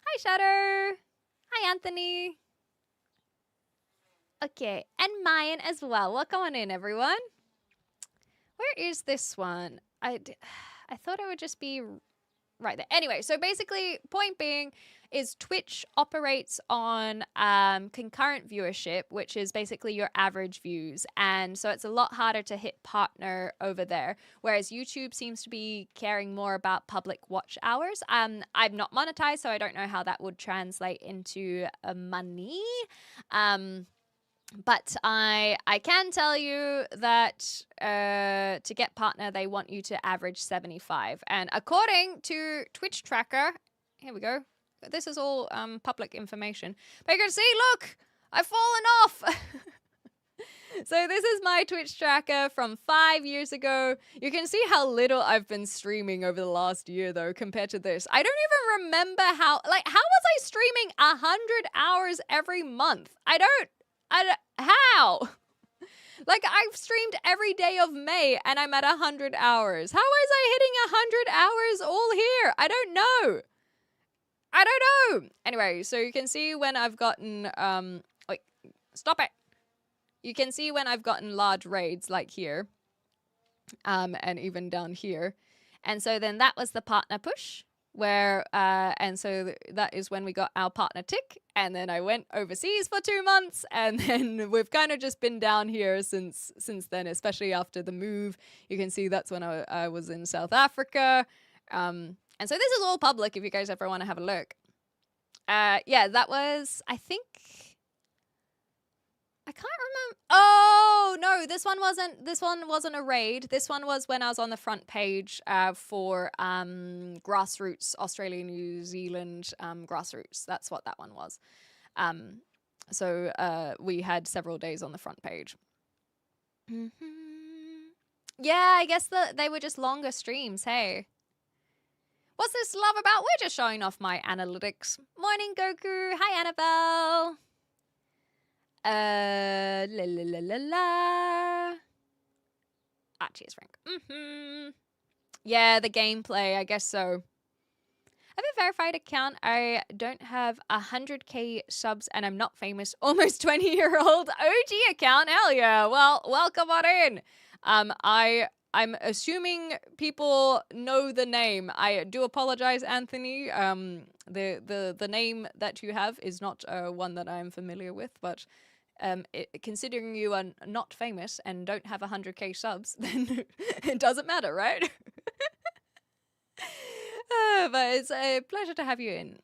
Hi, Shadow. Hi, Anthony. Okay, and Mayan as well. Welcome on in, everyone. Where is this one? I thought it would just be right there. Anyway, so basically, point being is Twitch operates on concurrent viewership, which is basically your average views. And so it's a lot harder to hit partner over there. Whereas YouTube seems to be caring more about public watch hours. I'm not monetized, so I don't know how that would translate into money. But I can tell you that to get partner, they want you to average 75. And according to Twitch Tracker, here we go. This is all public information. But you can see, look, I've fallen off. So this is my Twitch Tracker from 5 years ago. You can see how little I've been streaming over the last year, though, compared to this. I don't even remember how was I streaming 100 hours every month? How? Like, I've streamed every day of May and I'm at 100 hours. How was I hitting 100 hours all here? I don't know. Anyway, so you can see when I've gotten, wait, stop it. You can see when I've gotten large raids like here, and even down here. And so then that was the partner push. Where and so that is when we got our partner tick, and then I went overseas for 2 months, and then we've kind of just been down here since then, especially after the move. You can see that's when I was in South Africa, and so this is all public if you guys ever want to have a look. Yeah, that was, I think, I can't remember. Oh no, this one wasn't a raid. This one was when I was on the front page for grassroots, Australia, New Zealand grassroots. That's what that one was. So we had several days on the front page. Yeah, I guess they were just longer streams. Hey, what's this love about? We're just showing off my analytics. Morning, Goku. Hi, Annabelle. La la la la la. Ah, cheers, Frank. Yeah, the gameplay, I guess so. I have a verified account. I don't have 100k subs and I'm not famous. Almost 20-year-old OG account. Hell yeah. Well, welcome on in. I I'm assuming people know the name. I do apologize, Anthony. The name that you have is not one that I'm familiar with, but considering you are not famous and don't have 100k subs, then it doesn't matter, right? But it's a pleasure to have you in.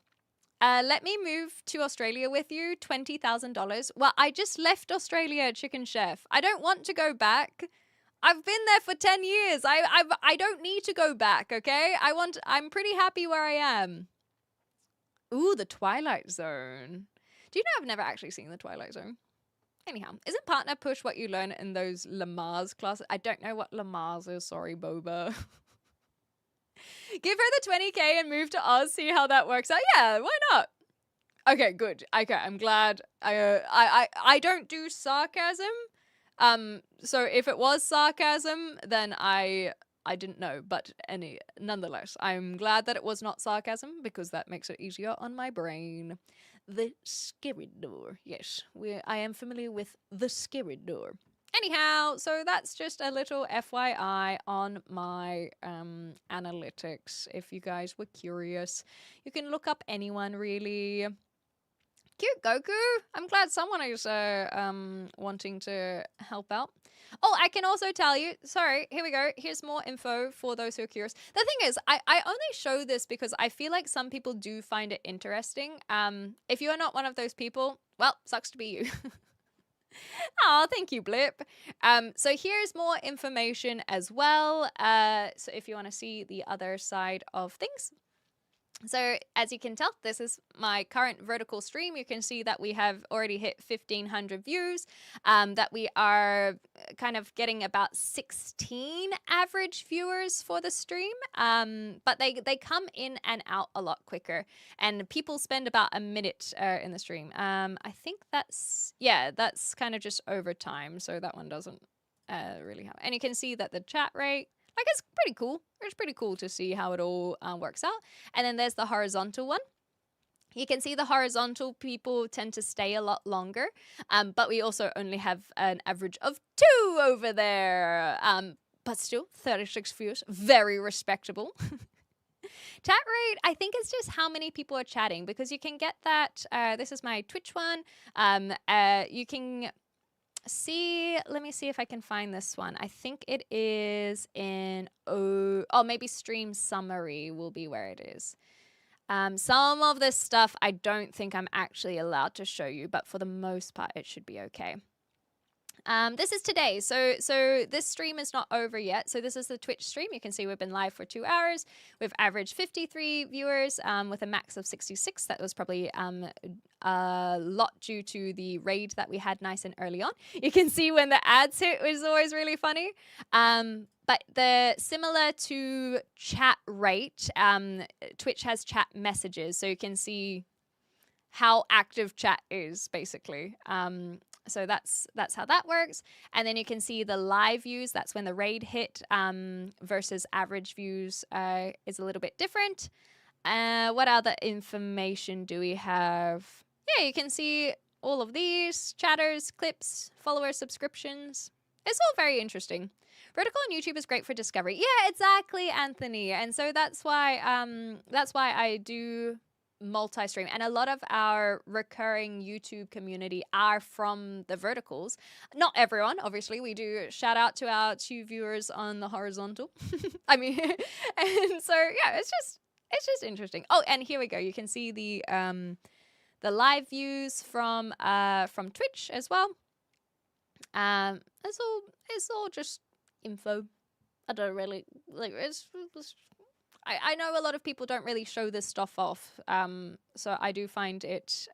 Let me move to Australia with you. $20,000. Well, I just left Australia, Chicken Chef. I don't want to go back. I've been there for 10 years. I don't need to go back, okay? I'm pretty happy where I am. Ooh, the Twilight Zone. Do you know I've never actually seen the Twilight Zone? Anyhow, isn't partner push what you learn in those Lamaze classes? I don't know what Lamaze is. Sorry, Boba. Give her the 20k and move to Oz, see how that works out. Yeah, why not? Okay, good. Okay, I'm glad. I don't do sarcasm. So if it was sarcasm, then I didn't know. But nonetheless, I'm glad that it was not sarcasm because that makes it easier on my brain. The scary door. Yes, I am familiar with the scary door. Anyhow, so that's just a little FYI on my analytics. If you guys were curious, you can look up anyone really. Cute Goku. I'm glad someone is wanting to help out. Oh, I can also tell you. Sorry, here we go. Here's more info for those who are curious. The thing is, I only show this because I feel like some people do find it interesting. If you are not one of those people, well, sucks to be you. Oh, thank you, Blip. So here's more information as well. So if you want to see the other side of things. So as you can tell, this is my current vertical stream. You can see that we have already hit 1,500 views, that we are kind of getting about 16 average viewers for the stream. But they come in and out a lot quicker, and people spend about a minute in the stream. I think that's kind of just over time, so that one doesn't really have. And you can see that the chat rate, like, it's pretty cool. It's pretty cool to see how it all works out. And then there's the horizontal one. You can see the horizontal people tend to stay a lot longer, but we also only have an average of 2 over there. But still, 36 views, very respectable. Chat rate, I think it's just how many people are chatting, because you can get that. This is my Twitch one. You can see, let me see if I can find this one. I think it is in maybe stream summary will be where it is. Some of this stuff I don't think I'm actually allowed to show you, but for the most part it should be okay. This is today, so this stream is not over yet. So this is the Twitch stream. You can see we've been live for 2 hours. We've averaged 53 viewers with a max of 66. That was probably a lot due to the raid that we had nice and early on. You can see when the ads hit, which is always really funny. But similar to chat rate, Twitch has chat messages, so you can see how active chat is basically. So that's how that works. And then you can see the live views. That's when the raid hit, versus average views is a little bit different. What other information do we have? Yeah, you can see all of these chatters, clips, followers, subscriptions. It's all very interesting. Vertical on YouTube is great for discovery. Yeah, exactly, Anthony. And so that's why I do multi-stream, and a lot of our recurring YouTube community are from the verticals. Not everyone, obviously. We do shout out to our 2 viewers on the horizontal. I mean, and so yeah, it's just interesting. Oh, and here we go. You can see the live views from Twitch as well. It's all just info. I don't really like I know a lot of people don't really show this stuff off, so I do find it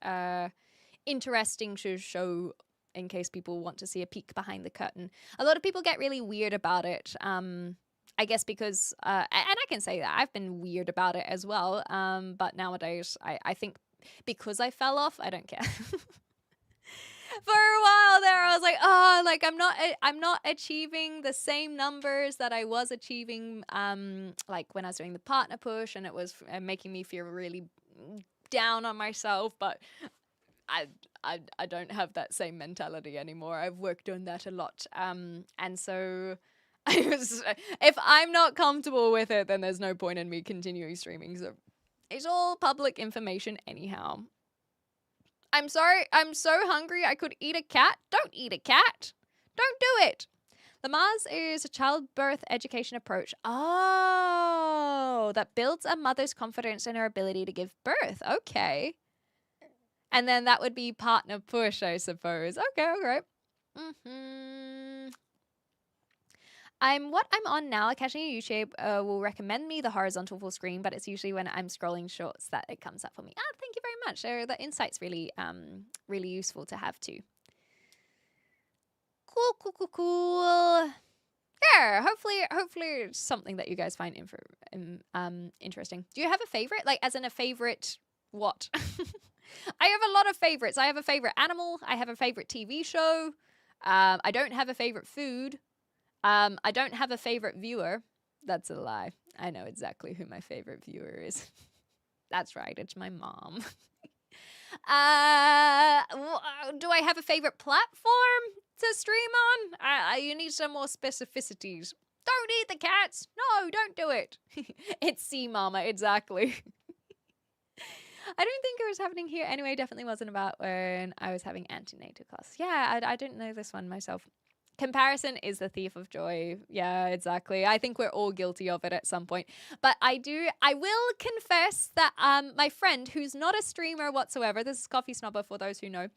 interesting to show in case people want to see a peek behind the curtain. A lot of people get really weird about it, I guess because, and I can say that, I've been weird about it as well, but nowadays I think because I fell off, I don't care. For a while there, I was like, oh, like I'm not achieving the same numbers that I was achieving, like when I was doing the partner push, and it was making me feel really down on myself. But I don't have that same mentality anymore. I've worked on that a lot, and so If I'm not comfortable with it, then there's no point in me continuing streaming. So it's all public information anyhow. I'm sorry. I'm so hungry I could eat a cat. Don't eat a cat. Don't do it. The Mars is a childbirth education approach. Oh, that builds a mother's confidence in her ability to give birth. Okay. And then that would be partner push, I suppose. Okay, all right. What I'm on now, occasionally YouTube will recommend me the horizontal full screen, but it's usually when I'm scrolling shorts that it comes up for me. Thank you very much. So the insight's really, really useful to have too. Cool. Yeah, hopefully it's something that you guys find interesting. Do you have a favorite? Like, as in a favorite what? I have a lot of favorites. I have a favorite animal. I have a favorite TV show. I don't have a favorite food. I don't have a favorite viewer. That's a lie. I know exactly who my favorite viewer is. That's right. It's my mom. Do I have a favorite platform to stream on? You need some more specificities. Don't eat the cats. No, don't do it. It's C Mama, exactly. I don't think it was happening here. Anyway, definitely wasn't about when I was having antenatal class. Yeah, I didn't know this one myself. Comparison is the thief of joy. Yeah, exactly. I think we're all guilty of it at some point. But I will confess that my friend, who's not a streamer whatsoever, this is Coffee Snobber for those who know,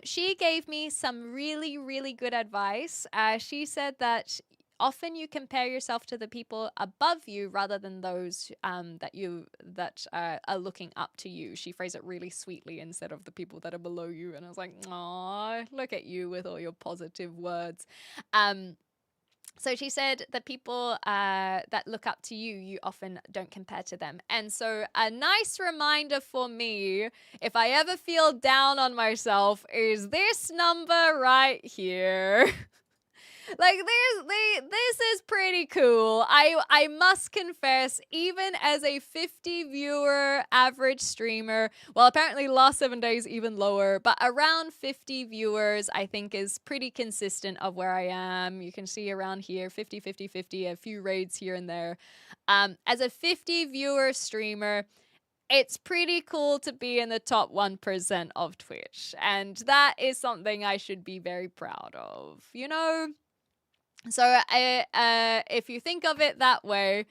she gave me some really, really good advice. She said that often you compare yourself to the people above you rather than those that are looking up to you. She phrased it really sweetly instead of the people that are below you. And I was like, aw, look at you with all your positive words. So she said that people that look up to you, you often don't compare to them. And so a nice reminder for me, if I ever feel down on myself, is this number right here. Like, this is pretty cool. I must confess, even as a 50 viewer average streamer, well, apparently last 7 days even lower, but around 50 viewers I think is pretty consistent of where I am. You can see around here 50, 50, 50, a few raids here and there. As a 50 viewer streamer, it's pretty cool to be in the top 1% of Twitch, and that is something I should be very proud of, you know? So if you think of it that way,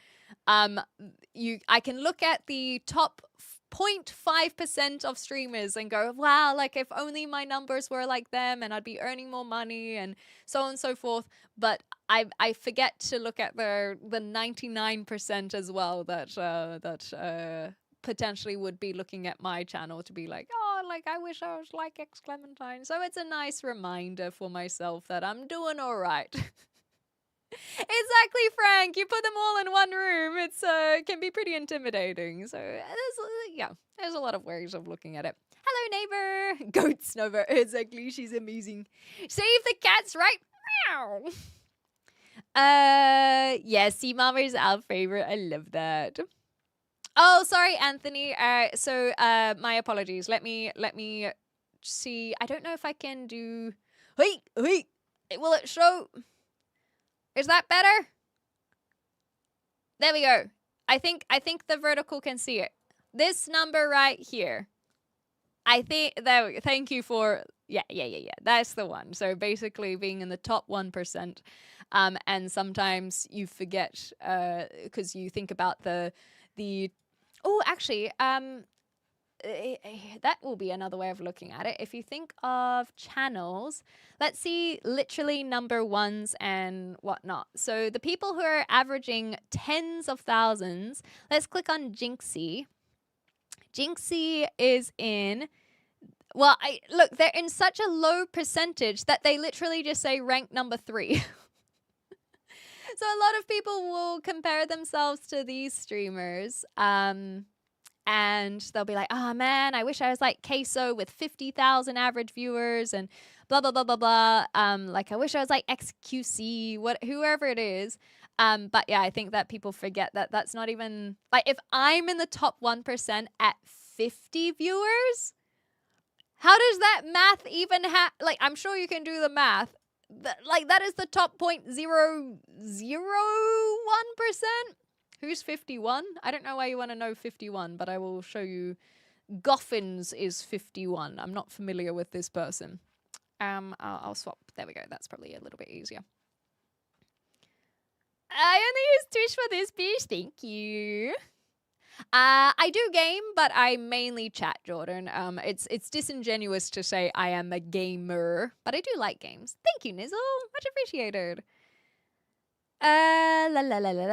I can look at the top 0.5% of streamers and go, wow, like if only my numbers were like them and I'd be earning more money and so on and so forth. But I forget to look at the 99% as well that potentially would be looking at my channel to be like, oh, like I wish I was like X Clementine. So it's a nice reminder for myself that I'm doing all right. Exactly, Frank. You put them all in one room. It's can be pretty intimidating. So there's a lot of ways of looking at it. Hello, neighbor. Goat snubber. Exactly. She's amazing. Save the cats, right? Meow. Yeah, Sea Mama is our favorite. I love that. Oh, sorry, Anthony. So my apologies. Let me see. I don't know if I can do. Wait. Will it show? Is that better? There we go. I think the vertical can see it. This number right here. I think there. Thank you for yeah. That's the one. So basically, being in the top 1%, and sometimes you forget because you think about the. Oh, actually, that will be another way of looking at it. If you think of channels, let's see literally number ones and whatnot. So the people who are averaging tens of thousands, let's click on Jinxie. Jinxie is in, well, look, they're in such a low percentage that they literally just say rank number 3. So a lot of people will compare themselves to these streamers. And they'll be like, oh man, I wish I was like Queso with 50,000 average viewers and blah, blah, blah, blah, blah. Like I wish I was like XQC, whoever it is. But yeah, I think that people forget that that's not even, like if I'm in the top 1% at 50 viewers, how does that math even like I'm sure you can do the math. that is the top 0.001%. Who's 51? I don't know why you want to know 51, but I will show you. Goffins is 51. I'm not familiar with this person. I'll swap. There we go. That's probably a little bit easier. I only use Twitch for this, bitch. Thank you. I do game, but I mainly chat, Jordan. It's disingenuous to say I am a gamer, but I do like games. Thank you, Nizzle. Much appreciated. La la la la la.